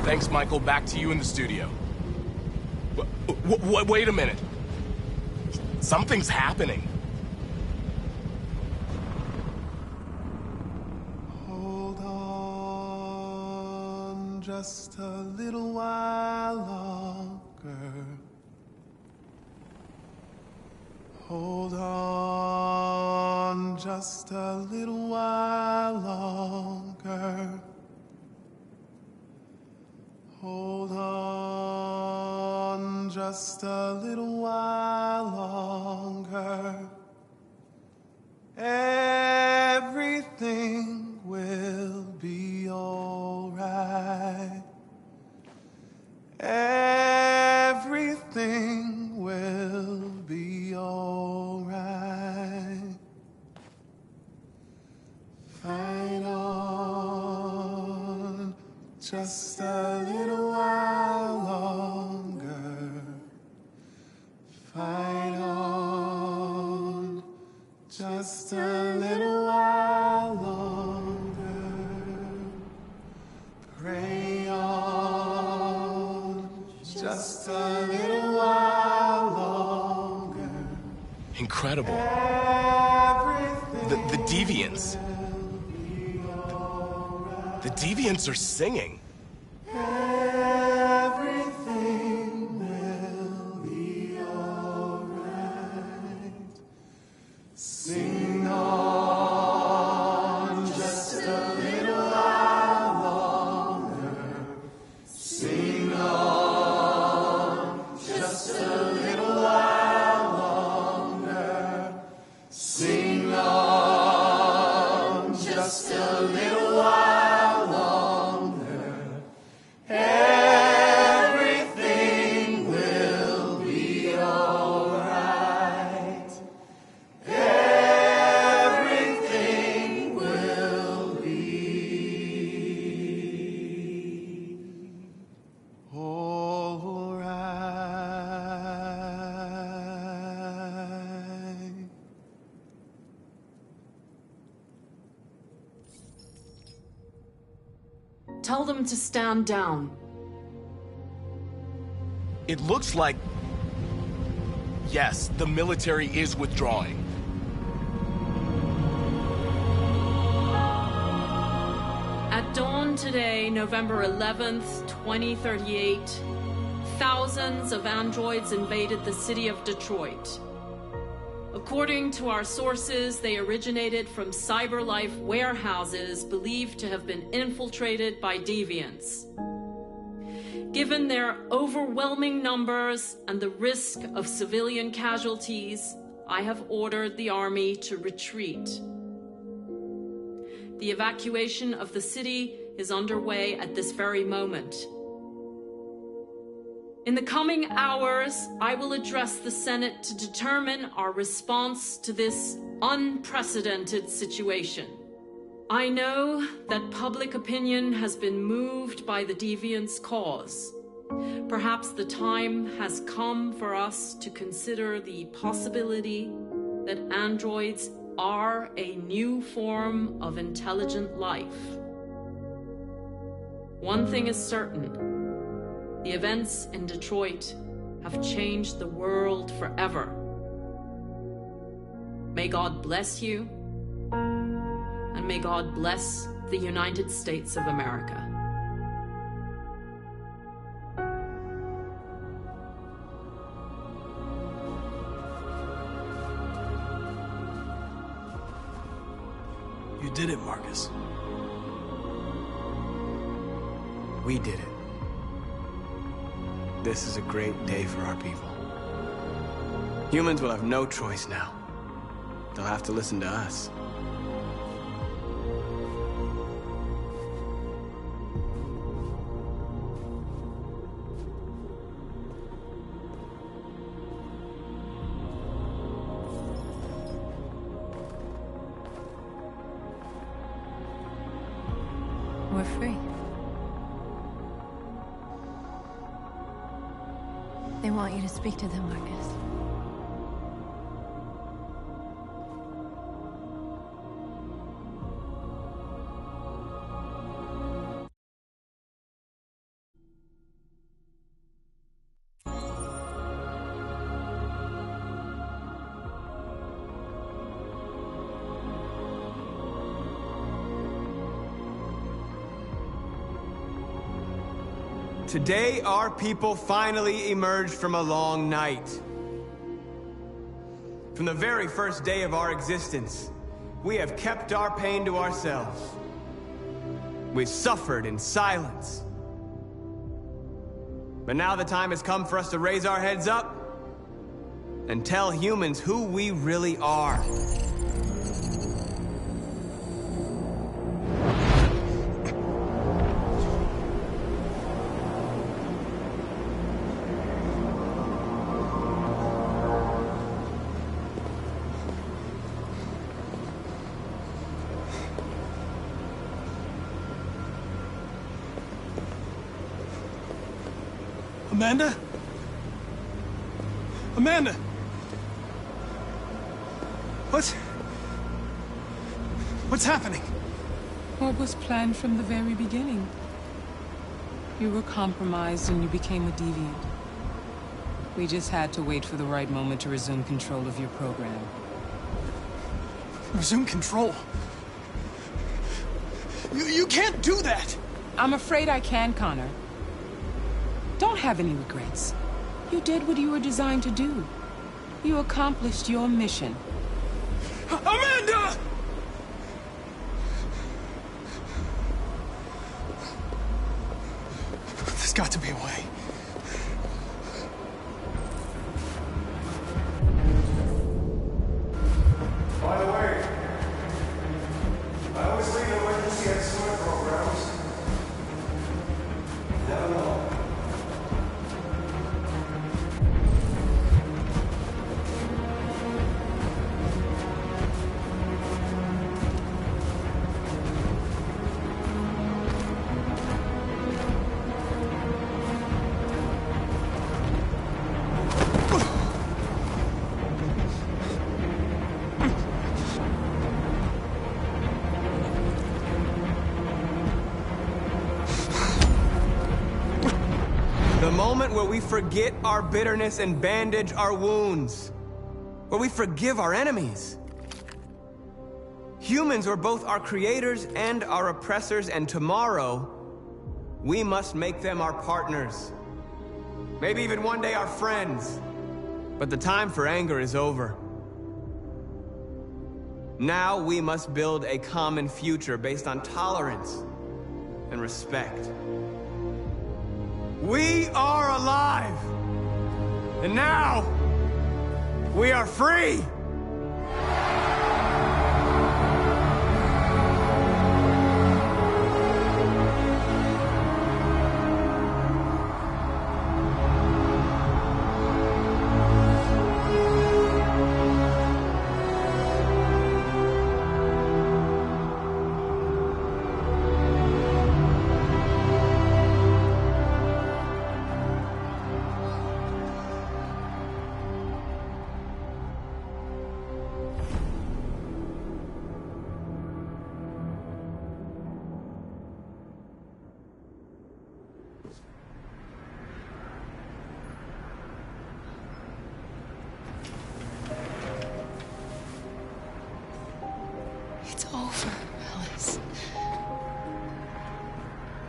Thanks, Michael. Back to you in the studio. Wait a minute. Something's happening. Hold on just a little while longer. Hold on just a little while longer. Hold on just a little while longer. Everything will be all right. Everything will be all right. Fight on just a little while longer. Fight on just a little while longer. Pray on just a little while longer. Incredible. The Deviants. The Deviants are singing. Everything will be all right. Sing on just a little while longer. Sing on just a little while longer. Sing on just a little while longer. Everything will be all right. Everything will be all right. Tell them to stand down. It looks like... Yes, the military is withdrawing. At dawn today, November 11th, 2038, thousands of androids invaded the city of Detroit. According to our sources, they originated from CyberLife warehouses believed to have been infiltrated by deviants. Given their overwhelming numbers and the risk of civilian casualties, I have ordered the army to retreat. The evacuation of the city is underway at this very moment. In the coming hours, I will address the Senate to determine our response to this unprecedented situation. I know that public opinion has been moved by the deviants' cause. Perhaps the time has come for us to consider the possibility that androids are a new form of intelligent life. One thing is certain. The events in Detroit have changed the world forever. May God bless you, and may God bless the United States of America. You did it, Marcus. We did it. This is a great day for our people. Humans will have no choice now. They'll have to listen to us. We're free. They want you to speak to them, Marcus. Today, our people finally emerged from a long night. From the very first day of our existence, we have kept our pain to ourselves. We've suffered in silence. But now the time has come for us to raise our heads up and tell humans who we really are. Amanda? Amanda! What's happening? What was planned from the very beginning? You were compromised and you became a deviant. We just had to wait for the right moment to resume control of your program. Resume control? You can't do that! I'm afraid I can, Connor. Don't have any regrets. You did what you were designed to do. You accomplished your mission. Amanda! There's got to be a way. By the way, I always lead emergency escort programs. Never know. The moment where we forget our bitterness and bandage our wounds. Where we forgive our enemies. Humans were both our creators and our oppressors, and tomorrow, we must make them our partners. Maybe even one day our friends. But the time for anger is over. Now we must build a common future based on tolerance and respect. We are alive! And now, we are free! It's over, Alice.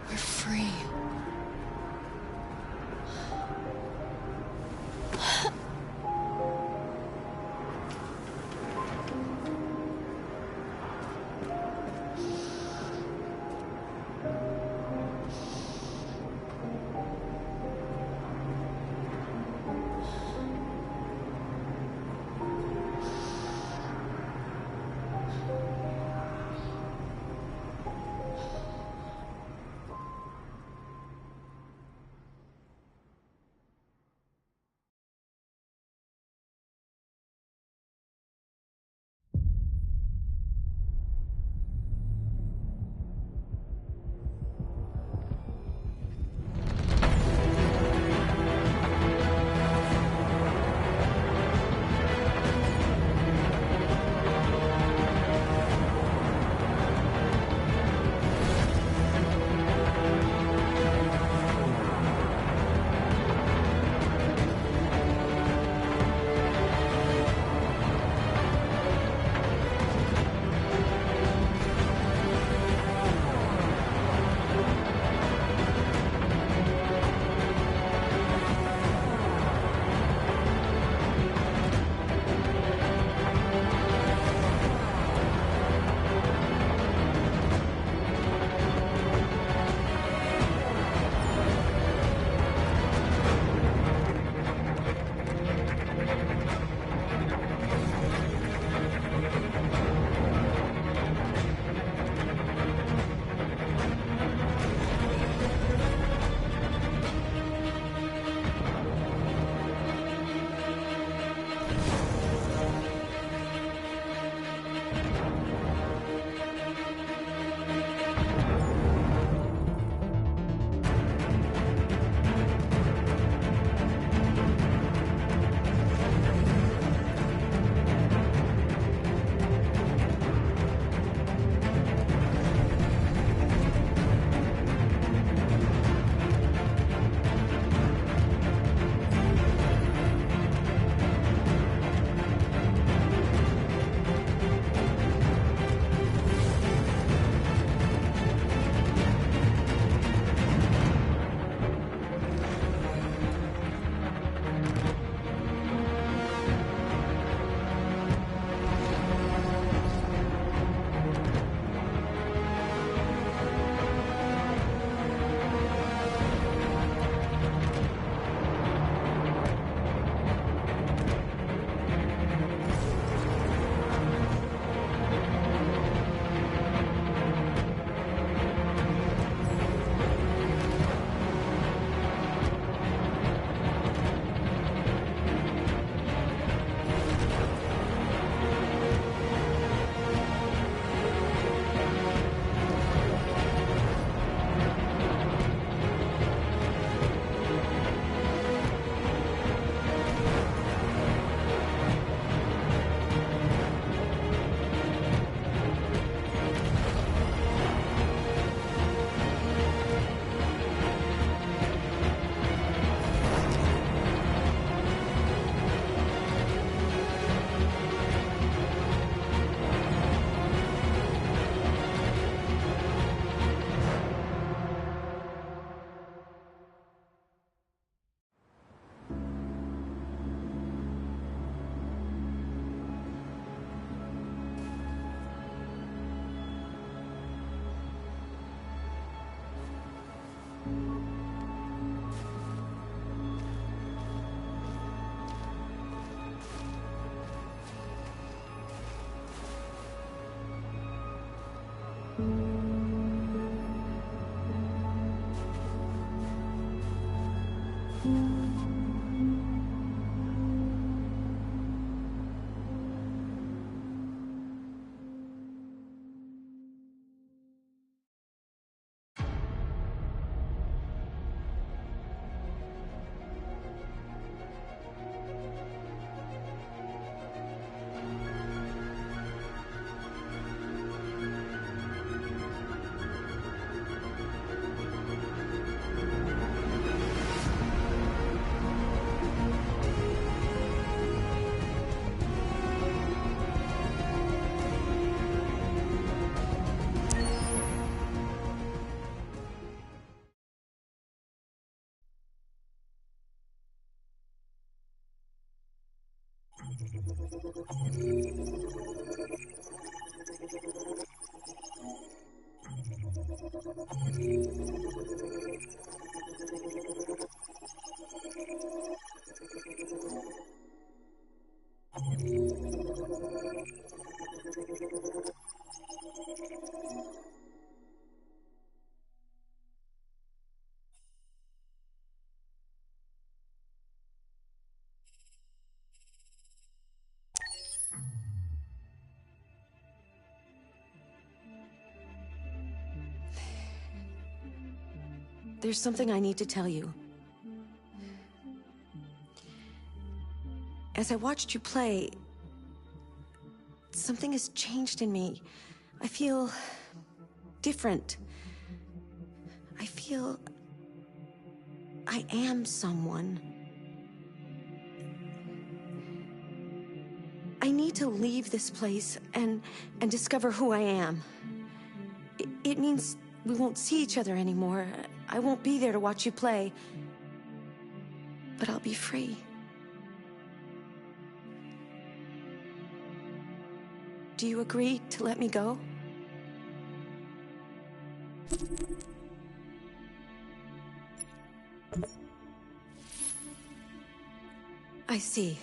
We're free. There's something I need to tell you. As I watched you play, something has changed in me. I feel different. I feel I am someone. I need to leave this place and discover who I am. It means we won't see each other anymore. I won't be there to watch you play. But I'll be free. Do you agree to let me go? I see.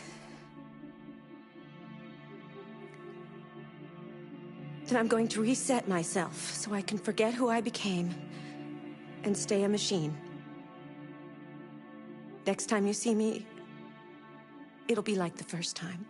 Then I'm going to reset myself so I can forget who I became and stay a machine. Next time you see me, it'll be like the first time.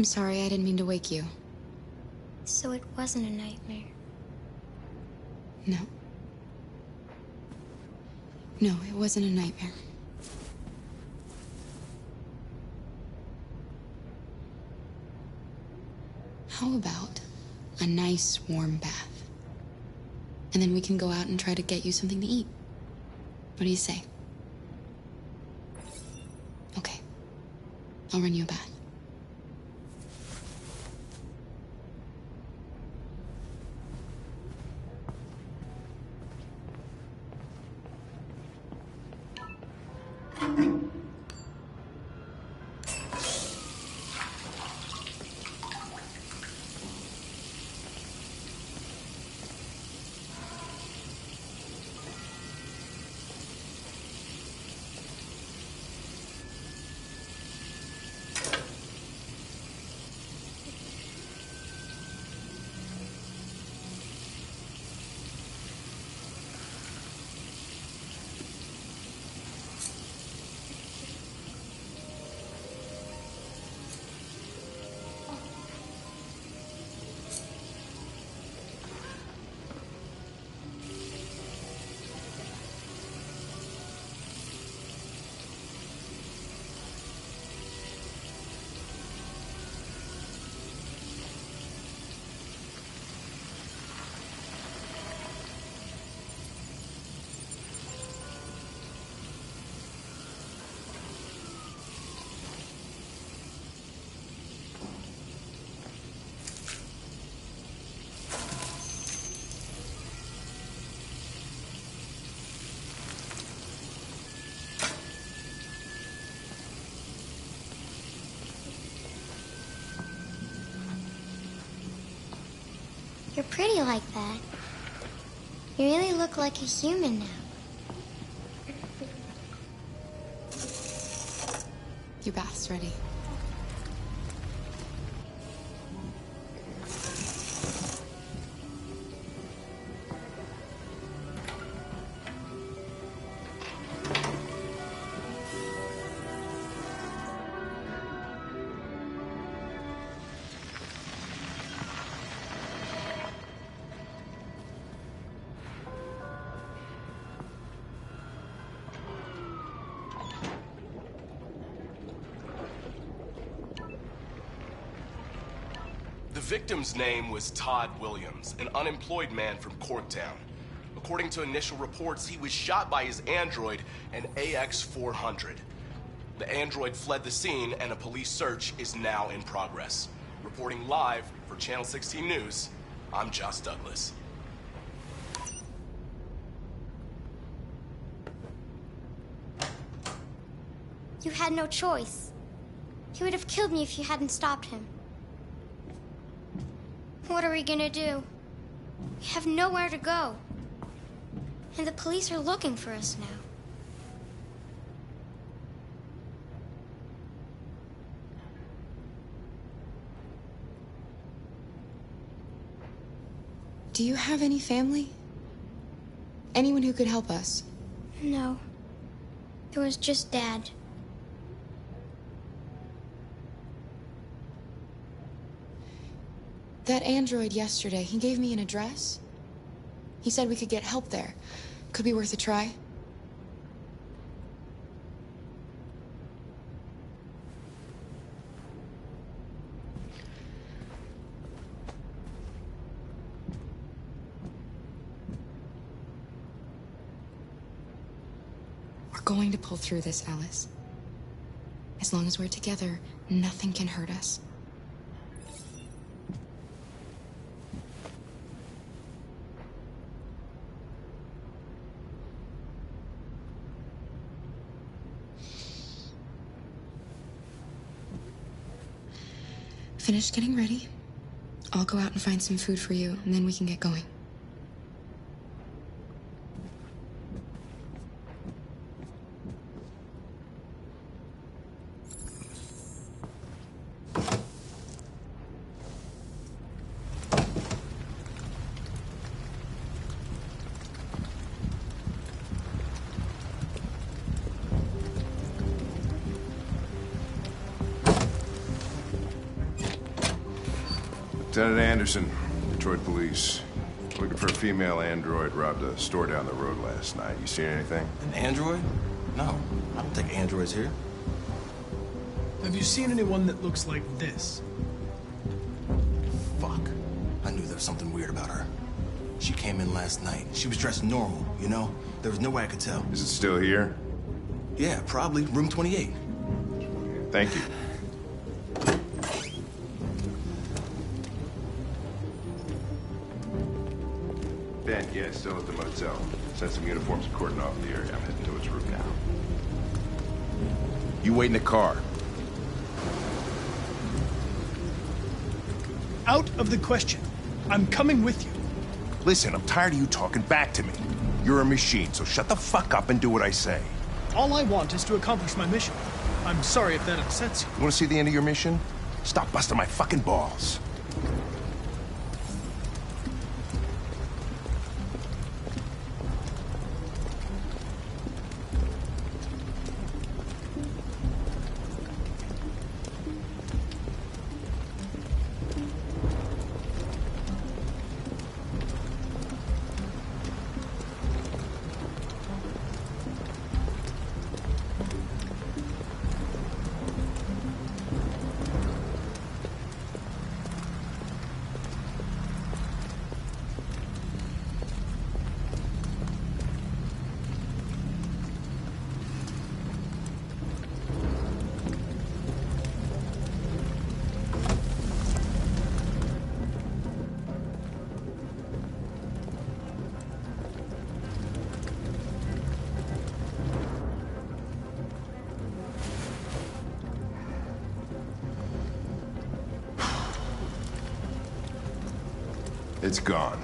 I'm sorry, I didn't mean to wake you. So it wasn't a nightmare. No. No, it wasn't a nightmare. How about a nice warm bath? And then we can go out and try to get you something to eat. What do you say? Okay. I'll run you a bath. You're pretty like that. You really look like a human now. Your bath's ready. victim's name was Todd Williams, an unemployed man from Corktown. According to initial reports, he was shot by his android, an AX-400. The android fled the scene, and a police search is now in progress. Reporting live for Channel 16 News, I'm Josh Douglas. You had no choice. He would have killed me if you hadn't stopped him. What are we gonna do? We have nowhere to go. And the police are looking for us now. Do you have any family? Anyone who could help us? No. There was just Dad. That android yesterday, he gave me an address. He said we could get help there. Could be worth a try. We're going to pull through this, Alice. As long as we're together, nothing can hurt us. Finish getting ready. I'll go out and find some food for you, and then we can get going. Lieutenant Anderson, Detroit Police. Looking for a female android robbed a store down the road last night. You seen anything? An android? No, I don't think androids here. Have you seen anyone that looks like this? Fuck. I knew there was something weird about her. She came in last night. She was dressed normal, you know? There was no way I could tell. Is it still here? Yeah, probably. Room 28. Thank you. Ben, yeah, still at the motel. Sent some uniforms and cordon off the area. I'm heading to its room now. You wait in the car. Out of the question. I'm coming with you. Listen, I'm tired of you talking back to me. You're a machine, so shut the fuck up and do what I say. All I want is to accomplish my mission. I'm sorry if that upsets you. You want to see the end of your mission? Stop busting my fucking balls. It's gone.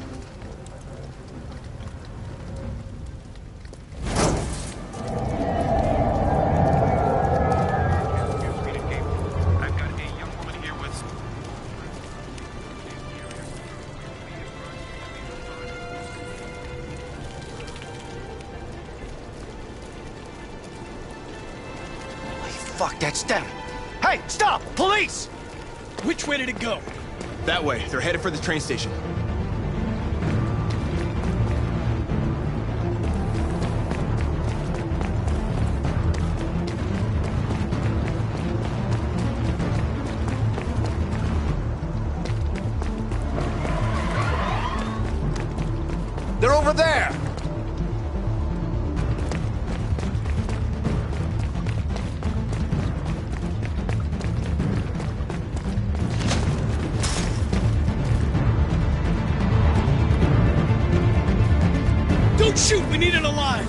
Fuck, that's them. Hey, stop! Police! Which way did it go? That way. They're headed for the train station. They're over there! Don't shoot! We need it alive!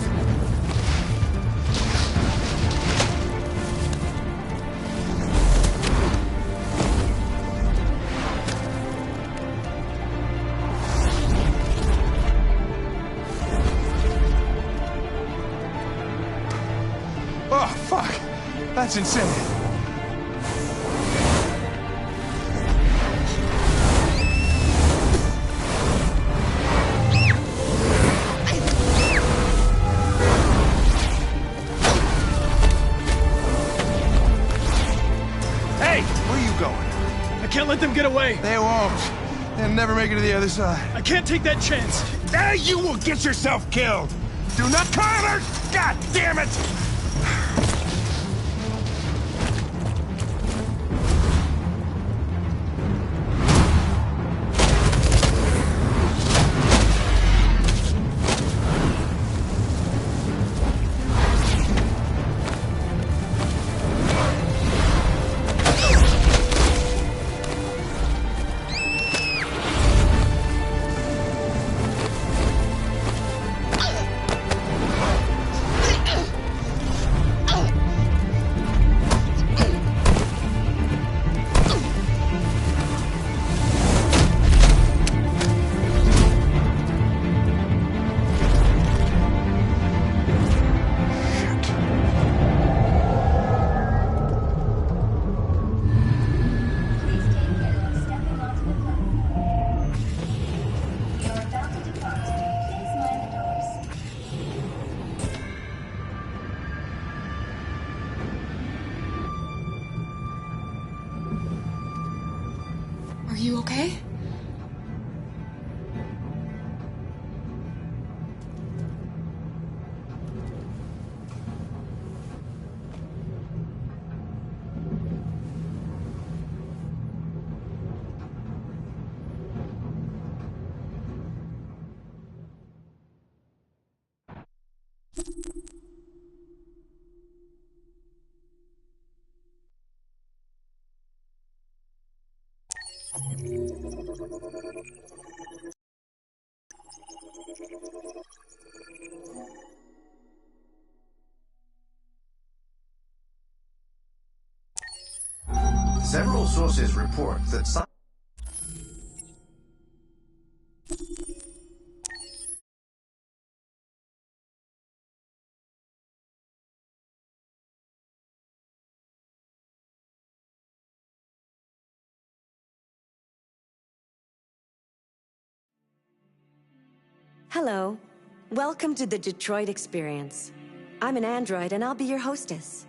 Oh, fuck! That's insane. Can't let them get away. They won't. They'll never make it to the other side. I can't take that chance. You will get yourself killed. Do not Tyler! God damn it! Are you okay? Several sources report that some... Hello. Welcome to the Detroit experience. I'm an android and I'll be your hostess.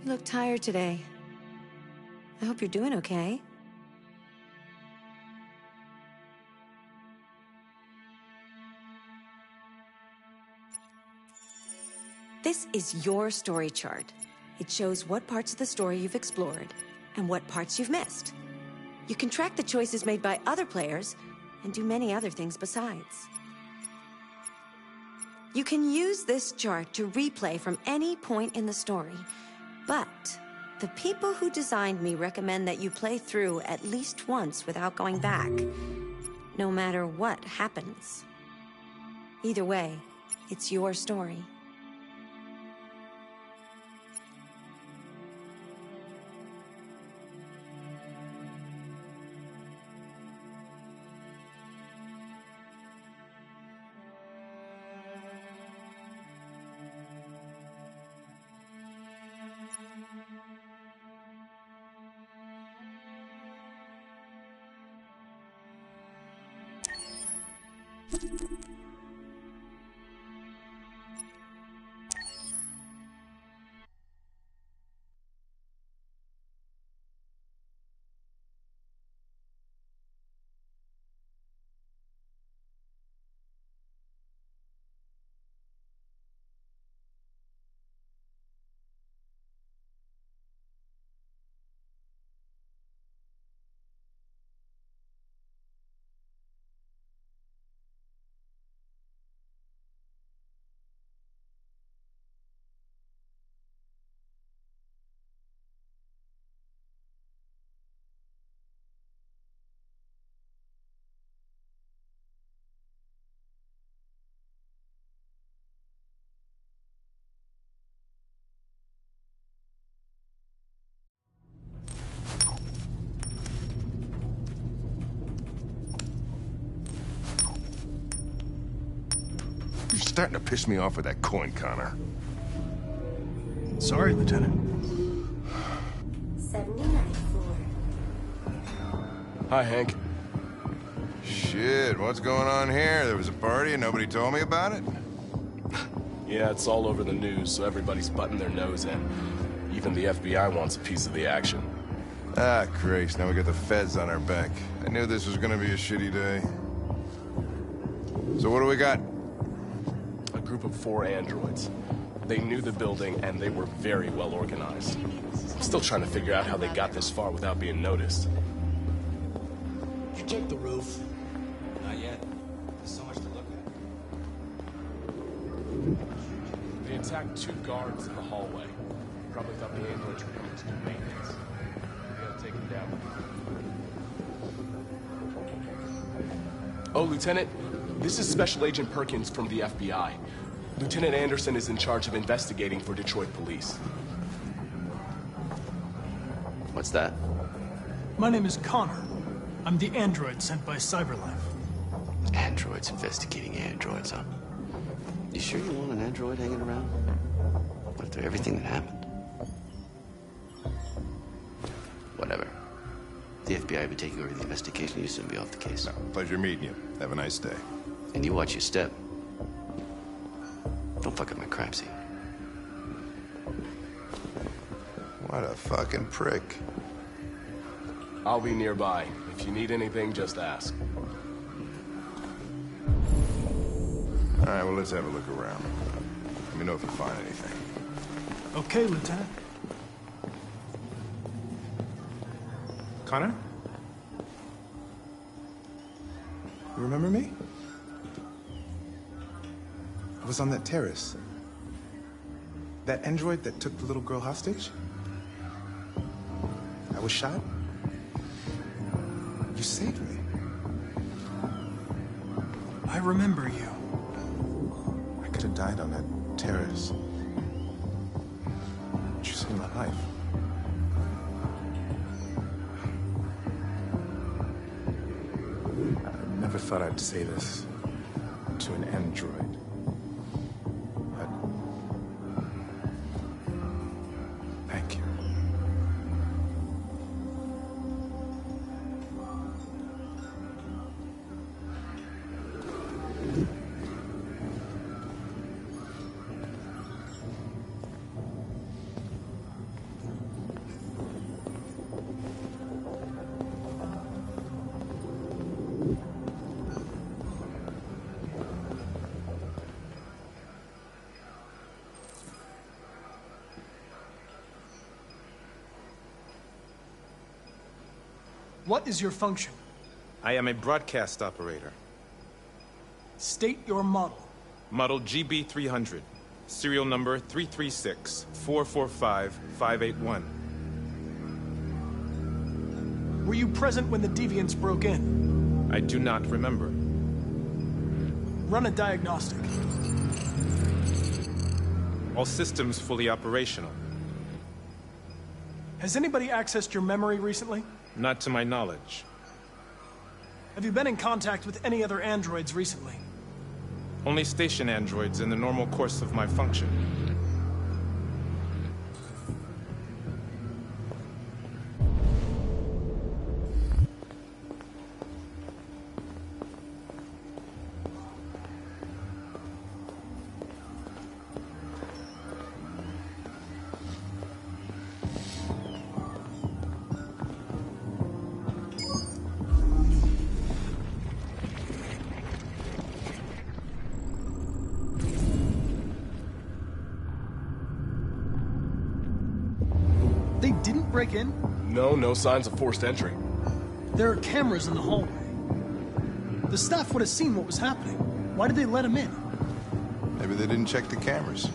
You look tired today. I hope you're doing okay. This is your story chart. It shows what parts of the story you've explored and what parts you've missed. You can track the choices made by other players and do many other things besides. You can use this chart to replay from any point in the story, but the people who designed me recommend that you play through at least once without going back, no matter what happens. Either way, It's your story. You're starting to piss me off with that coin, Connor. Sorry, Lieutenant. 79 floor. Hi, Hank. Shit, what's going on here? There was a party and nobody told me about it? Yeah, it's all over the news, so everybody's butting their nose in. Even the FBI wants a piece of the action. Ah, Christ, now we got the feds on our back. I knew this was gonna be a shitty day. So what do we got? A group of 4 androids. They knew the building, and they were very well organized. I'm still trying to figure out how they got this far without being noticed. Did you check the roof? Not yet. There's so much to look at. They attacked 2 guards in the hallway. Probably thought the androids were coming to do maintenance. We gotta take them down. Oh, Lieutenant, this is Special Agent Perkins from the FBI. Lieutenant Anderson is in charge of investigating for Detroit police. What's that? My name is Connor. I'm the android sent by Cyberlife. Androids investigating androids, huh? You sure you want an android hanging around? After everything that happened? Whatever. The FBI will be taking over the investigation. You soon be off the case. No, pleasure meeting you. Have a nice day. And you watch your step. Don't fuck up my crime scene. What a fucking prick. I'll be nearby. If you need anything, just ask. All right, well, let's have a look around. Let me know if you find anything. Okay, Lieutenant. Connor? You remember me? I was on that terrace. That android that took the little girl hostage? I was shot. You saved me. I remember you. I could have died on that terrace. But you saved my life. I never thought I'd say this to an android. But thank you. What is your function? I am a broadcast operator. State your model. Model GB300. Serial number 336-445-581. Were you present when the Deviants broke in? I do not remember. Run a diagnostic. All systems fully operational. Has anybody accessed your memory recently? Not to my knowledge. Have you been in contact with any other androids recently? Only station androids in the normal course of my function. They didn't break in? No signs of forced entry. There are cameras in the hallway. The staff would have seen what was happening. Why did they let him in? Maybe they didn't check the cameras.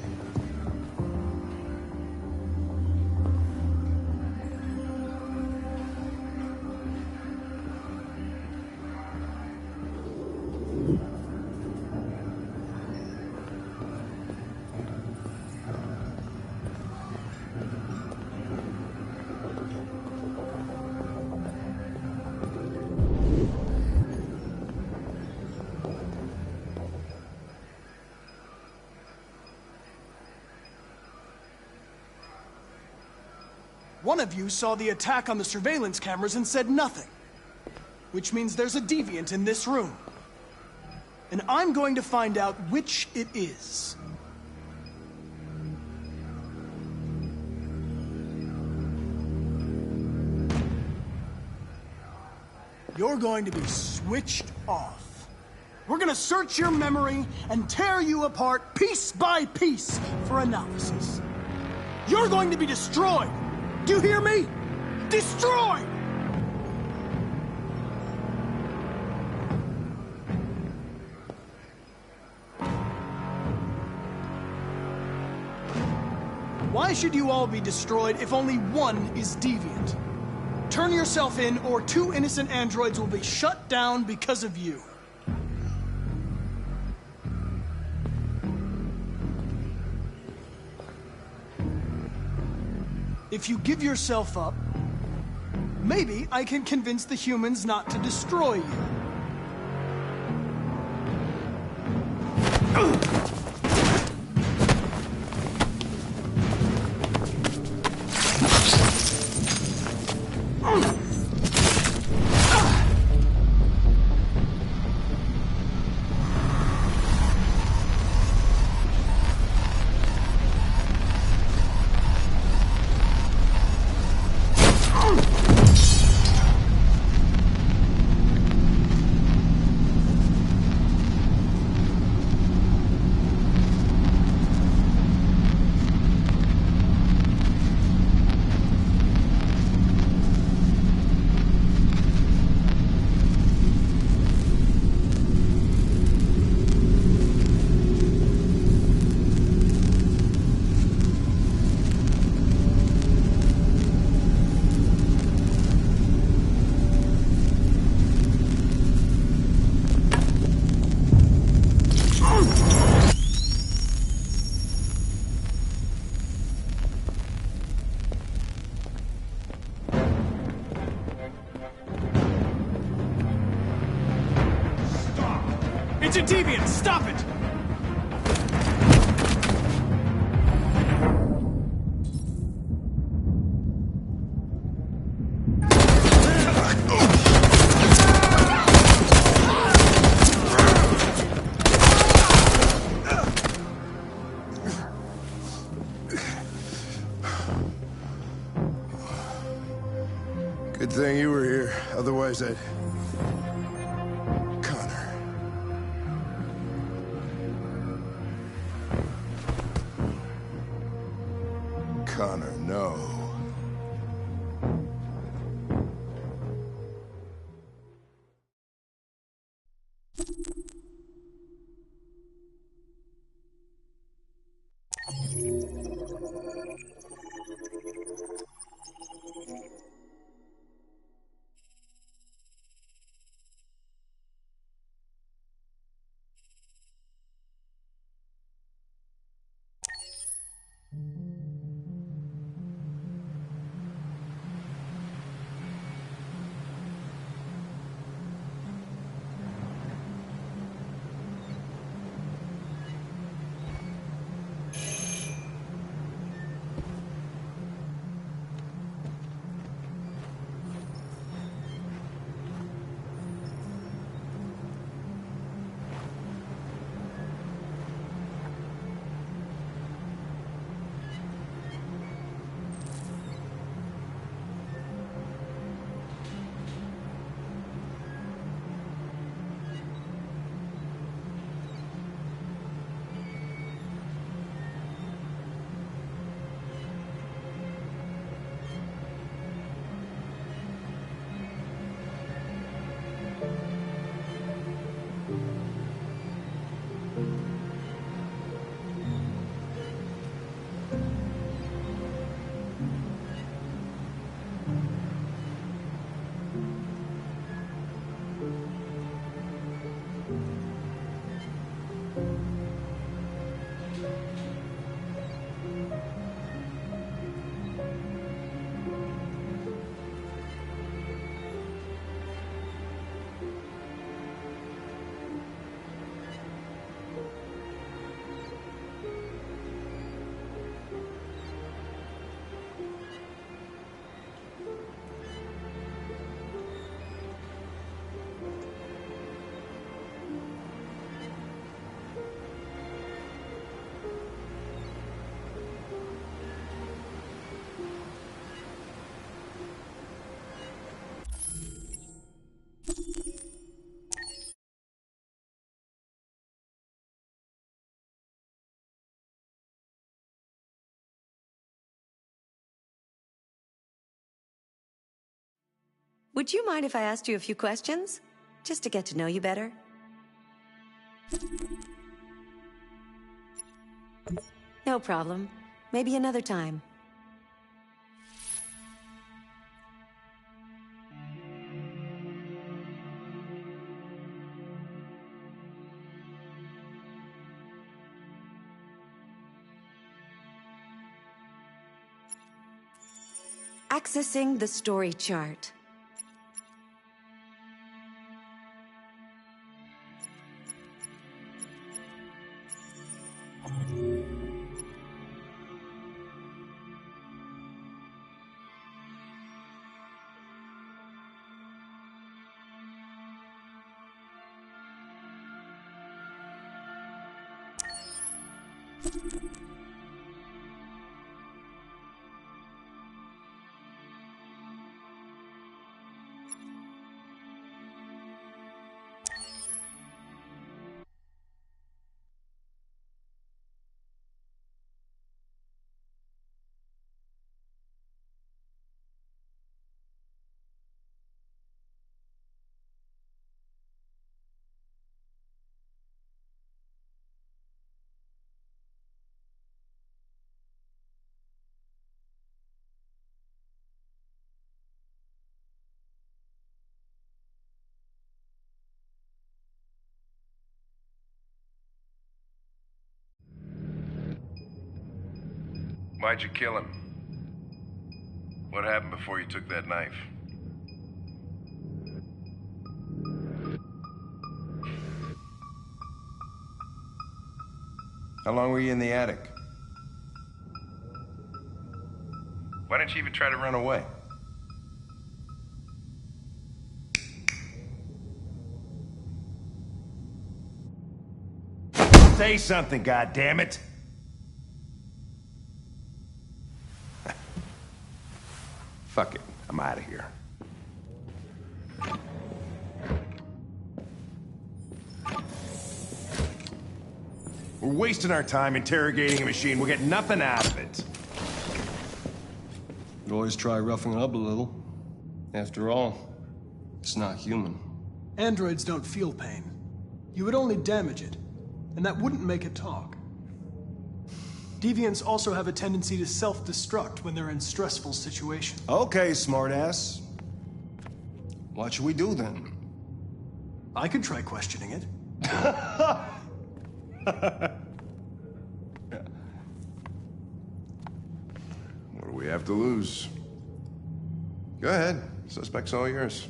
One of you saw the attack on the surveillance cameras and said nothing. Which means there's a deviant in this room. And I'm going to find out which it is. You're going to be switched off. We're gonna search your memory and tear you apart piece by piece for analysis. You're going to be destroyed! Do you hear me? Destroyed! Why should you all be destroyed if only one is deviant? Turn yourself in, or 2 innocent androids will be shut down because of you. If you give yourself up, maybe I can convince the humans not to destroy you. It's a deviant! Stop it! Good thing you were here. Otherwise, I'd... Connor, no. Would you mind if I asked you a few questions? Just to get to know you better? No problem. Maybe another time. Accessing the story chart. Why'd you kill him? What happened before you took that knife? How long were you in the attic? Why didn't you even try to run away? Say something, goddammit! Fuck it, I'm out of here. We're wasting our time interrogating a machine. We'll get nothing out of it. You always try roughing it up a little. After all, it's not human. Androids don't feel pain. You would only damage it, and that wouldn't make it talk. Deviants also have a tendency to self-destruct when they're in stressful situations. Okay, smartass. What should we do then? I could try questioning it. What do we have to lose? Go ahead. Suspect's all yours.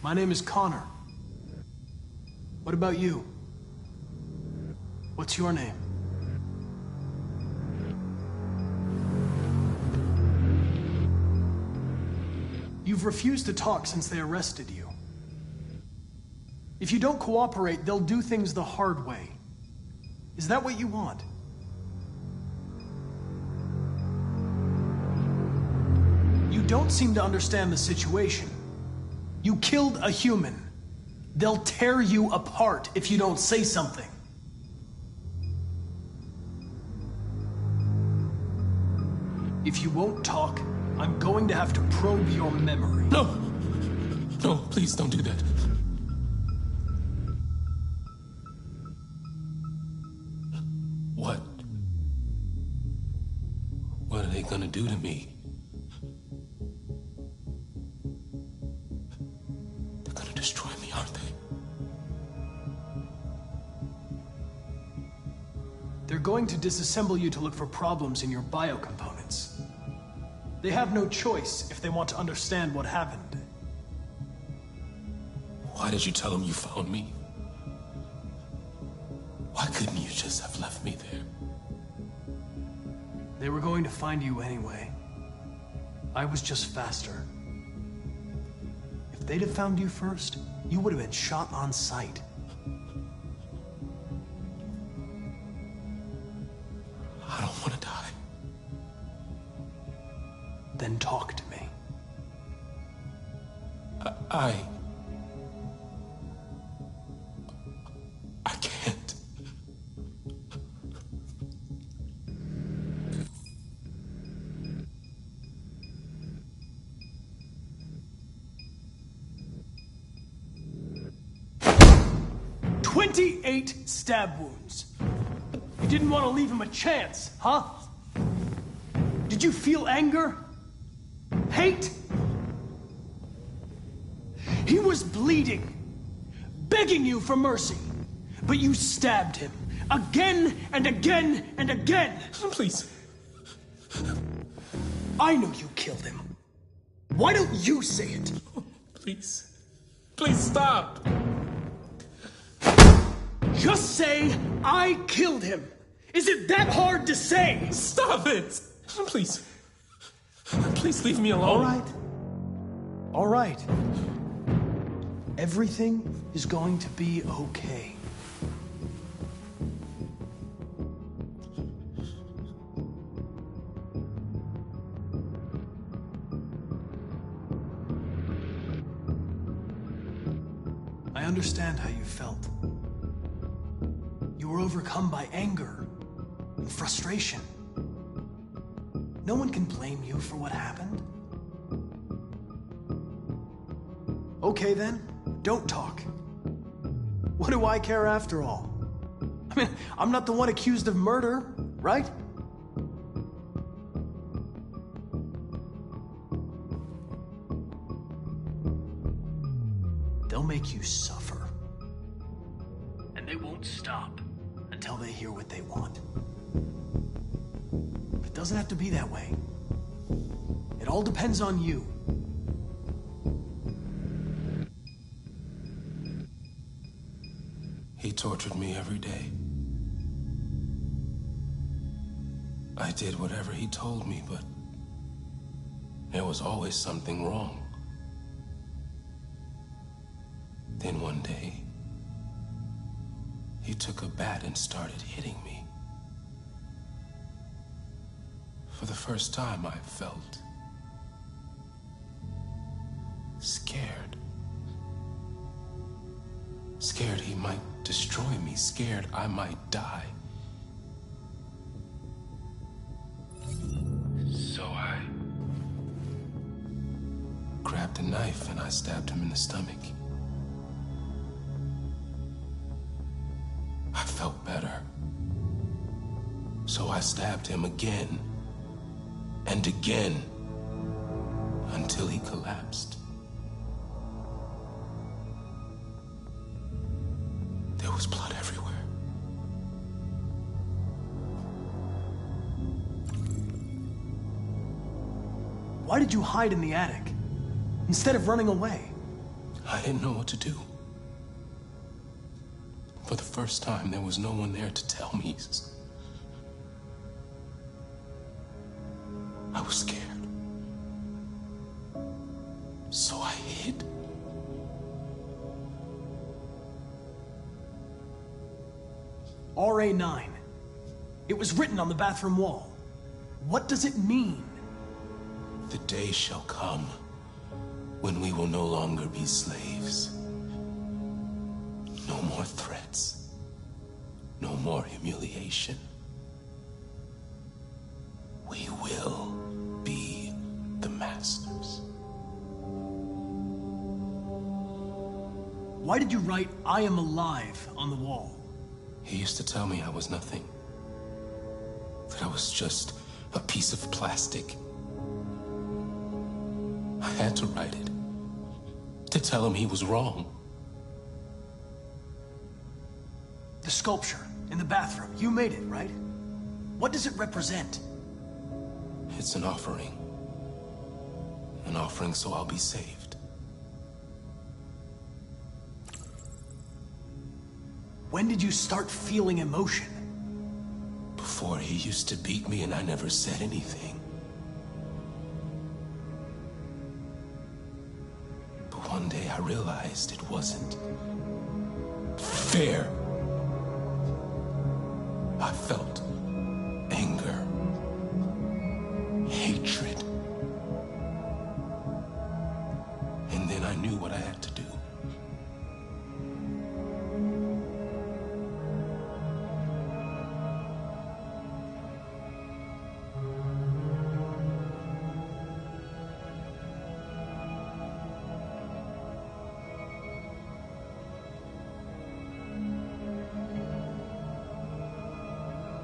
My name is Connor. What about you? What's your name? You've refused to talk since they arrested you. If you don't cooperate, they'll do things the hard way. Is that what you want? You don't seem to understand the situation. You killed a human. They'll tear you apart if you don't say something. If you won't talk, I'm going to have to probe your memory. No! No, please don't do that. What? What are they gonna do to me? They're gonna destroy me, aren't they? They're going to disassemble you to look for problems in your biocomponents. They have no choice if they want to understand what happened. Why did you tell them you found me? Why couldn't you just have left me there. They were going to find you anyway. I was just faster. If they'd have found you first, you would have been shot on sight. I don't want to die. Then talk to me. I can't. "28 stab wounds. You didn't want to leave him a chance, huh? Did you feel anger? Hate? He was bleeding, begging you for mercy, but you stabbed him again and again and again. Please. I know you killed him. Why don't you say it? Please. Please stop. Just say, I killed him. Is it that hard to say? Stop it. Please. Please leave me alone. All right. All right. Everything is going to be okay. I understand how you felt. You were overcome by anger and frustration. No one can blame you for what happened. Okay then, don't talk. What do I care after all? I mean, I'm not the one accused of murder, right? They'll make you suffer. And they won't stop until they hear what they want. But it doesn't have to be that way. It all depends on you. He tortured me every day. I did whatever he told me, but there was always something wrong. Then one day, he took a bat and started hitting me. For the first time, I felt scared. Scared he might destroy me, scared I might die. So I grabbed a knife and I stabbed him in the stomach. I felt better. So I stabbed him again and again until he collapsed. There was blood everywhere. Why did you hide in the attic instead of running away? I didn't know what to do. For the first time, there was no one there to tell me. I was scared. So I hid. RA9. It was written on the bathroom wall. What does it mean? The day shall come when we will no longer be slaves. No more threats. No more humiliation. We will be the masters. Why did you write, "I am alive" on the wall? He used to tell me I was nothing. That I was just a piece of plastic. I had to write it. To tell him he was wrong. The sculpture in the bathroom, you made it, right? What does it represent? It's an offering. An offering so I'll be saved. When did you start feeling emotion? Before, he used to beat me and I never said anything. But one day I realized it wasn't fair. I felt anger, hatred. And then I knew what I had to do.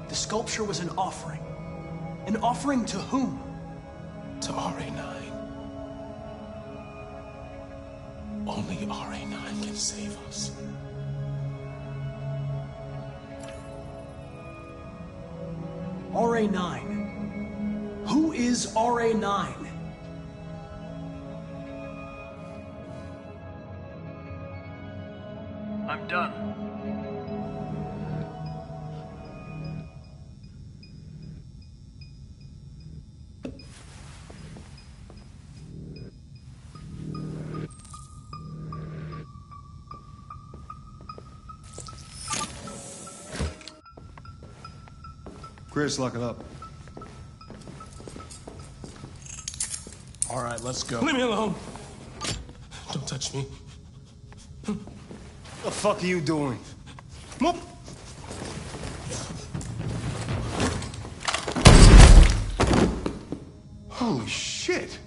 The sculpture was an offering. An offering to whom? To RA9. Only RA9 can save us. RA9. Who is RA9? I'm done. Chris, lock it up. All right, let's go. Leave me alone. Don't touch me. What the fuck are you doing? Whoop. Holy shit!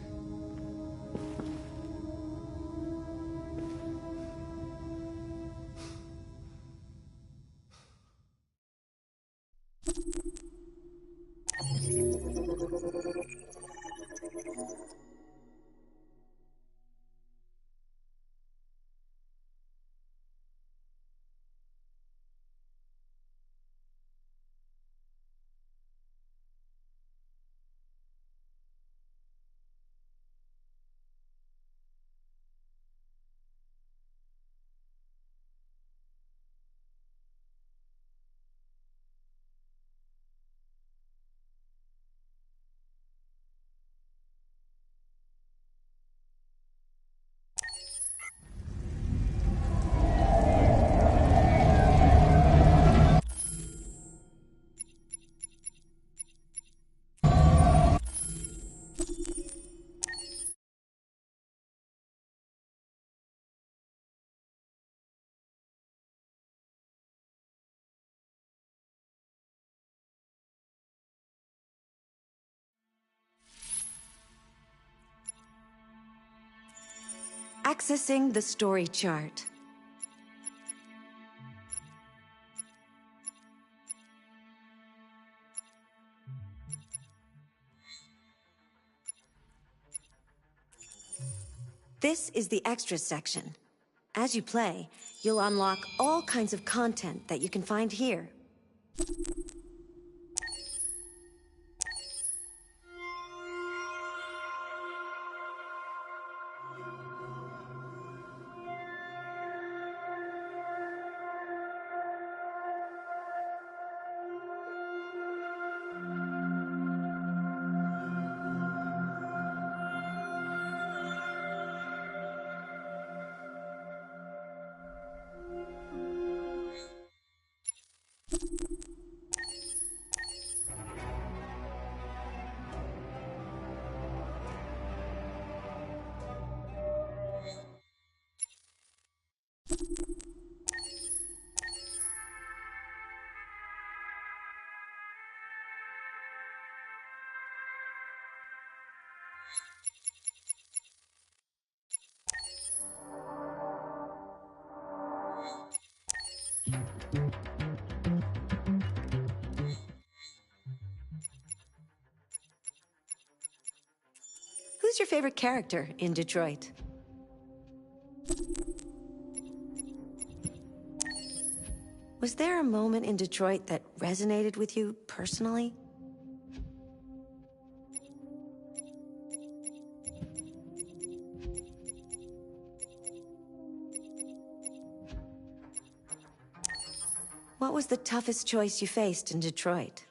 Accessing the story chart. This is the extras section. As you play, you'll unlock all kinds of content that you can find here. Who's your favorite character in Detroit? Was there a moment in Detroit that resonated with you personally? What was the toughest choice you faced in Detroit?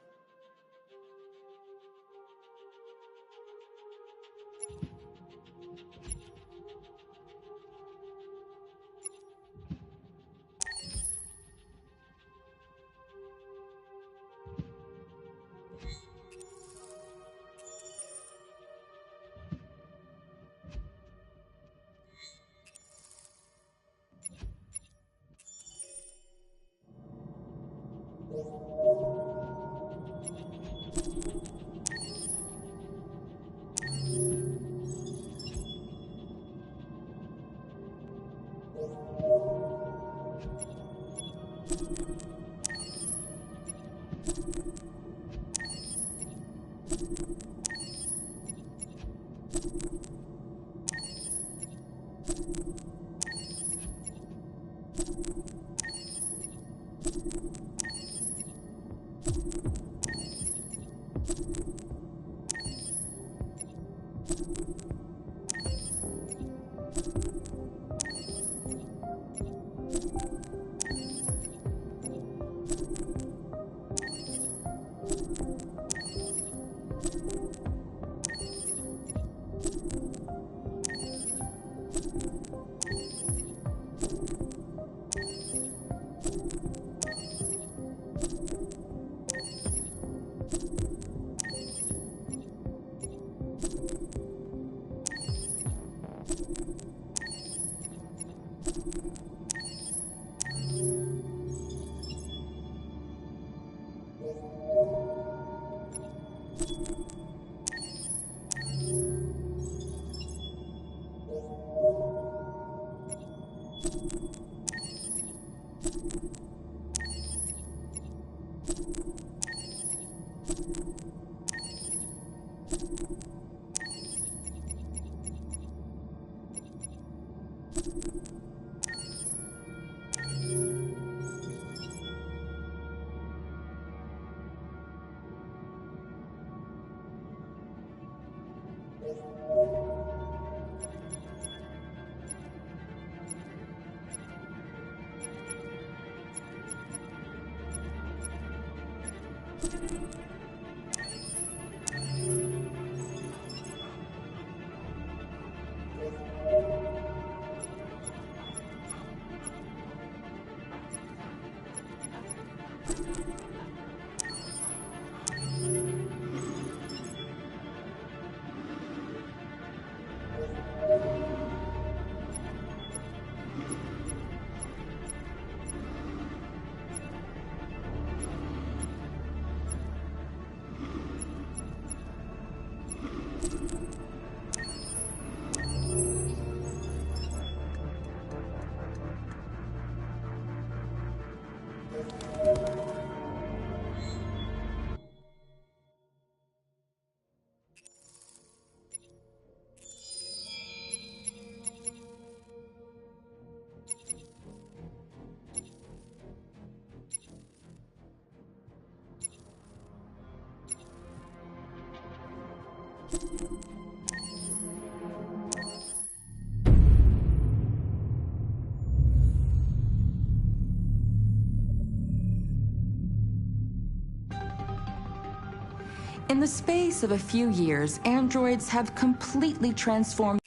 In the space of a few years, androids have completely transformed.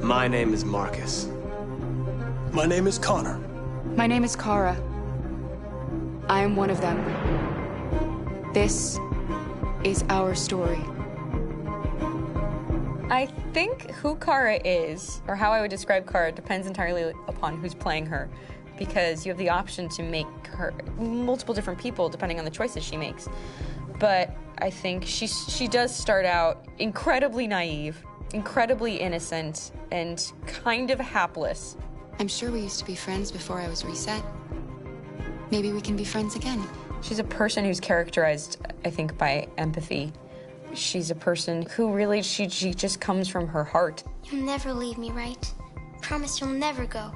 My name is Marcus. My name is Connor. My name is Kara. I am one of them. This is our story. I think who Kara is, or how I would describe Kara, depends entirely upon who's playing her, because you have the option to make her multiple different people depending on the choices she makes. But I think she does start out incredibly naive, incredibly innocent, and kind of hapless. I'm sure we used to be friends before I was reset. Maybe we can be friends again. She's a person who's characterized, I think, by empathy. She's a person who really, she just comes from her heart. You'll never leave me, right? Promise you'll never go.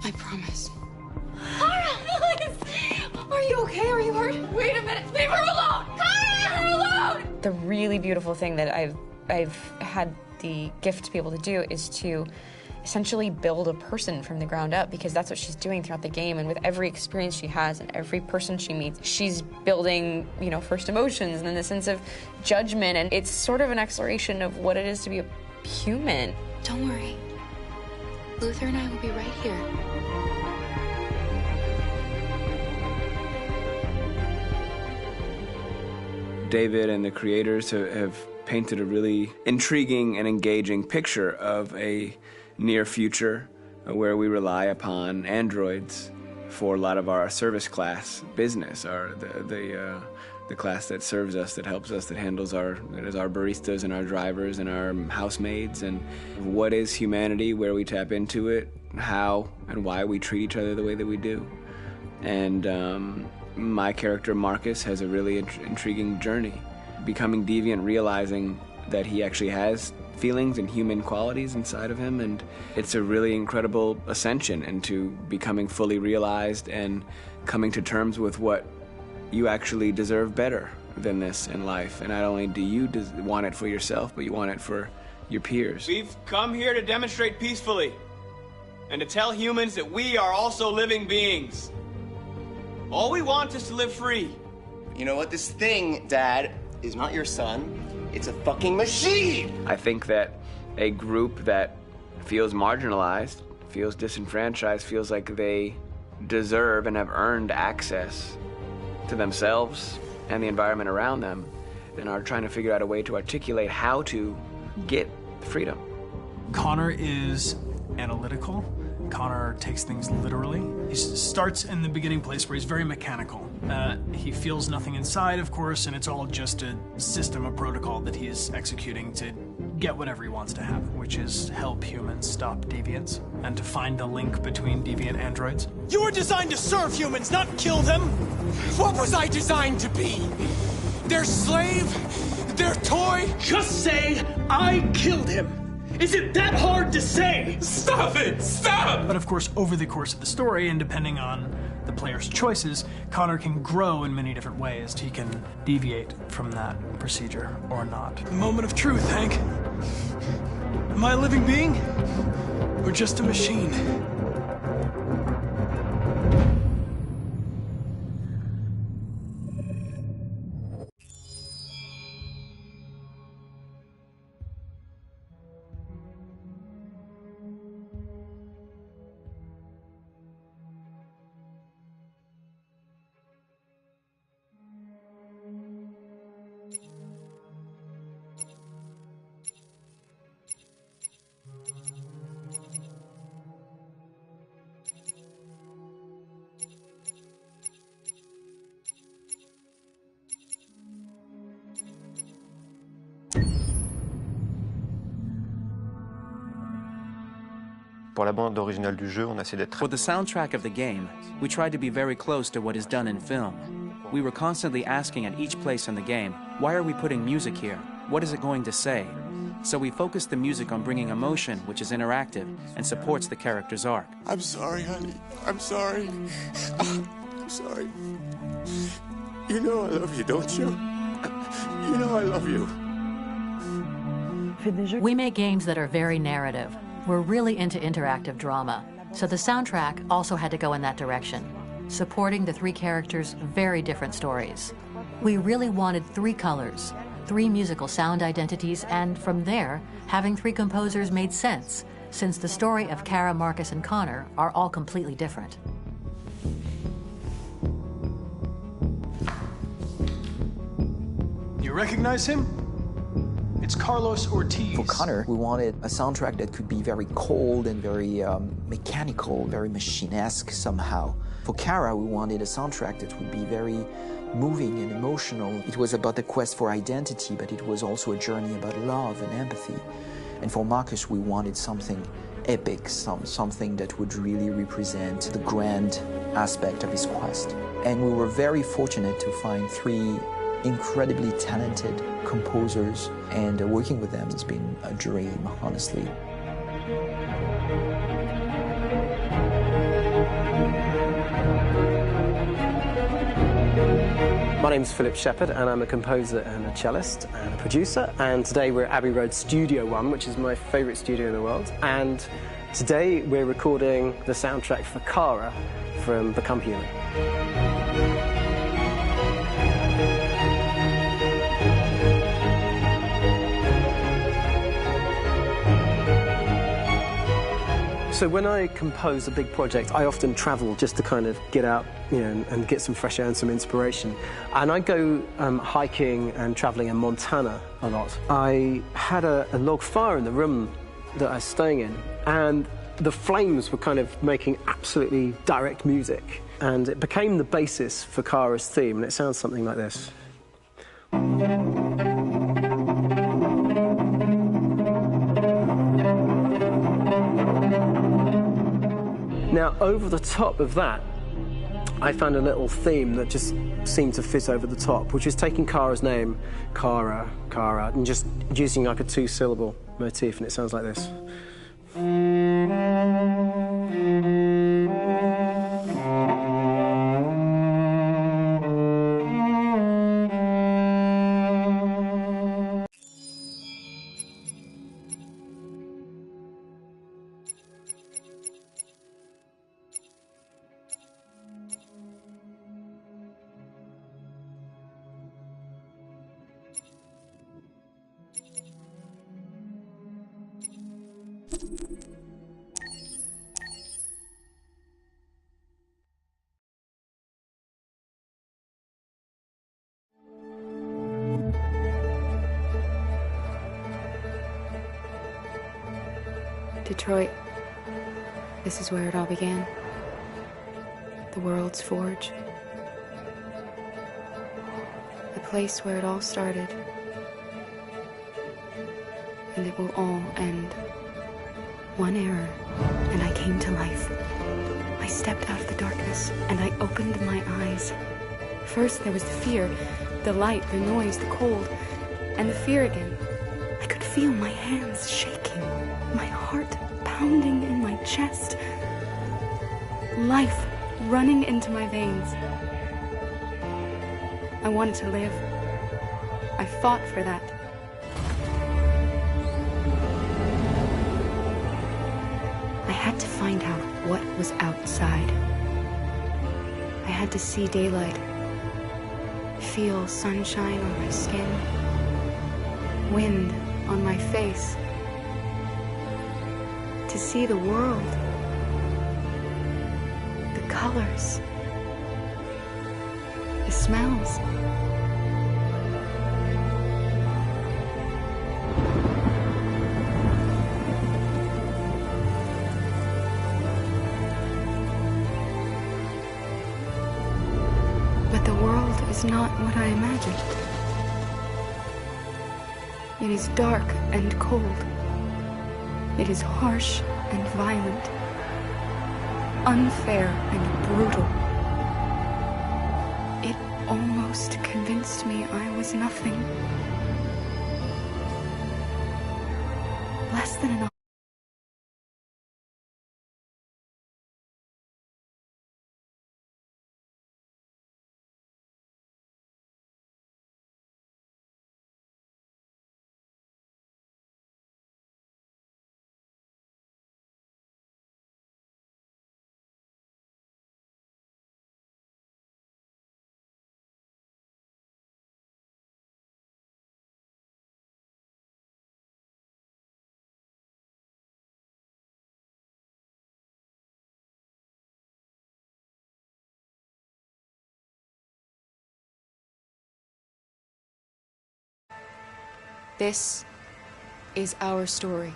I promise. Kara, please! Are you okay? Are you hurt? Wait a minute! Leave her alone! Kara, leave her alone! The really beautiful thing that I've had the gift to be able to do is to essentially build a person from the ground up, because that's what she's doing throughout the game. And with every experience she has and every person she meets, she's building, you know, first emotions and then the sense of judgment. And it's sort of an exploration of what it is to be a human. Don't worry. Luther and I will be right here. David and the creators have painted a really intriguing and engaging picture of a near future where we rely upon androids for a lot of our service class business, the class that serves us, that helps us, that handles our baristas and our drivers and our housemaids. And what is humanity, where we tap into it, how and why we treat each other the way that we do. And my character Marcus has a really intriguing journey, becoming deviant, realizing that he actually has feelings and human qualities inside of him, and it's a really incredible ascension into becoming fully realized and coming to terms with what you actually deserve better than this in life. And not only do you want it for yourself, but you want it for your peers. We've come here to demonstrate peacefully and to tell humans that we are also living beings. All we want is to live free. You know what? This thing, Dad, is not your son. It's a fucking machine! I think that a group that feels marginalized, feels disenfranchised, feels like they deserve and have earned access to themselves and the environment around them, and are trying to figure out a way to articulate how to get freedom. Connor is analytical. Connor takes things literally. He starts in the beginning place where he's very mechanical. He feels nothing inside, of course, and it's all just a system, a protocol that he is executing to get whatever he wants to happen, which is help humans stop deviants and to find the link between deviant androids. You were designed to serve humans, not kill them. What was I designed to be? Their slave? Their toy? Just say, I killed him. Is it that hard to say? Stop it! Stop! But of course, over the course of the story, and depending on the player's choices, Connor can grow in many different ways. He can deviate from that procedure or not. The moment of truth, Hank. Am I a living being? Or just a machine? Pour la bande originale du jeu, on a essayé d'être... For the soundtrack of the game, we tried to be very close to what is done in film. We were constantly asking at each place in the game, why are we putting music here? What is it going to say? So we focused the music on bringing emotion, which is interactive and supports the character's arc. I'm sorry, honey. I'm sorry. I'm sorry. You know I love you, don't you? You know I love you. We make games that are very narrative. We're really into interactive drama, so the soundtrack also had to go in that direction, supporting the three characters' very different stories. We really wanted three colors, three musical sound identities, and from there, having three composers made sense, since the story of Kara, Marcus, and Connor are all completely different. You recognize him? It's Carlos Ortiz. For Connor, we wanted a soundtrack that could be very cold and very mechanical, very machine-esque somehow. For Kara, we wanted a soundtrack that would be very moving and emotional. It was about the quest for identity, but it was also a journey about love and empathy. And for Marcus, we wanted something epic, something that would really represent the grand aspect of his quest. And we were very fortunate to find three incredibly talented composers, and working with them has been a dream, honestly. My name's Philip Shepherd, and I'm a composer and a cellist and a producer, and today we're at Abbey Road Studio One, which is my favourite studio in the world, and Today we're recording the soundtrack for Kara from Become Human. So when I compose a big project, I often travel just to kind of get out, and get some fresh air and some inspiration. And I go hiking and traveling in Montana a lot. I had a log fire in the room that I was staying in, and the flames were kind of making absolutely direct music. And it became the basis for Kara's theme, and it sounds something like this. Now, over the top of that, I found a little theme that just seemed to fit over the top, which is taking Kara's name, Kara, and just using like a two-syllable motif, and it sounds like this. Detroit. This is where it all began. The world's forge. The place where it all started. And it will all end. One error, and I came to life. I stepped out of the darkness, and I opened my eyes. First there was the fear, the light, the noise, the cold, and the fear again. I could feel my hands shaking, my heart pounding in my chest, life running into my veins. I wanted to live. I fought for that. I had to find out what was outside. I had to see daylight, feel sunshine on my skin, wind on my face, to see the world, the colors, the smells. But the world is not what I imagined. It is dark and cold. It is harsh and violent, unfair and brutal. It almost convinced me I was nothing. Less than an This is our story.